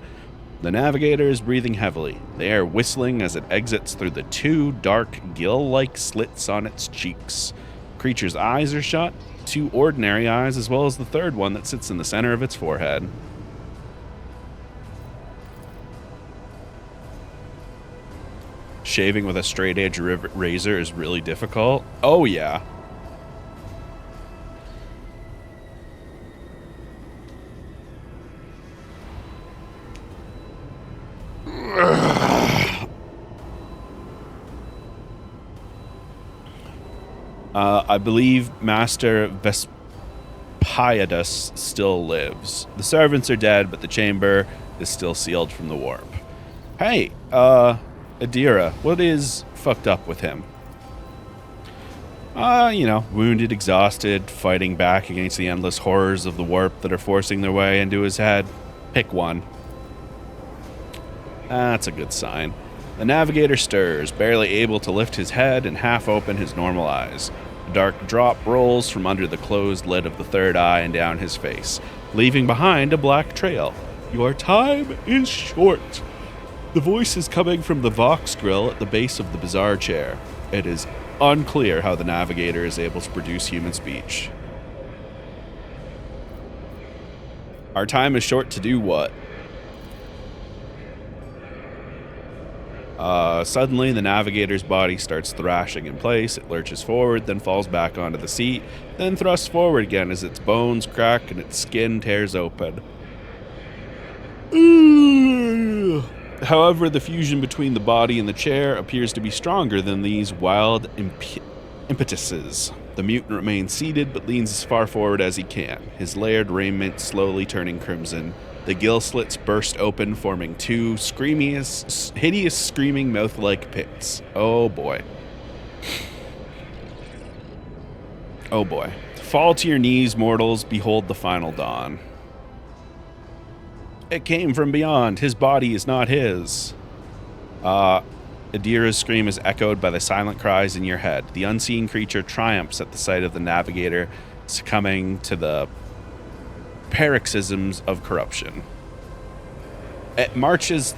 The navigator is breathing heavily, the air whistling as it exits through the 2 dark, gill-like slits on its cheeks. Creature's eyes are shut, 2 ordinary eyes, as well as the 3rd one that sits in the center of its forehead. Shaving with a straight edge razor is really difficult. Oh yeah. I believe Master Vespiadus still lives. The servants are dead, but the chamber is still sealed from the warp. Hey, Adira, what is fucked up with him? You know, wounded, exhausted, fighting back against the endless horrors of the warp that are forcing their way into his head. Pick one. That's a good sign. The navigator stirs, barely able to lift his head and half open his normal eyes. A dark drop rolls from under the closed lid of the 3rd eye and down his face, leaving behind a black trail. Your time is short. The voice is coming from the Vox grill at the base of the bizarre chair. It is unclear how the navigator is able to produce human speech. Our time is short to do what? Suddenly, the navigator's body starts thrashing in place. It lurches forward, then falls back onto the seat, then thrusts forward again as its bones crack and its skin tears open. However, the fusion between the body and the chair appears to be stronger than these wild impetuses. The mutant remains seated, but leans as far forward as he can, his layered raiment slowly turning crimson. The gill slits burst open, forming two hideous screaming mouth-like pits. Oh boy. Oh boy. Fall to your knees, mortals, behold the final dawn. It came from beyond, his body is not his. Adira's scream is echoed by the silent cries in your head. The unseen creature triumphs at the sight of the navigator, succumbing to the paroxysms of corruption. Its march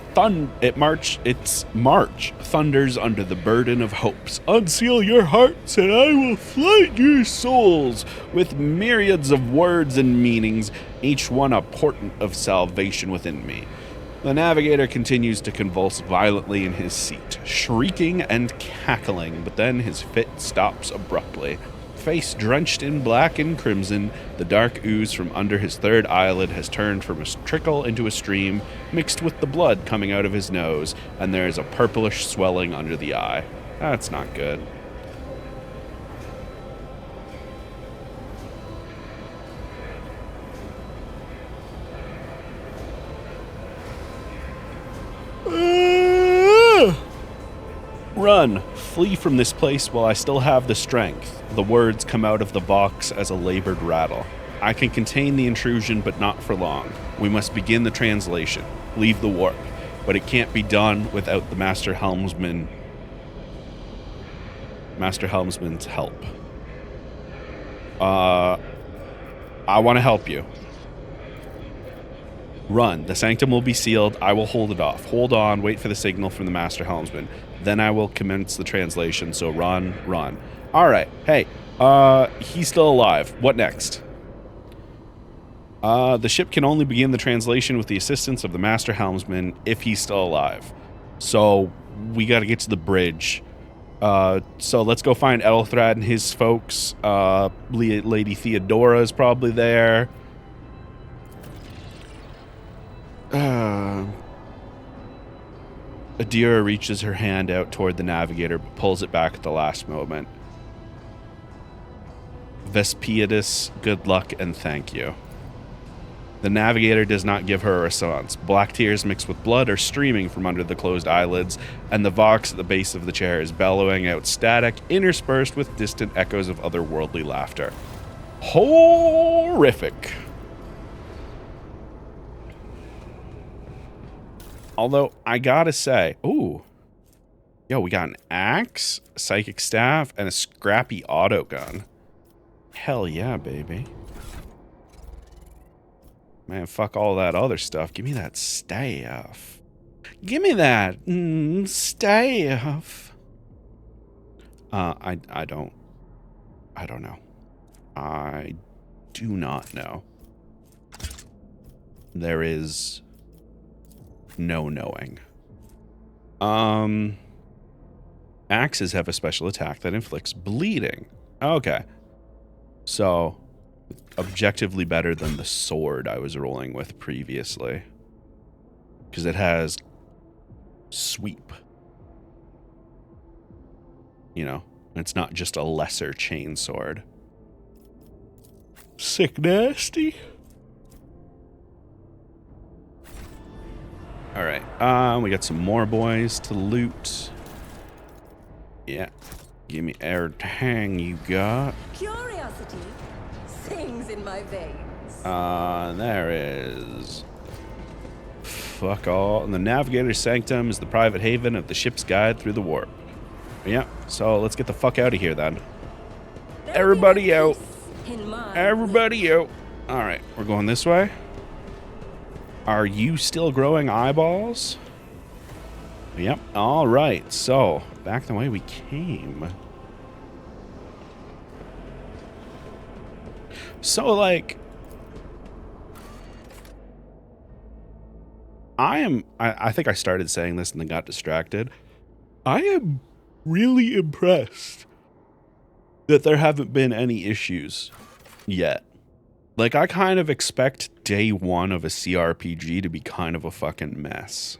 thunders under the burden of hopes. Unseal your hearts, and I will flood your souls with myriads of words and meanings, each one a portent of salvation within me. The navigator continues to convulse violently in his seat, shrieking and cackling, but then his fit stops abruptly. Face drenched in black and crimson, the dark ooze from under his third eyelid has turned from a trickle into a stream, mixed with the blood coming out of his nose, and there is a purplish swelling under the eye. That's not good. Run! Flee from this place while I still have the strength. The words come out of the box as a labored rattle. I can contain the intrusion, but not for long. We must begin the translation. Leave the warp. But it can't be done without the Master Helmsman's help. I want to help you. Run. The sanctum will be sealed. I will hold it off. Hold on. Wait for the signal from the Master Helmsman. Then I will commence the translation. So run. All right. Hey, he's still alive. What next? The ship can only begin the translation with the assistance of the Master Helmsman if he's still alive. So we got to get to the bridge. So let's go find Ethelthrad and his folks. Lady Theodora is probably there. Adira reaches her hand out toward the navigator, but pulls it back at the last moment. Vespiadus, good luck and thank you. The navigator does not give her a response. Black tears mixed with blood are streaming from under the closed eyelids, and the vox at the base of the chair is bellowing out static, interspersed with distant echoes of otherworldly laughter. Horrific. Although, I gotta say, ooh. Yo, we got an axe, a psychic staff, and a scrappy auto gun. Hell yeah, baby. Man, fuck all that other stuff. Give me that staff. Give me that staff. I don't know. I do not know. There is no knowing. Axes have a special attack that inflicts bleeding. Okay. So, objectively better than the sword I was rolling with previously. Because it has sweep. You know, it's not just a lesser chainsword. Sick nasty. Alright, we got some more boys to loot. Yeah. Give me everything you got. Curiosity sings in my veins. There is. Fuck all. And the Navigator's Sanctum is the private haven of the ship's guide through the warp. Yeah, so let's get the fuck out of here then. Everybody out. Everybody out. Alright, we're going this way. Are you still growing eyeballs? Yep. Alright, so back the way we came. So, like, I think I started saying this and then got distracted. I am really impressed that there haven't been any issues yet. Like, I kind of expect day one of a CRPG to be kind of a fucking mess.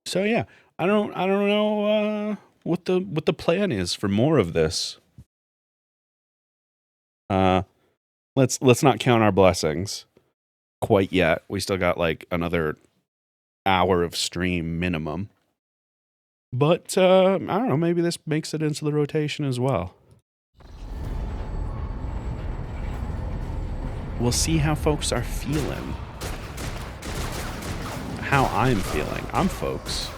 So yeah, I don't know what the plan is for more of this. Let's not count our blessings quite yet. We still got like another hour of stream minimum. But I don't know, maybe this makes it into the rotation as well. We'll see how folks are feeling. How I'm feeling. I'm folks.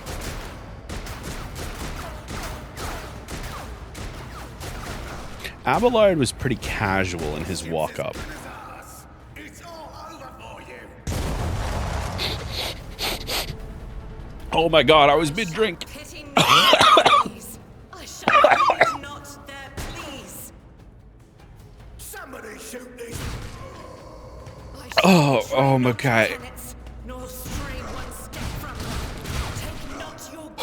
Abelard was pretty casual in his walk up. Oh my god, I was mid-drink. Oh my god.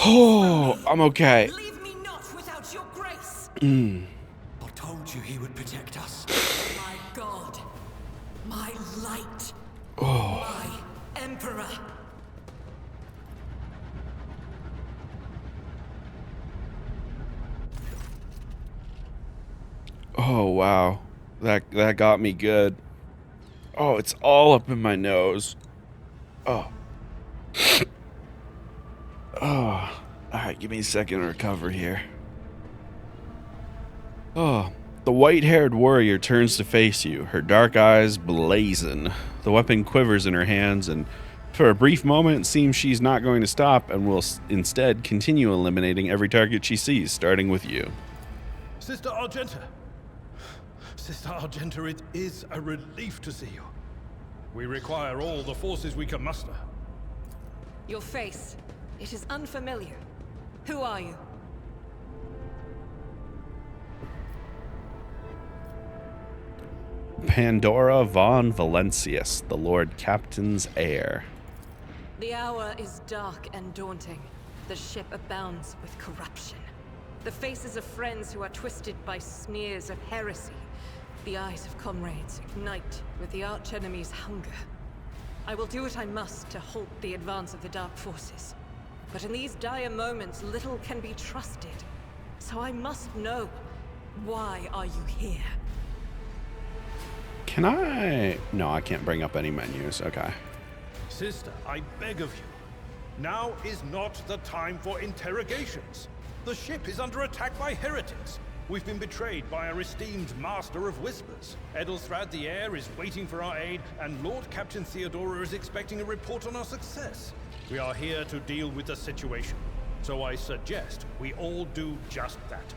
Oh, I'm okay. Leave me not without your grace. I told you he would protect us. My God, my light, Oh. my emperor. Oh wow. That got me good. Oh, it's all up in my nose. Oh. Oh. Alright, give me a second to recover here. Oh. The white-haired warrior turns to face you, her dark eyes blazing. The weapon quivers in her hands, and for a brief moment it seems she's not going to stop and will instead continue eliminating every target she sees, starting with you. Sister Argenta. Sister Argenta, it is a relief to see you. We require all the forces we can muster. Your face. It is unfamiliar. Who are you? Pandora von Valentius, the Lord Captain's heir. The hour is dark and daunting. The ship abounds with corruption. The faces of friends who are twisted by sneers of heresy. The eyes of comrades ignite with the archenemy's hunger. I will do what I must to halt the advance of the dark forces. But in these dire moments, little can be trusted. So I must know, why are you here? Can I... No, I can't bring up any menus. Okay. Sister, I beg of you. Now is not the time for interrogations. The ship is under attack by heretics. We've been betrayed by our esteemed Master of Whispers. Edelthrad the Heir is waiting for our aid, and Lord Captain Theodora is expecting a report on our success. We are here to deal with the situation, so I suggest we all do just that.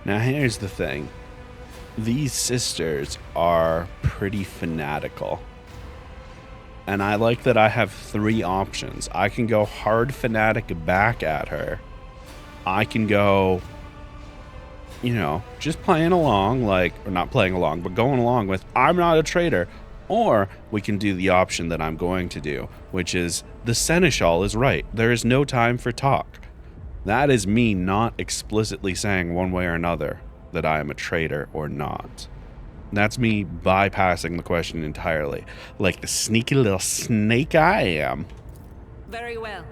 Now here's the thing. These sisters are pretty fanatical. And I like that I have 3 options. I can go hard fanatic back at her. I can go, you know, just playing along, like, or not playing along, but going along with, I'm not a traitor. Or we can do the option that I'm going to do, which is, the Seneschal is right. There is no time for talk. That is me not explicitly saying one way or another that I am a traitor or not. That's me bypassing the question entirely, like the sneaky little snake I am. Very well.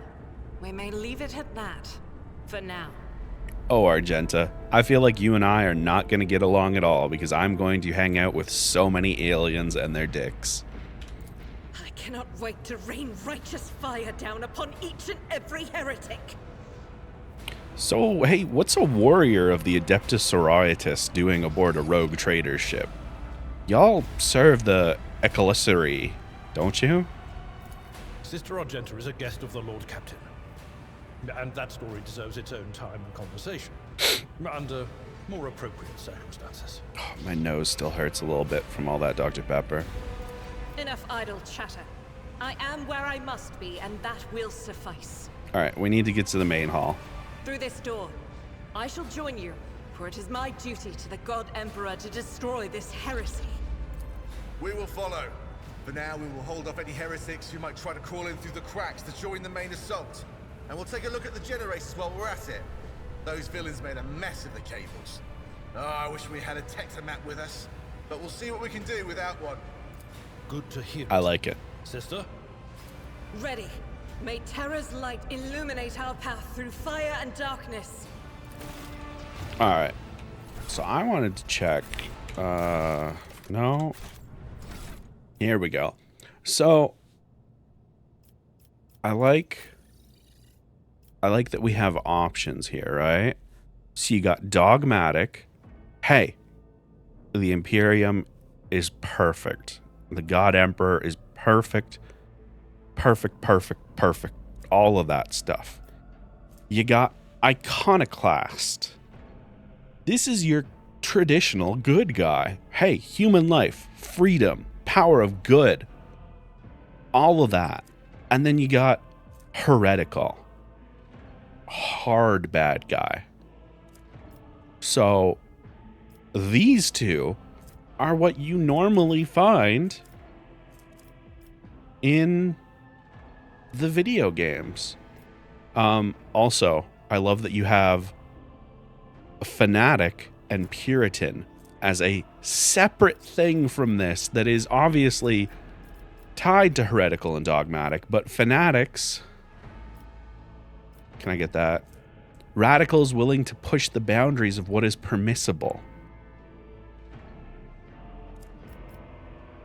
We may leave it at that, for now. Oh, Argenta, I feel like you and I are not going to get along at all because I'm going to hang out with so many aliens and their dicks. I cannot wait to rain righteous fire down upon each and every heretic. So, hey, what's a warrior of the Adeptus Sororitas doing aboard a rogue trader ship? Y'all serve the Ecclesiary, don't you? Sister Argenta is a guest of the Lord Captain. And that story deserves its own time and conversation. Under more appropriate circumstances. Oh, my nose still hurts a little bit from all that Dr. Pepper. Enough idle chatter. I am where I must be, and that will suffice. Alright, we need to get to the main hall. Through this door. I shall join you for it is my duty to the God Emperor to destroy this heresy. We will follow. For now, we will hold off any heretics who might try to crawl in through the cracks to join the main assault. And we'll take a look at the generators while we're at it. Those villains made a mess of the cables. Oh, I wish we had a Tectomat with us. But we'll see what we can do without one. Good to hear. I like it. Sister? Ready. May Terra's light illuminate our path through fire and darkness. All right. So I wanted to check. No. Here we go. So I like that we have options here, right? So you got dogmatic. Hey, the Imperium is perfect. The God Emperor is perfect. Perfect. All of that stuff. You got iconoclast. This is your traditional good guy. Hey, human life, freedom, power of good. All of that. And then you got heretical. Hard bad guy. So these two are what you normally find in the video games. Also, I love that you have a fanatic and Puritan as a separate thing from this that is obviously tied to heretical and dogmatic, but fanatics, can I get that? Radicals willing to push the boundaries of what is permissible.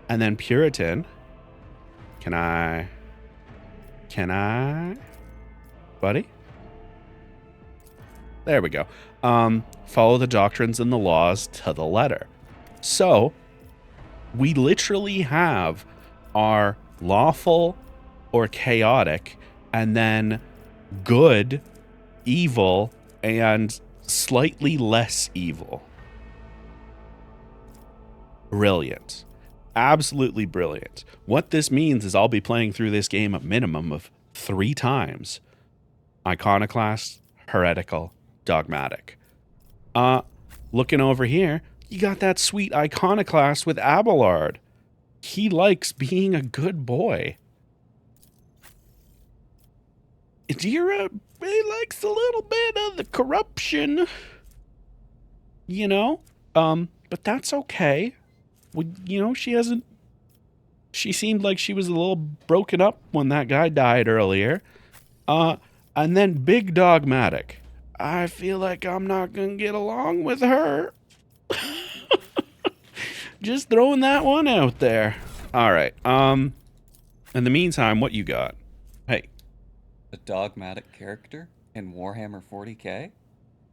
And then Puritan, can I, buddy? There we go. Follow the doctrines and the laws to the letter. So we literally have our lawful or chaotic, and then good, evil, and slightly less evil. Brilliant. Absolutely brilliant. What this means is I'll be playing through this game a minimum of 3 times. Iconoclast, heretical, dogmatic. Looking over here, you got that sweet iconoclast with Abelard. He likes being a good boy. Adira, he likes a little bit of the corruption. You know? But that's okay. She seemed like she was a little broken up when that guy died earlier. And then big dogmatic. I feel like I'm not going to get along with her. Just throwing that one out there. All right. In the meantime, what you got? Hey. A dogmatic character in Warhammer 40k?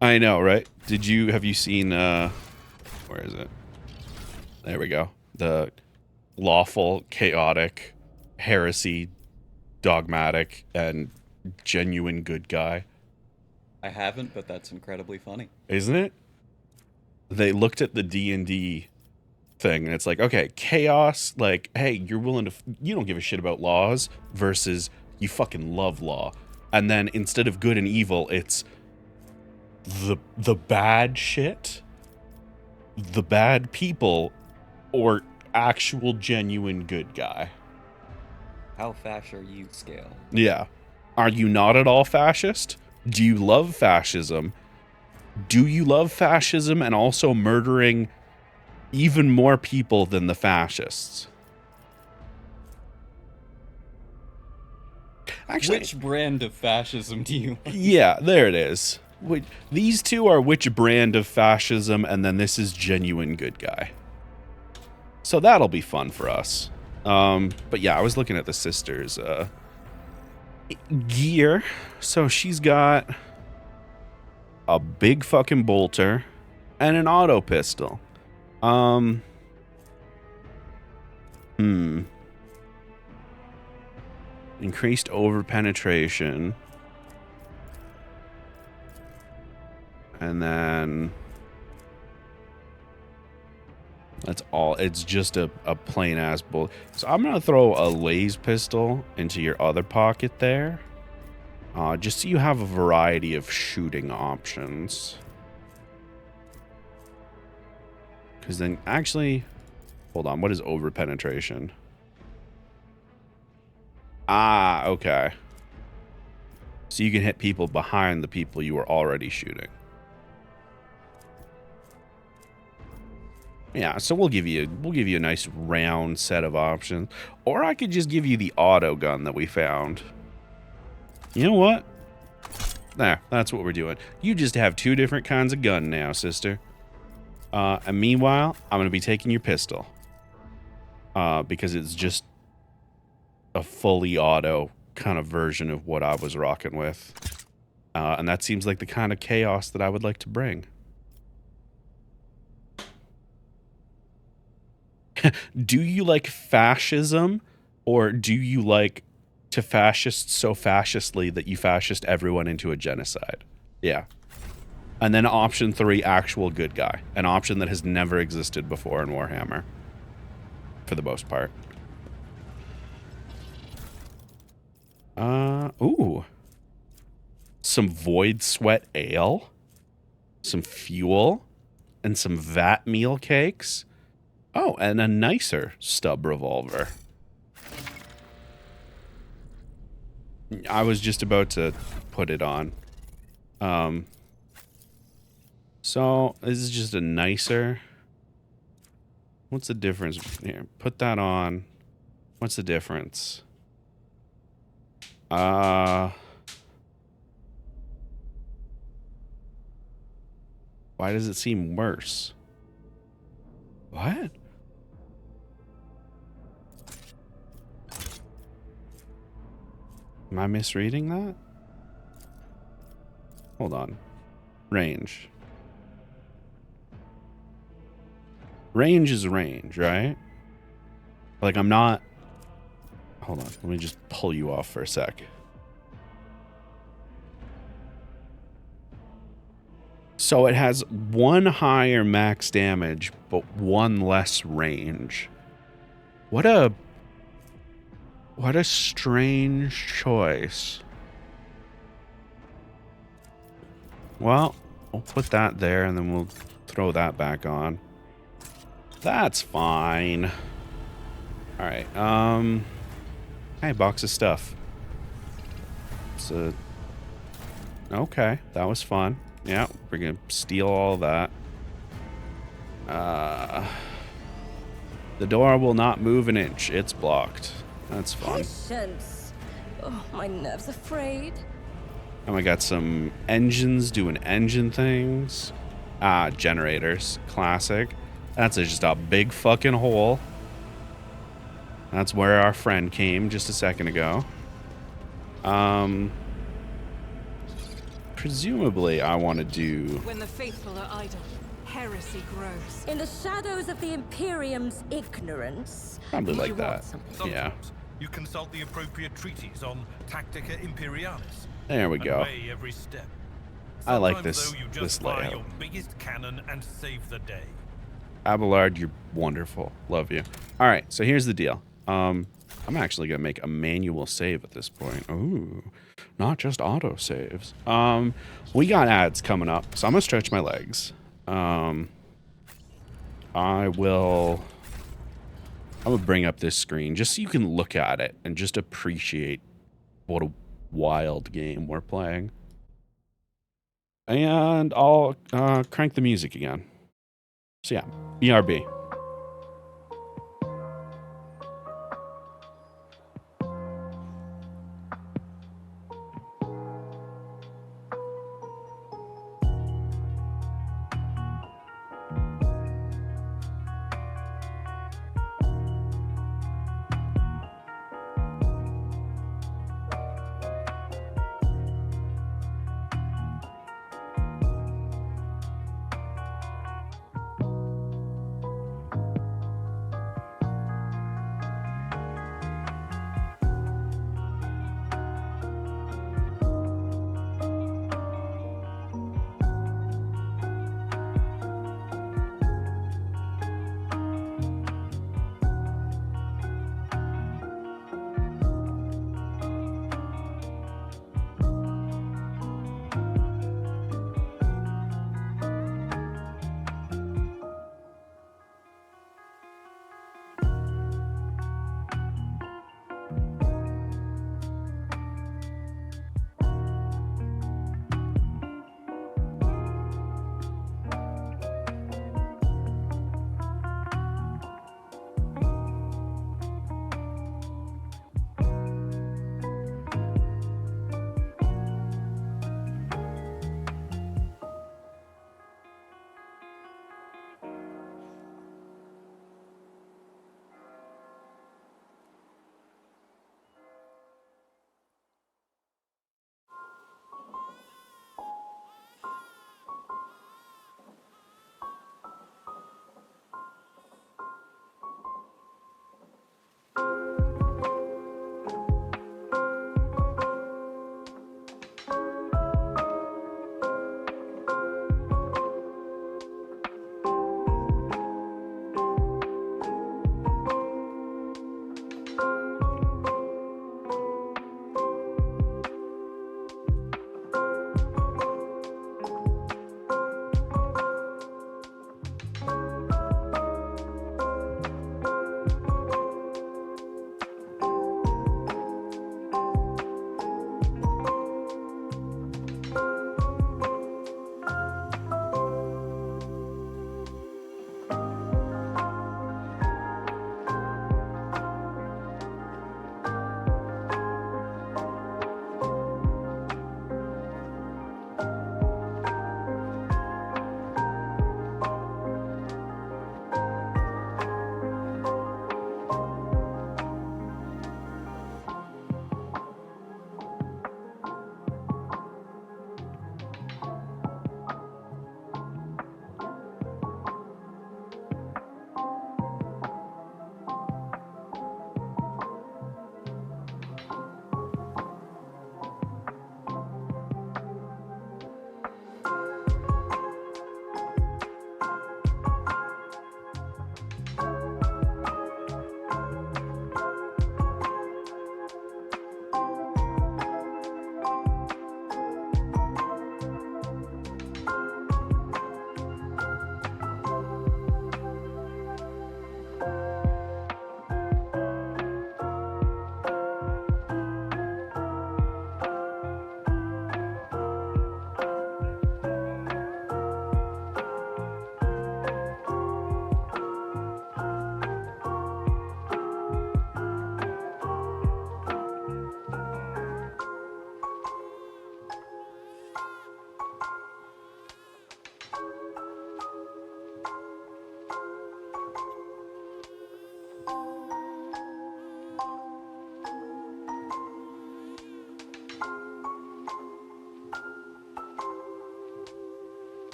I know, right? Have you seen, where is it? There we go. The lawful, chaotic, heresy, dogmatic, and genuine good guy. I haven't, but that's incredibly funny. Isn't it? They looked at the D&D thing, and it's like, okay, chaos, like, hey, you don't give a shit about laws, versus you fucking love law. And then instead of good and evil, it's the bad shit, the bad people, or actual genuine good guy. How fascist are you scale? Yeah. Are you not at all fascist? Do you love fascism? Do you love fascism and also murdering even more people than the fascists? Actually, which brand of fascism do you like? Yeah, there it is. These two are which brand of fascism, and then this is genuine good guy. So that'll be fun for us. But yeah, I was looking at the sisters' gear. So she's got a big fucking bolter and an auto pistol. Increased over penetration. And then that's all. It's just a plain ass bullet. So I'm gonna throw a laser pistol into your other pocket there. Just so you have a variety of shooting options. Because then, actually, hold on. What is over penetration? Ah, okay. So you can hit people behind the people you were already shooting. Yeah, so we'll give you a nice round set of options. Or I could just give you the auto gun that we found. You know what? There, that's what we're doing. You just have 2 different kinds of gun now, sister. And meanwhile, I'm going to be taking your pistol. Because it's just a fully auto kind of version of what I was rocking with. And that seems like the kind of chaos that I would like to bring. Do you like fascism, or do you like to fascist so fascistly that you fascist everyone into a genocide? Yeah. And then option 3, actual good guy. An option that has never existed before in Warhammer. For the most part. Ooh. Some Void Sweat Ale. Some fuel. And some vat meal cakes. Oh, and a nicer stub revolver. I was just about to put it on. So this is just a nicer. What's the difference here? Put that on. What's the difference? Why does it seem worse? What? Am I misreading that? Hold on. Range. Range is range, right? Like, I'm not... Hold on. Let me just pull you off for a sec. So it has 1 higher max damage, but 1 less range. What a strange choice. Well, we'll put that there and then we'll throw that back on. That's fine. All right. Hey, box of stuff. So, okay, that was fun. Yeah, we're gonna steal all that. The door will not move an inch. It's blocked. That's fun. Patience. Oh, my nerves are frayed. And we got some engines doing engine things. Generators. Classic. That's just a big fucking hole. That's where our friend came just a second ago. Presumably, I want to do... When the faithful are idle, heresy grows. In the shadows of the Imperium's ignorance. Probably you like want that. something. Yeah. You consult the appropriate treaties on Tactica Imperialis. There we go. And weigh every step. I like Sometimes, this, though, you this just fire layout. your biggest cannon and save the day. Abelard, you're wonderful. Love you. All right, so here's the deal. I'm actually going to make a manual save at this point. Ooh, not just auto saves. We got ads coming up, so I'm going to stretch my legs. I'm going to bring up this screen just so you can look at it and just appreciate what a wild game we're playing. And I'll crank the music again. So yeah, BRB.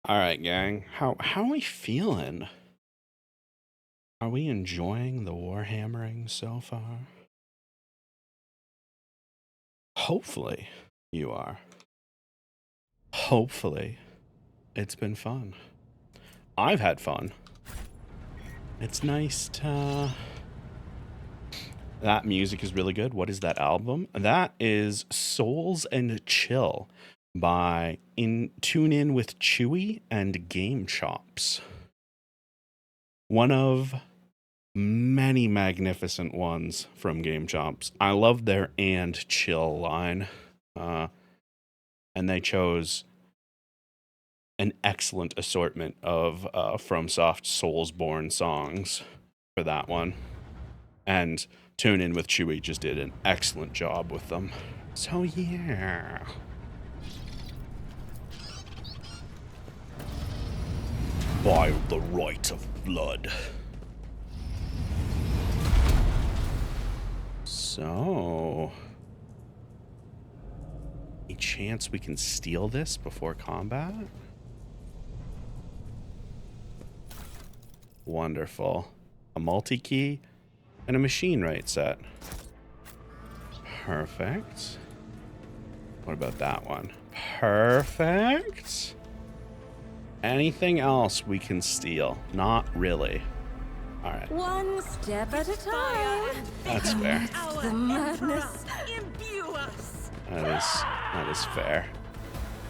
All right, gang. How are we feeling? Are we enjoying the warhammering so far? Hopefully you are. Hopefully it's been fun. I've had fun. It's nice to... That music is really good. What is that album? That is Souls and Chill by Tune In with Chewy and Game Chops. One of many magnificent ones from Game Chops. I love their and chill line. And they chose an excellent assortment of FromSoft Soulsborne songs for that one. And Tune In with Chewy just did an excellent job with them. So yeah. By the right of blood. So, any chance we can steal this before combat? Wonderful. A multi-key and a machine right set. Perfect. What about that one? Perfect. Anything else we can steal? Not really. All right. One step at a time. That's fair. The madness. That is fair.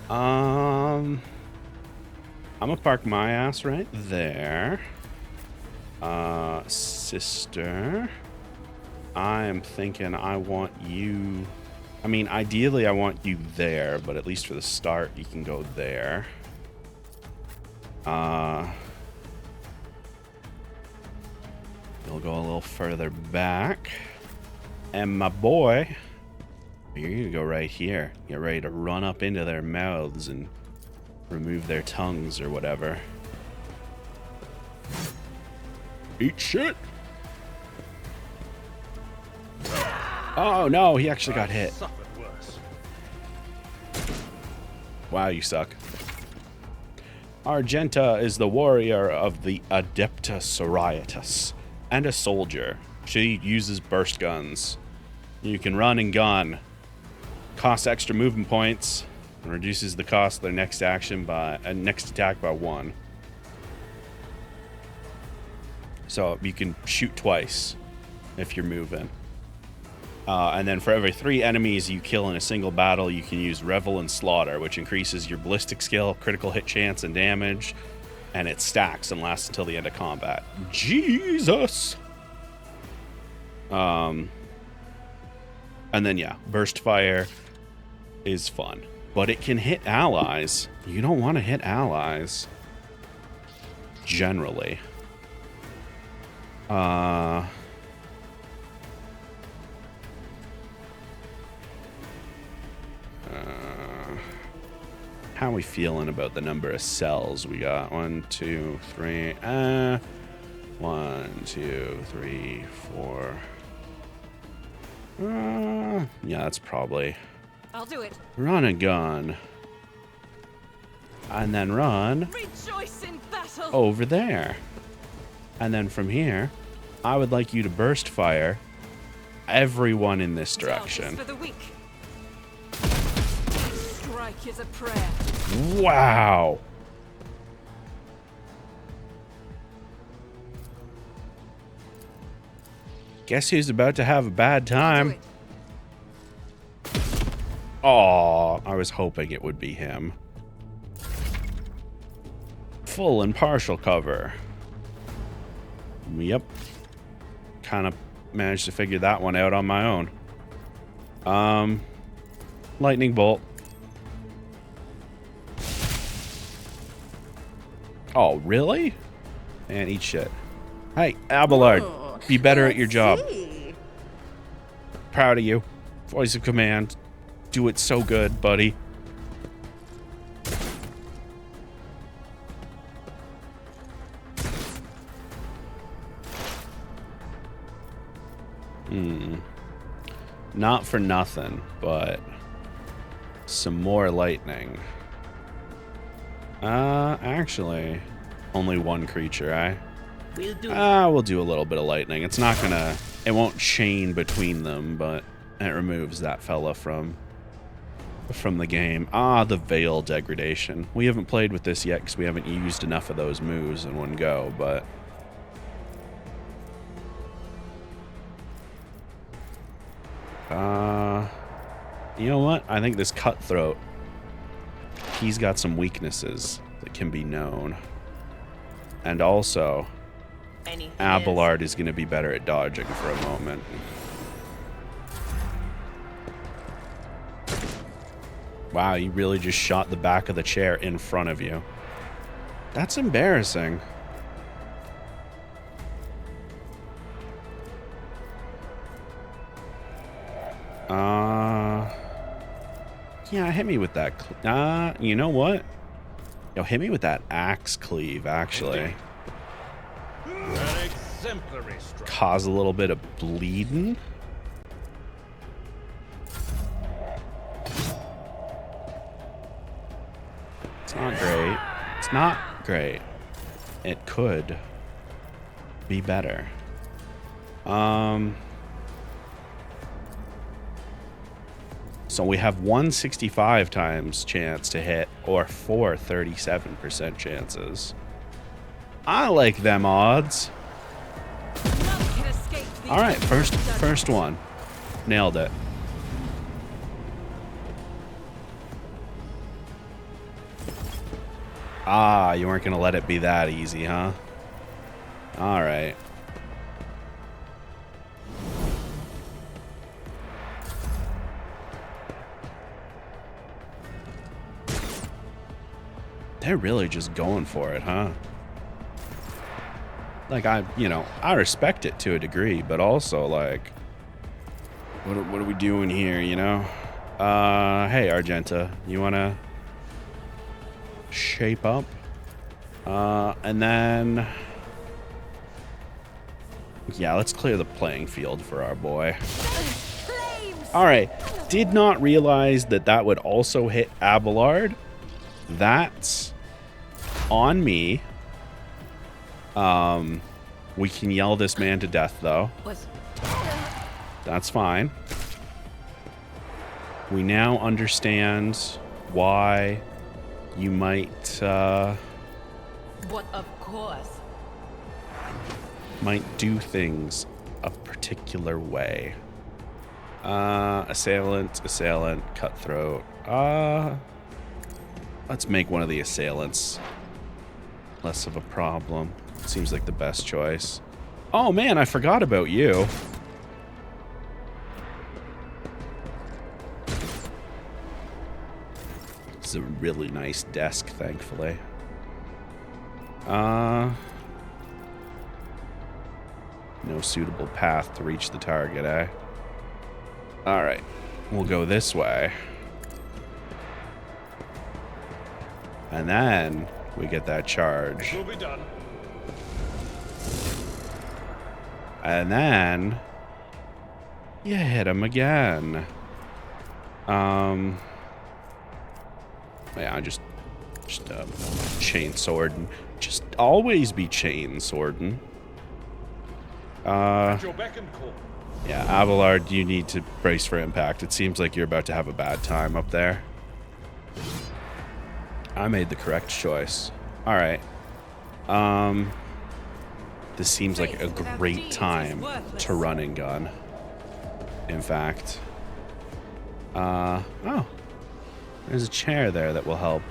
I'm gonna park my ass right there. Sister, I am thinking I want you... I mean, ideally I want you there, but at least for the start, you can go there. You'll go a little further back. And my boy, you're gonna go right here. Get ready to run up into their mouths and remove their tongues or whatever. Eat shit. Oh no, he actually got hit. Wow, you suck. Argenta is the warrior of the Adepta Sororitas and a soldier. She uses burst guns. You can run and gun. Costs extra movement points and reduces the cost of their next action by next attack by 1. So you can shoot twice if you're moving. And then for every 3 enemies you kill in a single battle, you can use Revel and Slaughter, which increases your ballistic skill, critical hit chance, and damage. And it stacks and lasts until the end of combat. Jesus! And then, yeah, Burst Fire is fun. But it can hit allies. You don't want to hit allies. Generally. How are we feeling about the number of cells we got? 1, 2, 3. 1, 2, 3, 4. Yeah, that's probably. I'll do it. Run and gun. And then run Rejoice in battle. over there. And then from here, I would like you to burst fire everyone in this direction. For the weak. Strike is a prayer. Wow. Guess who's about to have a bad time? Aw, I was hoping it would be him. Full and partial cover. Yep. Kind of managed to figure that one out on my own. Lightning bolt. Oh, really? Man, eat shit. Hey, Abelard, be better at your job. Proud of you. Voice of command. Do it so good, buddy. Not for nothing, but some more lightning. Actually, only one creature, eh? We'll do. We'll do a little bit of lightning. It's not gonna, it won't chain between them, but it removes that fella from the game. The Veil degradation. We haven't played with this yet because we haven't used enough of those moves in one go, but you know what? I think this Cutthroat, he's got some weaknesses that can be known. And also, Abelard is going to be better at dodging for a moment. Wow, you really just shot the back of the chair in front of you. That's embarrassing. Yeah, hit me with that. You know what? Yo, hit me with that axe cleave, actually. An exemplary strike. Cause a little bit of bleeding. It's not great. It's not great. It could be better. So we have 165 times chance to hit, or 4 37% chances. I like them odds. All right, first one. Nailed it. You weren't gonna let it be that easy, huh? All right. They're really just going for it, huh? Like, I respect it to a degree, but also, like, what are we doing here, you know? Hey, Argenta, you wanna shape up? And then, yeah, let's clear the playing field for our boy. All right, did not realize that would also hit Abelard. That's on me. We can yell this man to death, though. That's fine. We now understand why you might, But of course. might do things a particular way. Assailant, cutthroat. Let's make one of the assailants less of a problem. Seems like the best choice. Oh man, I forgot about you. This is a really nice desk, thankfully. No suitable path to reach the target, eh? Alright, we'll go this way. And then we get that charge. Will be done. And then you hit him again. Yeah, just chain swording. Just always be chain swording. At your beck and call. Yeah, Abelard, you need to brace for impact. It seems like you're about to have a bad time up there. I made the correct choice. All right. This seems like a great time to run and gun. In fact. Oh. There's a chair there that will help.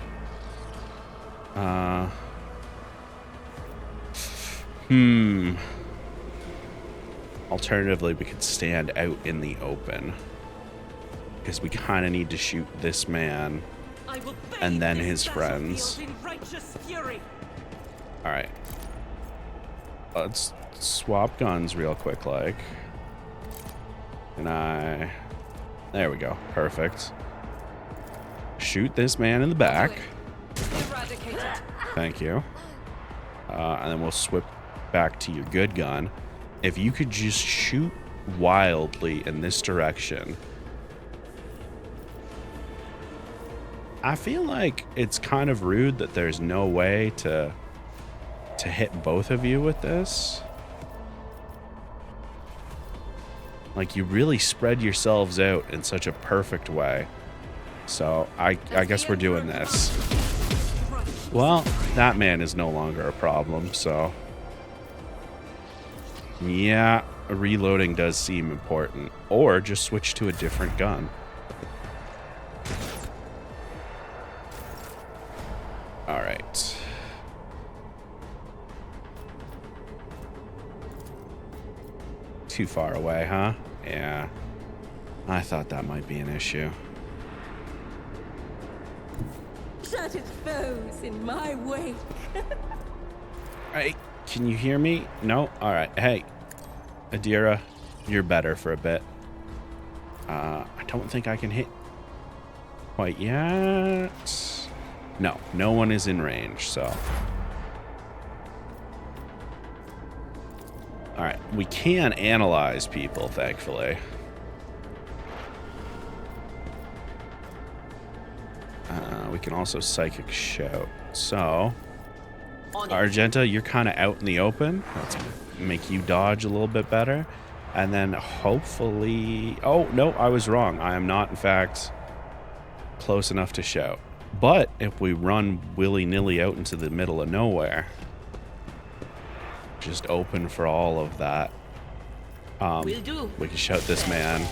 Alternatively, we could stand out in the open. Because we kind of need to shoot this man. And then his friends. Alright. Let's swap guns real quick, like. And there we go. Perfect. Shoot this man in the back. Thank you. And then we'll swip back to your good gun. If you could just shoot wildly in this direction. I feel like it's kind of rude that there's no way to hit both of you with this. Like, you really spread yourselves out in such a perfect way. So I guess we're doing this. Well, that man is no longer a problem, so yeah, reloading does seem important. Or just switch to a different gun. Alright. Too far away, huh? Yeah. I thought that might be an issue. Shattered foes in my wake. Hey, can you hear me? No? Alright. Hey, Adira, you're better for a bit. I don't think I can hit quite yet. No, no one is in range, so. Alright, we can analyze people, thankfully. We can also psychic shout. So, Argenta, you're kind of out in the open. Let's make you dodge a little bit better. And then hopefully... Oh, no, I was wrong. I am not, in fact, close enough to shout. But if we run willy-nilly out into the middle of nowhere, just open for all of that, we can shout this man.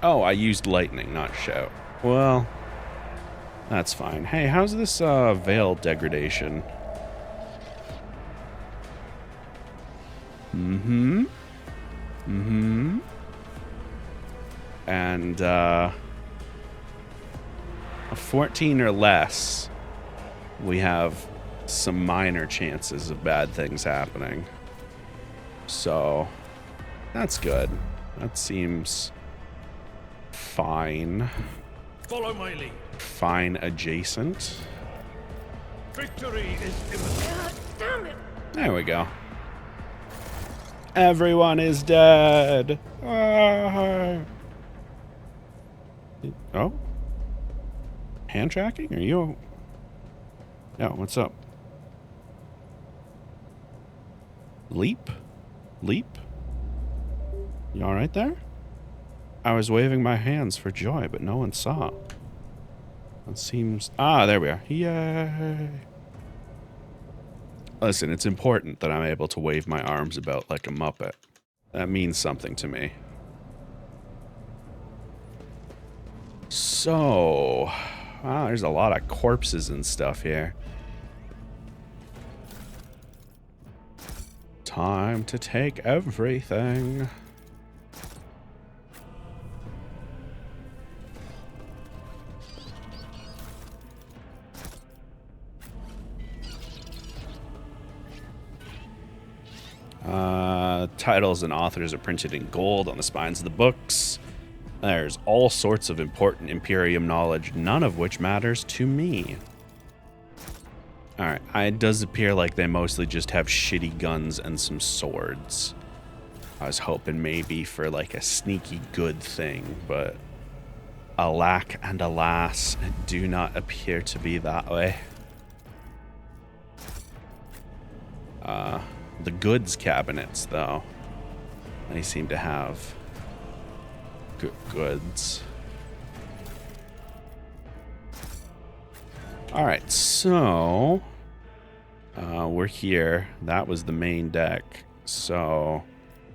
Oh, I used lightning, not shout. Well, that's fine. Hey, how's this veil degradation? And a 14 or less, we have some minor chances of bad things happening. So, that's good. That seems fine. Follow my lead. Fine adjacent. Victory is imminent. Damn it! There we go. Everyone is dead. Ah. Oh? Hand tracking? Are you... No, what's up? Leap? Leap? You alright there? I was waving my hands for joy, but no one saw. It seems... Ah, there we are. Yay! Listen, it's important that I'm able to wave my arms about like a Muppet. That means something to me. So... Wow, there's a lot of corpses and stuff here. Time to take everything. Titles and authors are printed in gold on the spines of the books. There's all sorts of important Imperium knowledge, none of which matters to me. Alright, it does appear like they mostly just have shitty guns and some swords. I was hoping maybe for like a sneaky good thing, but alack and alas, it do not appear to be that way. The goods cabinets, though, they seem to have goods. Alright, so we're here. That was the main deck. So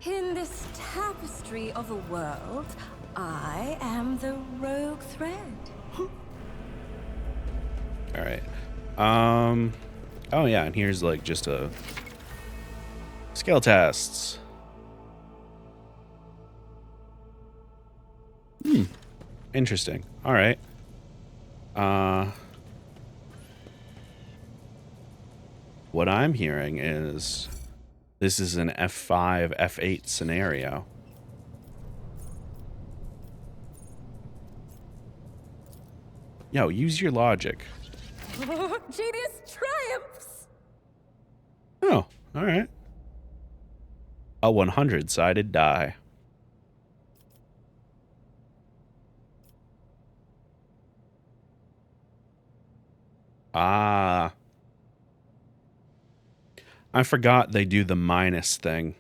In this tapestry of a world, I am the rogue thread. alright. Oh yeah, and here's like just a skill tests. Interesting. Alright. What I'm hearing is this is an F5, F8 scenario. Yo, use your logic. Genius triumphs! Oh, alright. A 100-sided die. Ah. I forgot they do the minus thing.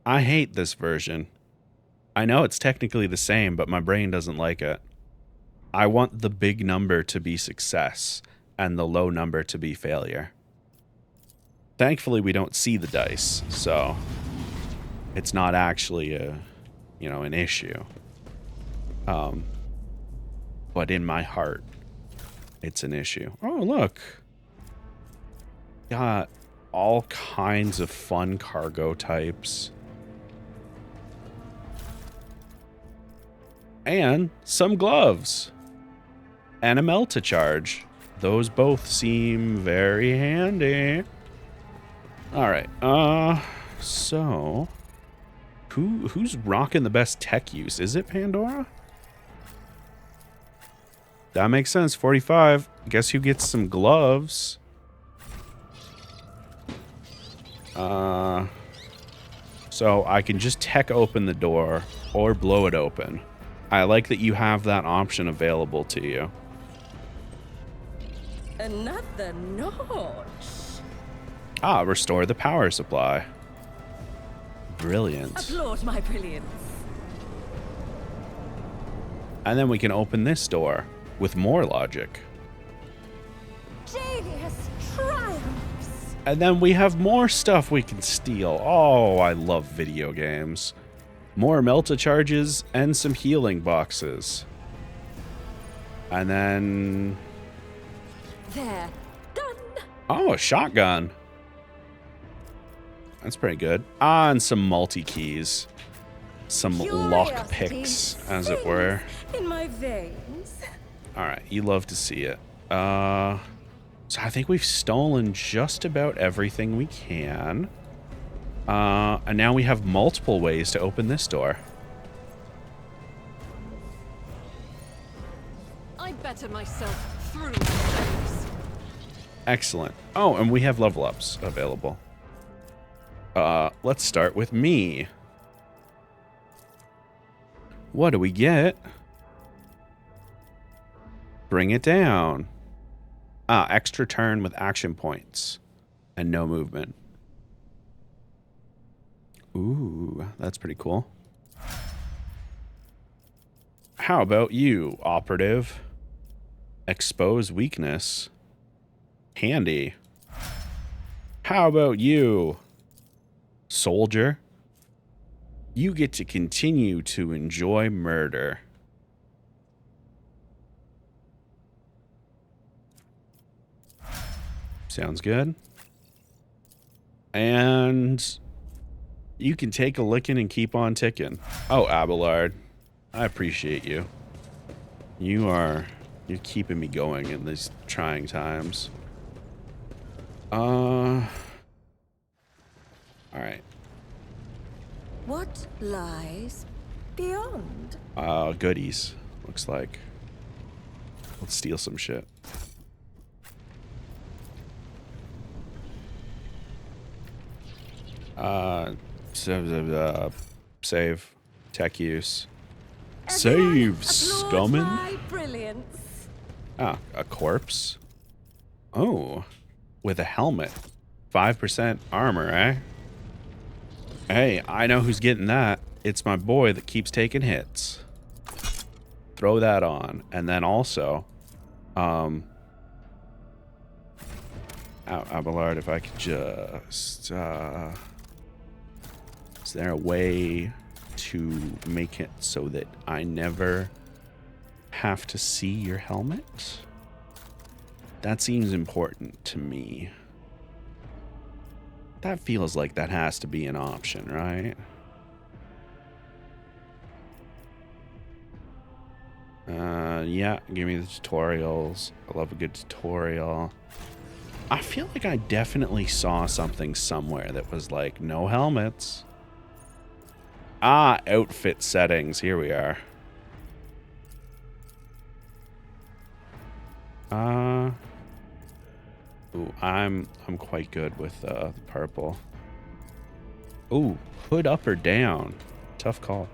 I hate this version. I know it's technically the same, but my brain doesn't like it. I want the big number to be success and the low number to be failure. Thankfully, we don't see the dice, so it's not actually an issue. But in my heart, it's an issue. Oh, look. Got all kinds of fun cargo types. And some gloves. And a melt-to-charge. Those both seem very handy. Alright, so... Who's rocking the best tech use? Is it Pandora? That makes sense, 45. Guess who gets some gloves? So I can just tech open the door or blow it open. I like that you have that option available to you. Another notch. Ah, restore the power supply. Brilliant. Applaud my brilliance. And then we can open this door with more logic. Genius triumphs. And then we have more stuff we can steal. Oh, I love video games. More melt-to-charges and some healing boxes. And then... There. Done. Oh, a shotgun. That's pretty good. Ah, and some multi-keys. Some lock picks, as it were. In my veins. Alright, you love to see it. So I think we've stolen just about everything we can. And now we have multiple ways to open this door. I better myself through my veins. Excellent. Oh, and we have level ups available. Let's start with me. What do we get? Bring it down. Ah, extra turn with action points and no movement. Ooh, that's pretty cool. How about you, operative? Expose weakness. Handy. How about you, soldier? You get to continue to enjoy murder. Sounds good. And you can take a licking and keep on ticking. Oh, Abelard, I appreciate you. You're keeping me going in these trying times. All right. What lies beyond? Goodies, looks like. Let's steal some shit. Save. Tech use. Save, scummin'. My brilliance. Ah, a corpse. Oh, with a helmet. 5% armor, eh? Hey, I know who's getting that. It's my boy that keeps taking hits. Throw that on. And then also, Abelard, if I could just, is there a way to make it so that I never have to see your helmet? That seems important to me. That feels like that has to be an option, right? Yeah, give me the tutorials. I love a good tutorial. I feel like I definitely saw something somewhere that was like, no helmets. Ah, outfit settings. Here we are. Ooh, I'm quite good with the purple. Ooh, hood up or down. Tough call.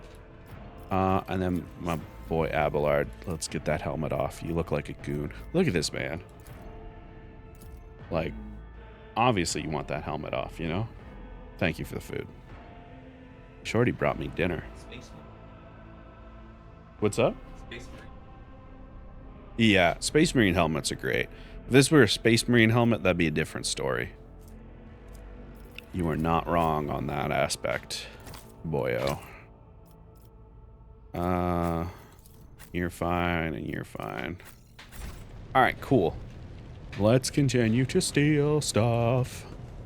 And then my boy Abelard. Let's get that helmet off. You look like a goon. Look at this man. Like, obviously you want that helmet off, you know? Thank you for the food. Shorty brought me dinner. Space Marine. What's up? Space Marine. Yeah, Space Marine helmets are great. If this were a Space Marine helmet, that'd be a different story. You are not wrong on that aspect, boyo. You're fine and you're fine. Alright, cool. Let's continue to steal stuff.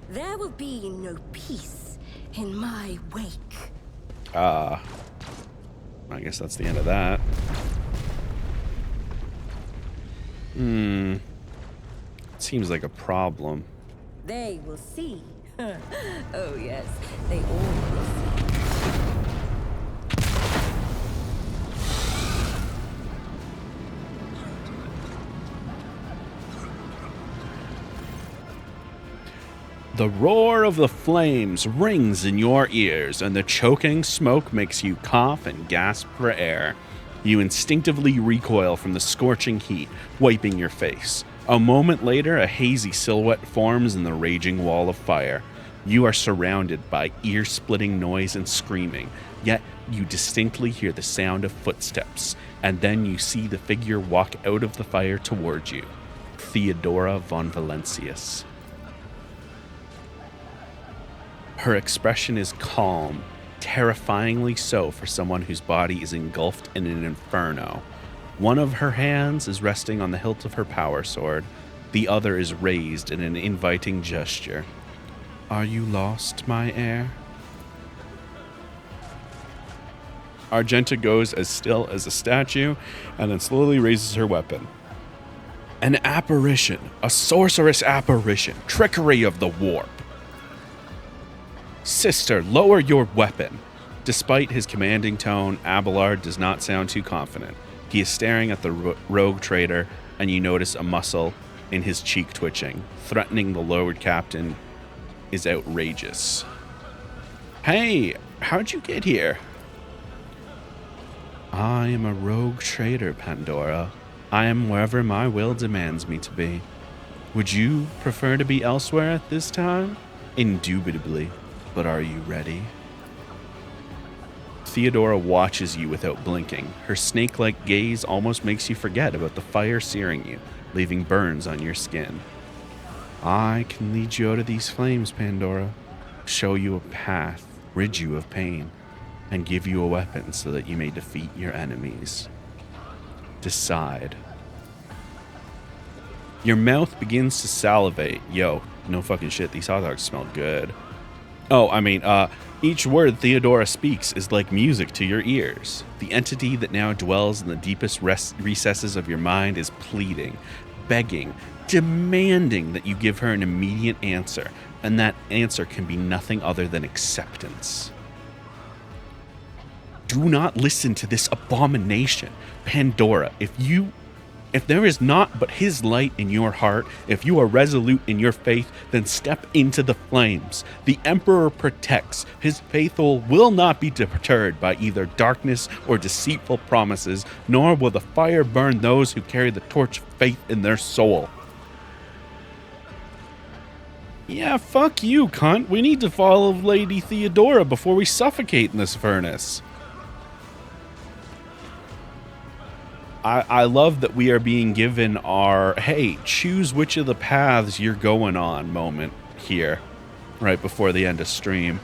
There will be no peace in my wake. I guess that's the end of that. Seems like a problem. They will see. Oh yes, they all will see. The roar of the flames rings in your ears, and the choking smoke makes you cough and gasp for air. You instinctively recoil from the scorching heat, wiping your face. A moment later, a hazy silhouette forms in the raging wall of fire. You are surrounded by ear-splitting noise and screaming, yet you distinctly hear the sound of footsteps, and then you see the figure walk out of the fire towards you. Theodora von Valentius. Her expression is calm, terrifyingly so for someone whose body is engulfed in an inferno. One of her hands is resting on the hilt of her power sword. The other is raised in an inviting gesture. Are you lost, my heir? Argenta goes as still as a statue and then slowly raises her weapon. An apparition, a sorceress apparition, trickery of the warp. Sister, lower your weapon. Despite his commanding tone, Abelard does not sound too confident. He is staring at the rogue trader, and you notice a muscle in his cheek twitching. Threatening the Lord Captain is outrageous. Hey, how'd you get here? I am a rogue trader, Pandora. I am wherever my will demands me to be. Would you prefer to be elsewhere at this time? Indubitably. But are you ready? Theodora watches you without blinking. Her snake-like gaze almost makes you forget about the fire searing you, leaving burns on your skin. I can lead you out of these flames, Pandora, show you a path, rid you of pain, and give you a weapon so that you may defeat your enemies. Decide. Your mouth begins to salivate. Yo, no fucking shit, these hot dogs smell good. Oh, I mean, each word Theodora speaks is like music to your ears. The entity that now dwells in the deepest recesses of your mind is pleading, begging, demanding that you give her an immediate answer, and that answer can be nothing other than acceptance. Do not listen to this abomination, Pandora. If there is naught but his light in your heart, if you are resolute in your faith, then step into the flames. The Emperor protects. His faithful will not be deterred by either darkness or deceitful promises, nor will the fire burn those who carry the torch of faith in their soul. Yeah, fuck you, cunt. We need to follow Lady Theodora before we suffocate in this furnace. I love that we are being given our, hey, choose which of the paths you're going on moment here, right before the end of stream.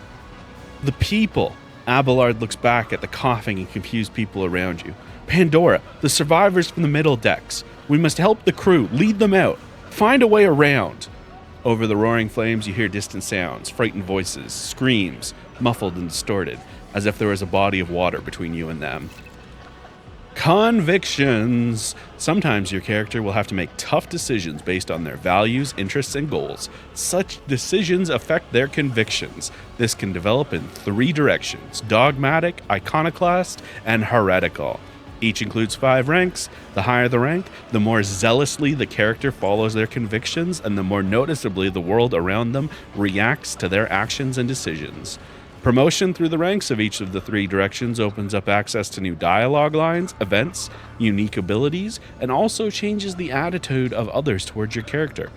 The people. Abelard looks back at the coughing and confused people around you. Pandora, the survivors from the middle decks. We must help the crew, lead them out, find a way around. Over the roaring flames, you hear distant sounds, frightened voices, screams, muffled and distorted, as if there was a body of water between you and them. Convictions. Sometimes your character will have to make tough decisions based on their values, interests, and goals. Such decisions affect their convictions. This can develop in 3 directions: dogmatic, iconoclast, and heretical. Each includes 5 ranks. The higher the rank, the more zealously the character follows their convictions, and the more noticeably the world around them reacts to their actions and decisions. Promotion through the ranks of each of the 3 directions opens up access to new dialogue lines, events, unique abilities, and also changes the attitude of others towards your character.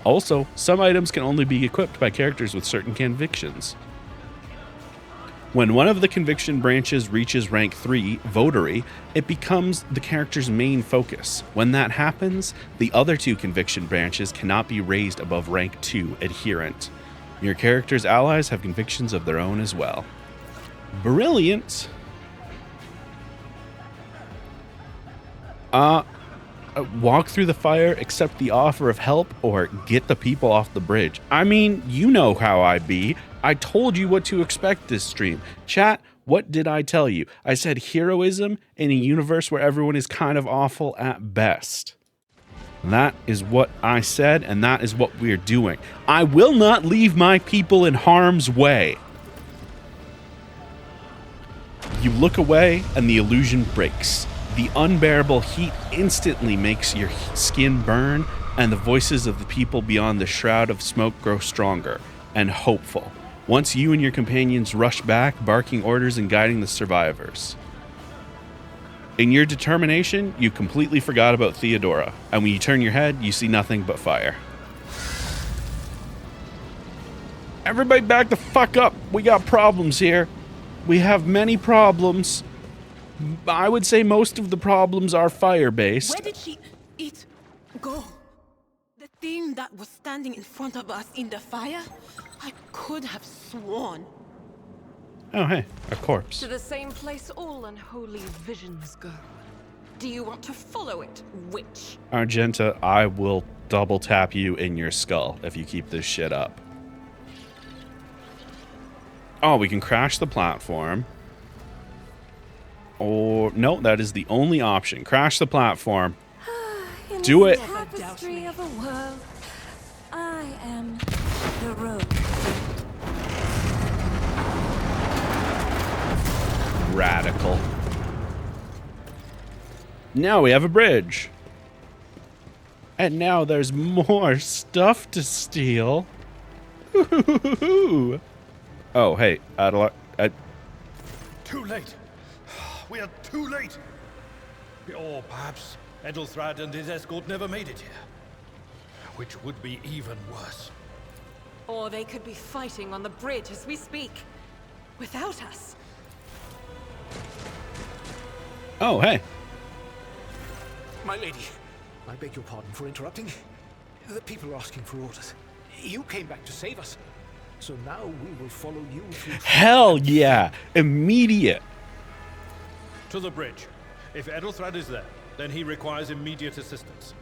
Also, some items can only be equipped by characters with certain convictions. When one of the conviction branches reaches rank 3, Votary, it becomes the character's main focus. When that happens, the other 2 conviction branches cannot be raised above rank 2, Adherent. Your character's allies have convictions of their own as well. Brilliant! Walk through the fire, accept the offer of help, or get the people off the bridge. I mean, you know how I be. I told you what to expect this stream. Chat, what did I tell you? I said heroism in a universe where everyone is kind of awful at best. That is what I said, and that is what we're doing. I will not leave my people in harm's way. You look away, and the illusion breaks. The unbearable heat instantly makes your skin burn, and the voices of the people beyond the shroud of smoke grow stronger and hopeful. Once you and your companions rush back, barking orders and guiding the survivors. In your determination, you completely forgot about Theodora, and when you turn your head, you see nothing but fire. Everybody back the fuck up. We got problems here. We have many problems. I would say most of the problems are fire-based. Where did it go? The thing that was standing in front of us in the fire? I could have sworn. Oh, hey, a corpse. To the same place all unholy visions go. Do you want to follow it, witch? Argenta, I will double tap you in your skull if you keep this shit up. Oh, we can crash the platform. Or, no, that is the only option. Crash the platform. Do it. Tapestry of a world, I am the rogue. Radical. Now we have a bridge. And now there's more stuff to steal. Oh, hey, Too late. We are too late. Or perhaps Edelthrad and his escort never made it here. Which would be even worse. Or they could be fighting on the bridge as we speak. Without us. Oh, hey. My lady, I beg your pardon for interrupting. The people are asking for orders. You came back to save us. So now we will follow you through... Hell yeah. Immediate. To the bridge. If Edelthrad is there, then he requires immediate assistance.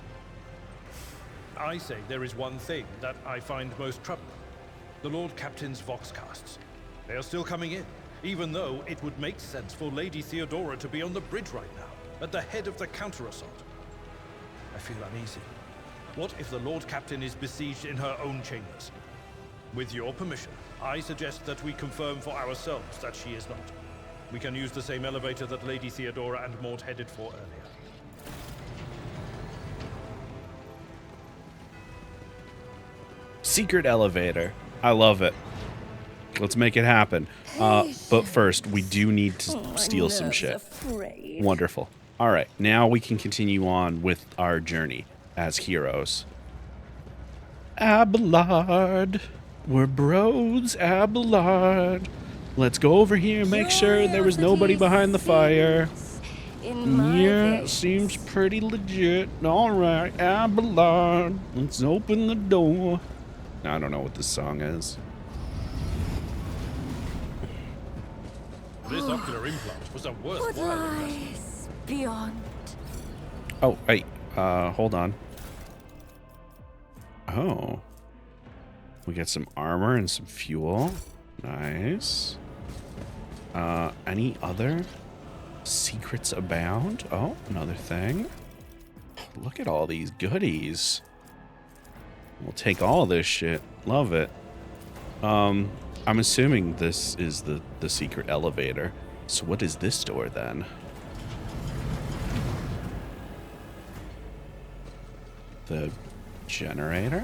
I say there is one thing that I find most troubling. The Lord Captain's Voxcasts. They are still coming in, even though it would make sense for Lady Theodora to be on the bridge right now, at the head of the counter-assault. I feel uneasy. What if the Lord Captain is besieged in her own chambers? With your permission, I suggest that we confirm for ourselves that she is not. We can use the same elevator that Lady Theodora and Mort headed for earlier. Secret elevator. I love it. Let's make it happen. But first, we do need to steal some shit. Wonderful. All right, now we can continue on with our journey as heroes. Abelard. We're bros, Abelard. Let's go over here and make sure there was nobody behind the fire. Yeah, seems pretty legit. All right, Abelard. Let's open the door. I don't know what this song is. This ocular implant was a worthwhile What lies beyond? Oh, wait. Hold on. Oh. We get some armor and some fuel. Nice. Any other secrets abound? Oh, another thing. Look at all these goodies. We'll take all this shit. Love it. I'm assuming this is the secret elevator. So what is this door then? The generator?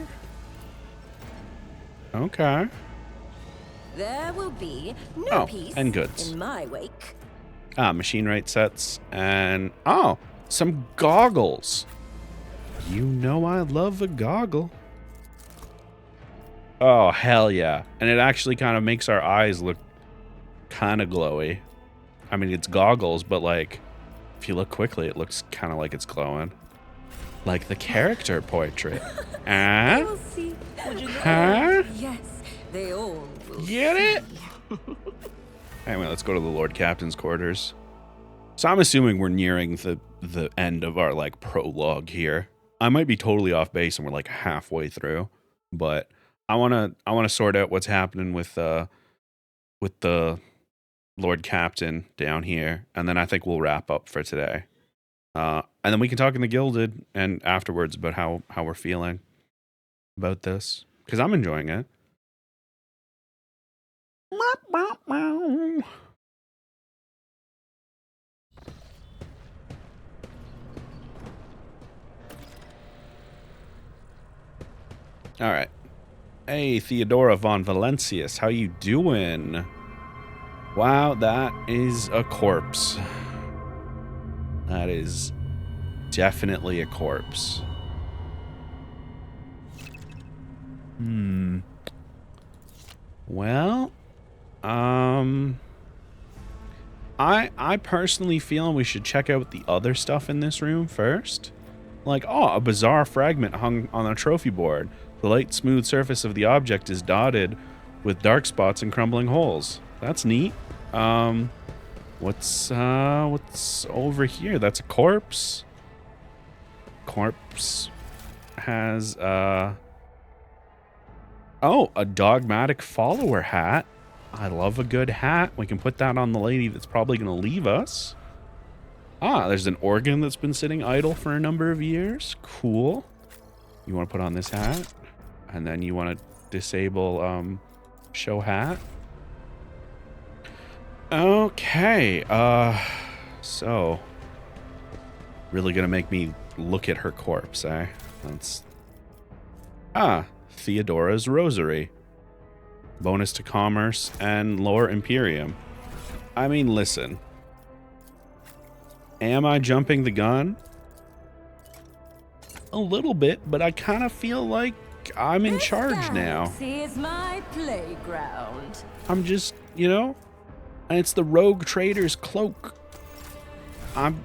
Okay. There will be no peace and goods in my wake. Machine right sets and some goggles. You know I love a goggle. Oh, hell yeah. And it actually kind of makes our eyes look kind of glowy. I mean, it's goggles, but like, if you look quickly, it looks kind of like it's glowing. Like the character portrait. They will see. Huh? Yes, they all will Get see. it? Anyway, let's go to the Lord Captain's quarters. So I'm assuming we're nearing the end of our like prologue here. I might be totally off base and we're like halfway through, but I wanna sort out what's happening with the Lord Captain down here, and then I think we'll wrap up for today. And then we can talk in the Gilded and afterwards about how we're feeling about this, because I'm enjoying it. All right. Hey, Theodora von Valentius, how you doing? Wow, that is a corpse. That is definitely a corpse. Well, I personally feel we should check out the other stuff in this room first. Like, oh, a bizarre fragment hung on a trophy board. The light, smooth surface of the object is dotted with dark spots and crumbling holes. That's neat. What's over here? That's a corpse. Corpse has oh, a dogmatic follower hat. I love a good hat. We can put that on the lady that's probably going to leave us. Ah, there's an organ that's been sitting idle for a number of years. Cool. You want to put on this hat? And then you want to disable show hat. Okay. So really going to make me look at her corpse, eh? That's Theodora's Rosary. Bonus to commerce and lore Imperium. I mean, listen. Am I jumping the gun? A little bit, but I kind of feel like I'm in charge now. This is my playground. I'm just, you know, and it's the rogue trader's cloak. I'm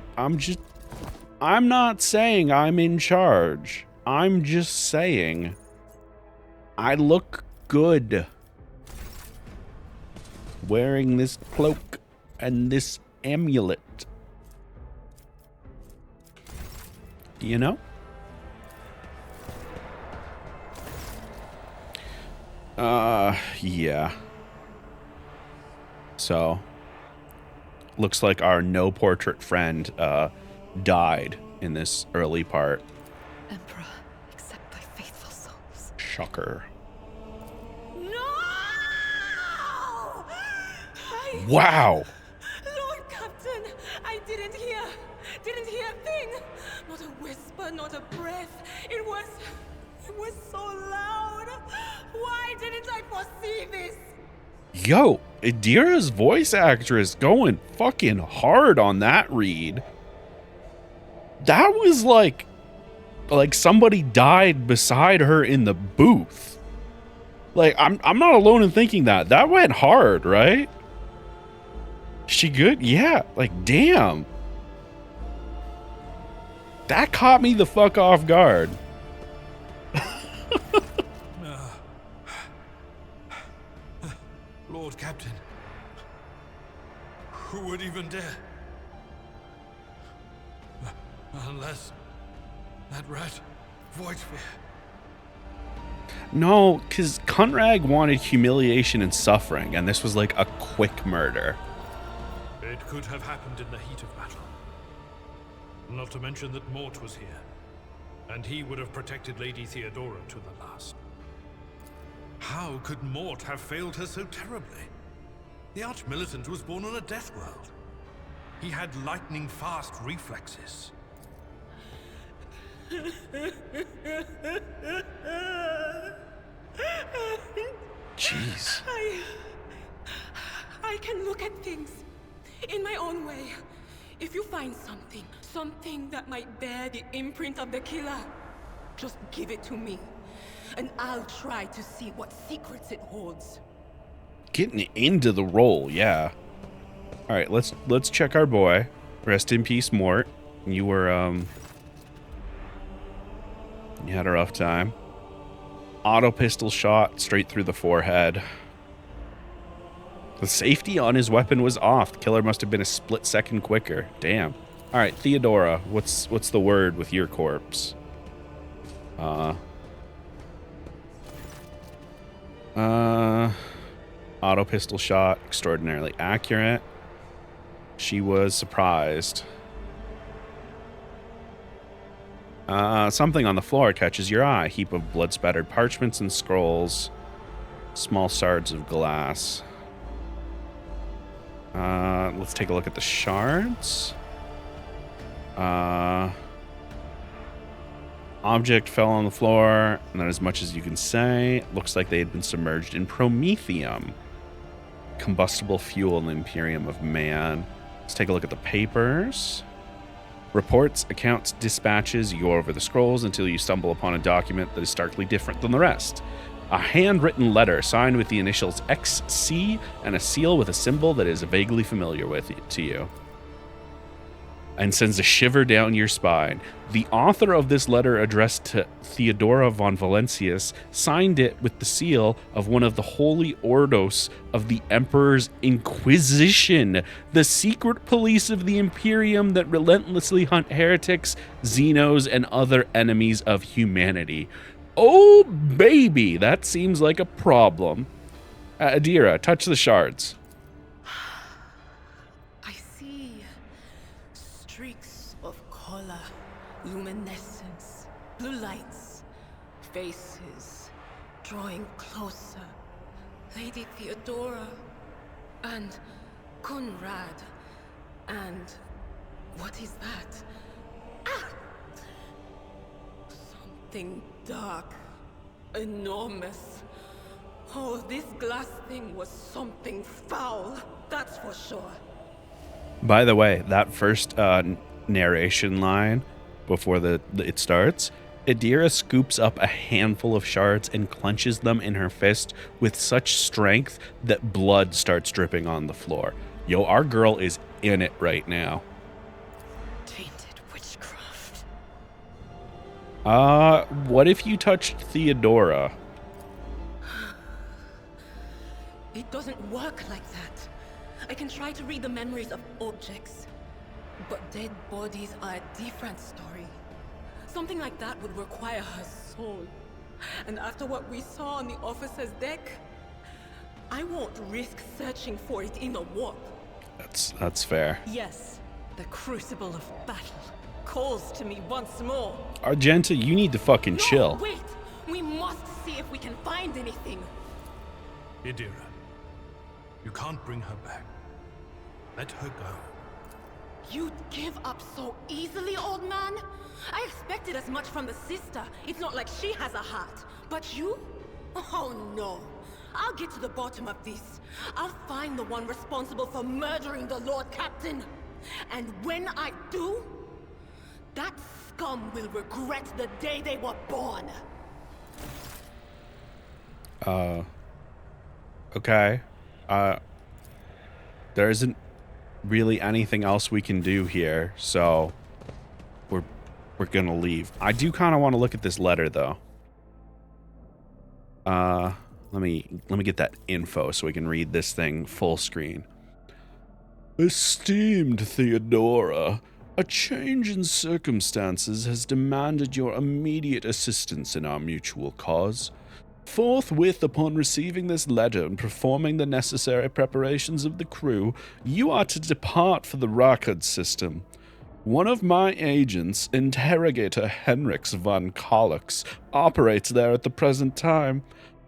not saying I'm in charge. I'm just saying I look good wearing this cloak and this amulet. You know? Yeah. So, looks like our no portrait friend died in this early part. Emperor, accept thy faithful souls. Shocker. No! Wow. Lord Captain, I didn't hear a thing. Not a whisper, not a breath. It was so loud. Why didn't I foresee this? Yo, Adira's voice actress going fucking hard on that read. That was like somebody died beside her in the booth. Like, I'm not alone in thinking that. That went hard, right? She good? Yeah, like, damn. That caught me the fuck off guard. Lord Captain, who would even dare? Unless that rat, Voidsphere. No, because Kunrag wanted humiliation and suffering, and this was like a quick murder. It could have happened in the heat of battle. Not to mention that Mort was here, and he would have protected Lady Theodora to the last. How could Mort have failed her so terribly? The Arch-Militant was born on a death world. He had lightning-fast reflexes. Jeez. I can look at things in my own way. If you find something that might bear the imprint of the killer, just give it to me. and I'll try to see what secrets it holds. Getting into the role, yeah. All right, let's check our boy. Rest in peace, Mort. You were you had a rough time. Auto pistol shot straight through the forehead. The safety on his weapon was off. The killer must have been a split second quicker. Damn. All right, Theodora, what's the word with your corpse? Auto pistol shot, extraordinarily accurate. She was surprised. Something on the floor catches your eye. Heap of blood-spattered parchments and scrolls. Small shards of glass. Let's take a look at the shards. Object fell on the floor, not as much as you can say. Looks like they had been submerged in promethium. Combustible fuel in the Imperium of Man. Let's take a look at the papers. Reports, accounts, dispatches. You go over the scrolls until you stumble upon a document that is starkly different than the rest. A handwritten letter signed with the initials XC and a seal with a symbol that is vaguely familiar to you. And sends a shiver down your spine. The author of this letter, addressed to Theodora von Valentius, signed it with the seal of one of the holy ordos of the Emperor's Inquisition, the secret police of the Imperium that relentlessly hunt heretics, xenos, and other enemies of humanity. Oh, baby, that seems like a problem. Adira, touch the shards. Luminescence, blue lights, faces, drawing closer. Lady Theodora, and Conrad, and what is that? Ah! Something dark, enormous. Oh, this glass thing was something foul, that's for sure. By the way, that first narration line before it starts, Adira scoops up a handful of shards and clenches them in her fist with such strength that blood starts dripping on the floor. Yo, our girl is in it right now. Tainted witchcraft. What if you touched Theodora? It doesn't work like that. I can try to read the memories of objects, but dead bodies are a different story. Something like that would require her soul. And after what we saw on the officer's deck, I won't risk searching for it in the warp. That's fair. Yes, the crucible of battle calls to me once more. Argenta, you need to fucking chill. Wait! We must see if we can find anything. Idira, you can't bring her back. Let her go. You'd give up so easily, old man? I expected as much from the sister. It's not like she has a heart. But you? Oh no. I'll get to the bottom of this. I'll find the one responsible for murdering the Lord Captain. And when I do, that scum will regret the day they were born. Okay. There isn't really anything else we can do here, so we're gonna leave. I do kind of want to look at this letter though. Let me get that info so we can read this thing full screen. Esteemed Theodora, a change in circumstances has demanded your immediate assistance in our mutual cause. Forthwith, upon receiving this letter and performing the necessary preparations of the crew, you are to depart for the Rakad system. One of my agents, Interrogator Henriks von Kollux, operates there at the present time.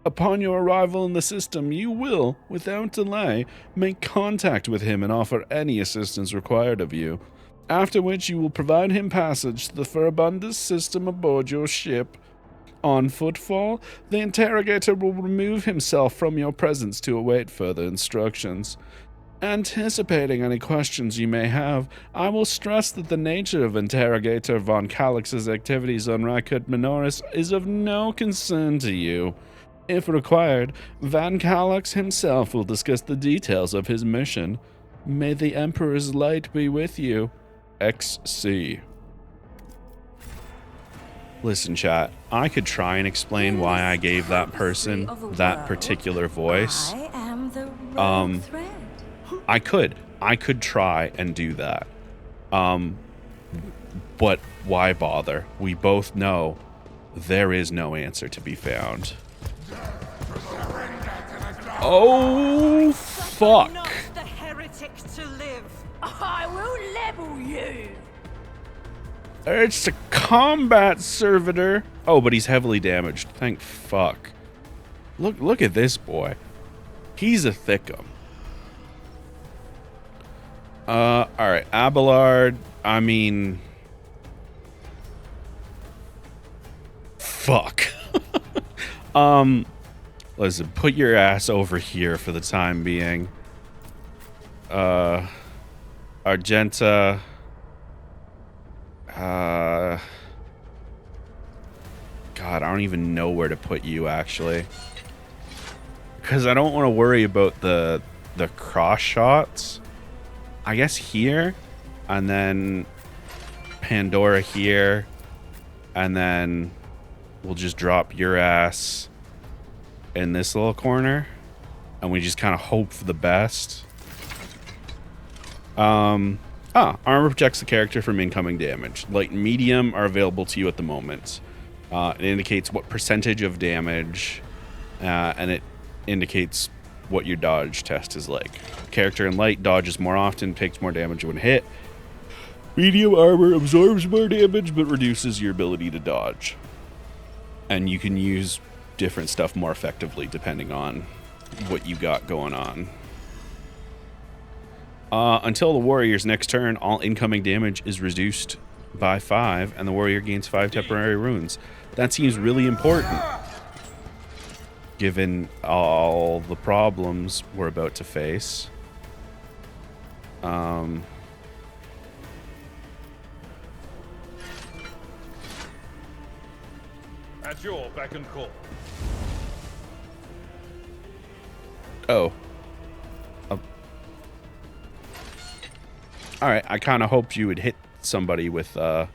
Upon your arrival in the system, you will, without delay, make contact with him and offer any assistance required of you, after which you will provide him passage to the Furibundus system aboard your ship. On footfall, the interrogator will remove himself from your presence to await further instructions. Anticipating any questions you may have, I will stress that the nature of Interrogator von Calix's activities on Rykut Minoris is of no concern to you. If required, Van Calix himself will discuss the details of his mission. May the Emperor's light be with you. XC. Listen, chat, I could try and explain why I gave that person that particular voice. I am the rogue thread. I could try and do that. But why bother? We both know there is no answer to be found. Oh, fuck. Not the heretic to live. I will level you. It's a combat servitor. Oh, but he's heavily damaged. Thank fuck. Look at this boy. He's a thickum. Alright, Abelard, I mean... Fuck. Listen, put your ass over here for the time being. Argenta... God, I don't even know where to put you, actually. Because I don't want to worry about the cross shots. I guess here, and then Pandora here, and then we'll just drop your ass in this little corner, and we just kind of hope for the best. Armor protects the character from incoming damage. Light and medium are available to you at the moment. It indicates what percentage of damage, and it indicates what your dodge test is like. Character in light dodges more often, takes more damage when hit. Medium armor absorbs more damage, but reduces your ability to dodge. And you can use different stuff more effectively depending on what you got going on. Until the warrior's next turn, all incoming damage is reduced by 5, and the warrior gains 5 temporary runes. That seems really important, given all the problems we're about to face. At your beck and call. Oh. Alright, I kind of hoped you would hit somebody with that.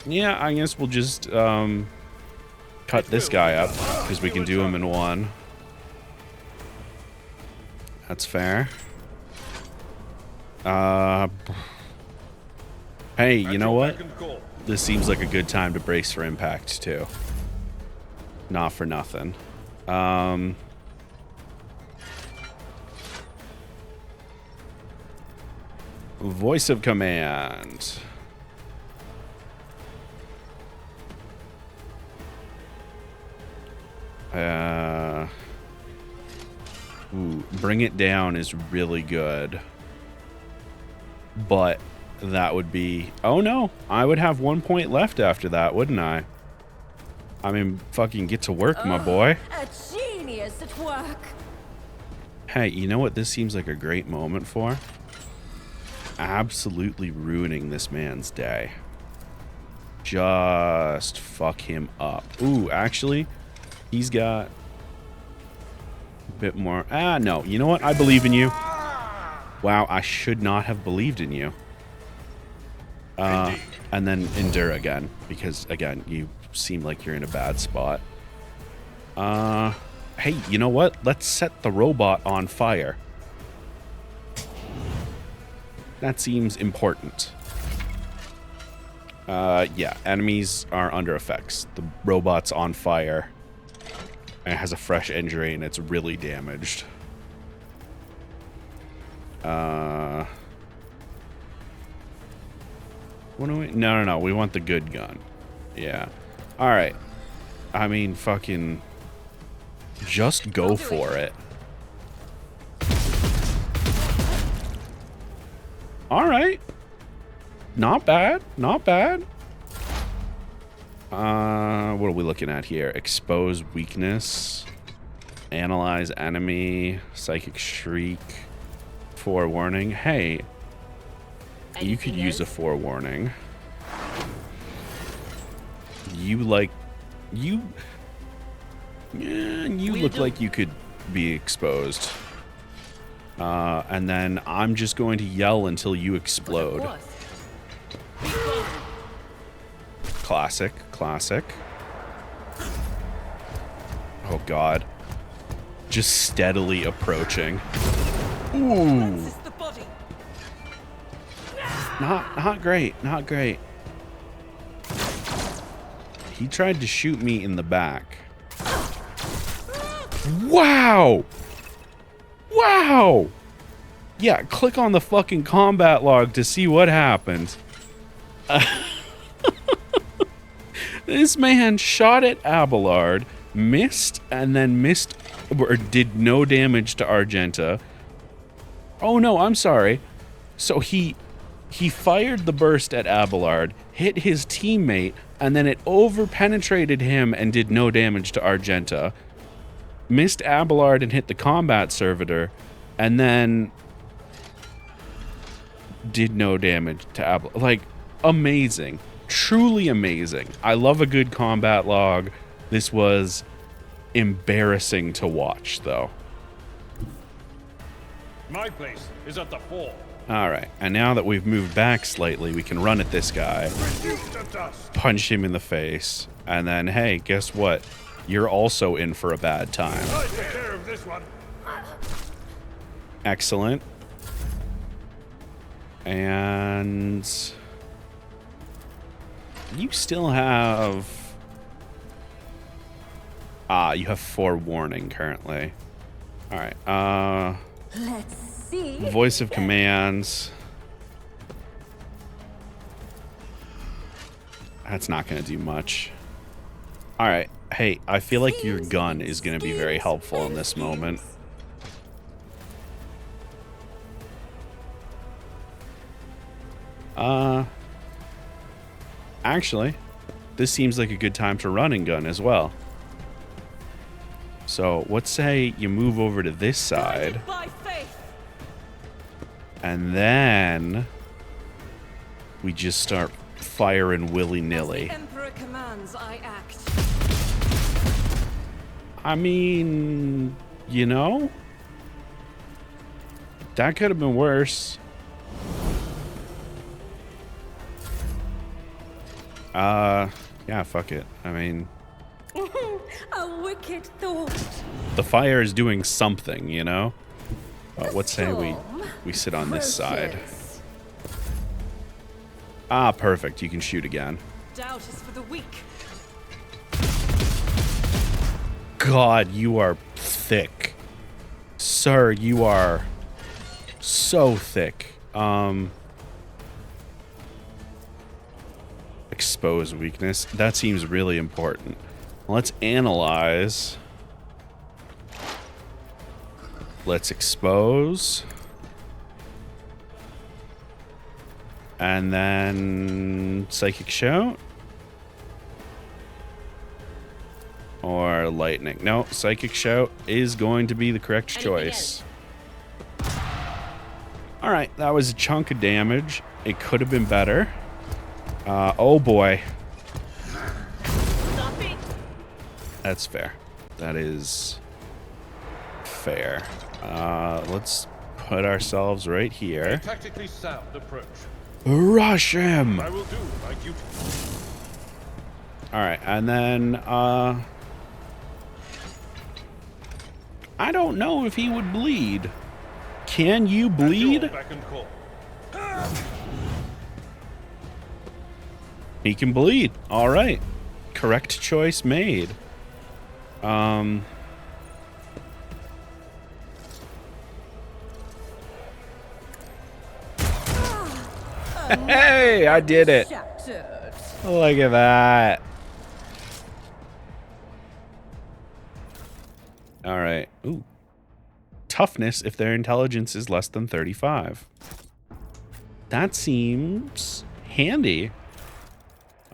Yeah, I guess we'll just cut this guy up, because we can do him in one. That's fair. Hey, you know what? This seems like a good time to brace for impact, too. Not for nothing. Voice of command. Bring it down is really good. But that would be... Oh no, I would have 1 point left after that, wouldn't I? I mean, fucking get to work, my boy. A genius at work. Hey, you know what this seems like a great moment for? Absolutely ruining this man's day. Just fuck him up. Ooh, actually, he's got a bit more. No, you know what? I believe in you. Wow, I should not have believed in you. And then endure again, because, again, you seem like you're in a bad spot. Hey, you know what? Let's set the robot on fire. That seems important. Yeah, enemies are under effects. The robot's on fire. And it has a fresh injury and it's really damaged. What do we... No. We want the good gun. Yeah. Alright. I mean, fucking... Just go for it. Alright. Not bad. Not bad. What are we looking at here? Expose weakness. Analyze enemy. Psychic shriek. Forewarning. Hey, you could use a forewarning. You like... You look like you could be exposed. And then I'm just going to yell until you explode. Classic, classic. Oh god. Just steadily approaching. Ooh. Not great, not great. He tried to shoot me in the back. Wow! Wow! Yeah, click on the fucking combat log to see what happened. This man shot at Abelard, missed, and then missed, or did no damage to Argenta. Oh no, I'm sorry. So he fired the burst at Abelard, hit his teammate, and then it over-penetrated him and did no damage to Argenta. Missed Abelard and hit the combat servitor, and then did no damage to Abelard. Like, amazing. Truly amazing. I love a good combat log. This was embarrassing to watch, though. My place is at the fore. Alright, and now that we've moved back slightly, we can run at this guy, punch him in the face, and then, hey, guess what? You're also in for a bad time. I take care of this one. Excellent. And you still have... you have forewarning currently. Alright, Let's see. voice of commands. That's not going to do much. Alright, hey, I feel like your gun is going to be very helpful in this moment. Actually, this seems like a good time to run and gun as well. So, let's say you move over to this side. And then we just start firing willy-nilly. Emperor commands, I act. I mean, you know, that could have been worse. Yeah, fuck it. I mean, A wicked thought. the fire is doing something, you know? Let's say we sit on this side. Ah, perfect. You can shoot again. Doubt is for the weak. God, you are thick. Sir, you are so thick. Expose weakness. That seems really important. Let's analyze. Let's expose. And then psychic shout. Or lightning. No, psychic shout is going to be the correct choice. Alright, that was a chunk of damage. It could have been better. Oh boy. That's fair. That is fair. Let's put ourselves right here. Tactically sound approach. Rush him! I will do my duty. Alright, and then, I don't know if he would bleed. Can you bleed? Back and call. He can bleed. Alright. Correct choice made. Hey, I did it. Look at that. All right. Ooh. Toughness if their intelligence is less than 35. That seems handy.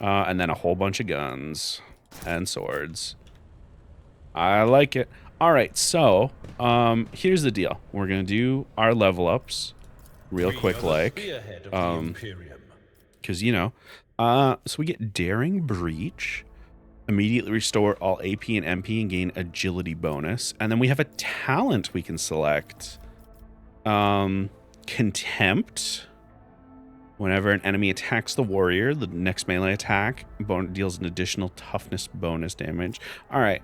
And then a whole bunch of guns and swords. I like it. All right, so here's the deal. We're gonna do our level ups real quick, like, because you know. So we get Daring Breach. Immediately restore all AP and MP and gain agility bonus. And then we have a talent we can select. Contempt. Whenever an enemy attacks the warrior, the next melee attack deals an additional toughness bonus damage. All right,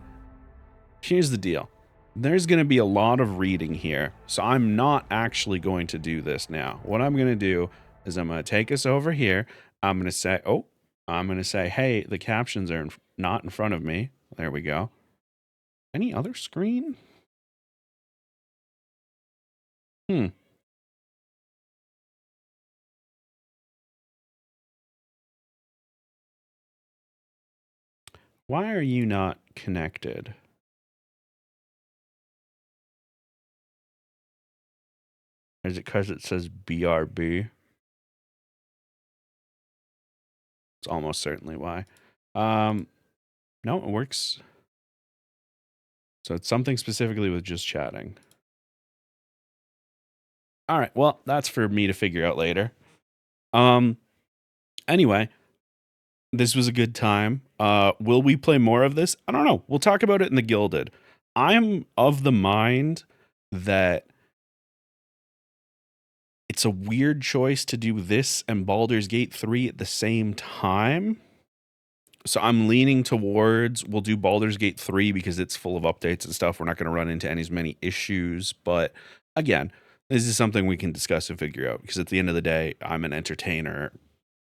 here's the deal. There's going to be a lot of reading here, so I'm not actually going to do this now. What I'm going to do is I'm going to take us over here. I'm going to say, hey, the captions are not in front of me. There we go. Any other screen? Why are you not connected? Is it because it says BRB? It's almost certainly why. No, it works. So it's something specifically with just chatting. All right, well, that's for me to figure out later. Anyway, this was a good time. Will we play more of this? I don't know. We'll talk about it in the Gilded. I'm of the mind that it's a weird choice to do this and Baldur's Gate 3 at the same time. So I'm leaning towards we'll do Baldur's Gate 3 because it's full of updates and stuff. We're not going to run into as many issues. But again, this is something we can discuss and figure out because at the end of the day, I'm an entertainer.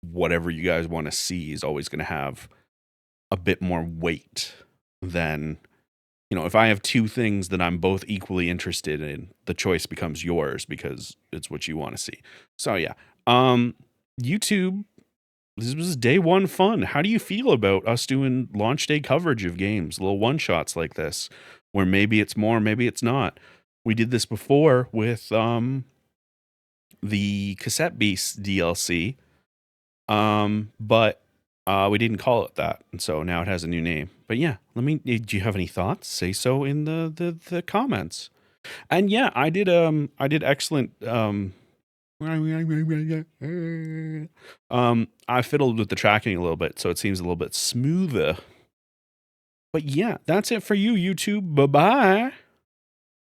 Whatever you guys want to see is always going to have a bit more weight than, you know, if I have two things that I'm both equally interested in, the choice becomes yours because it's what you want to see. So yeah, YouTube, this was day one fun. How do you feel about us doing launch day coverage of games, little one shots like this, where maybe it's more, maybe it's not? We did this before with the Cassette Beast DLC, but we didn't call it that, and so now it has a new name. But yeah, do you have any thoughts? Say so in the comments. And yeah, I did excellent. I fiddled with the tracking a little bit, so it seems a little bit smoother. But yeah, that's it for you, YouTube. Bye-bye.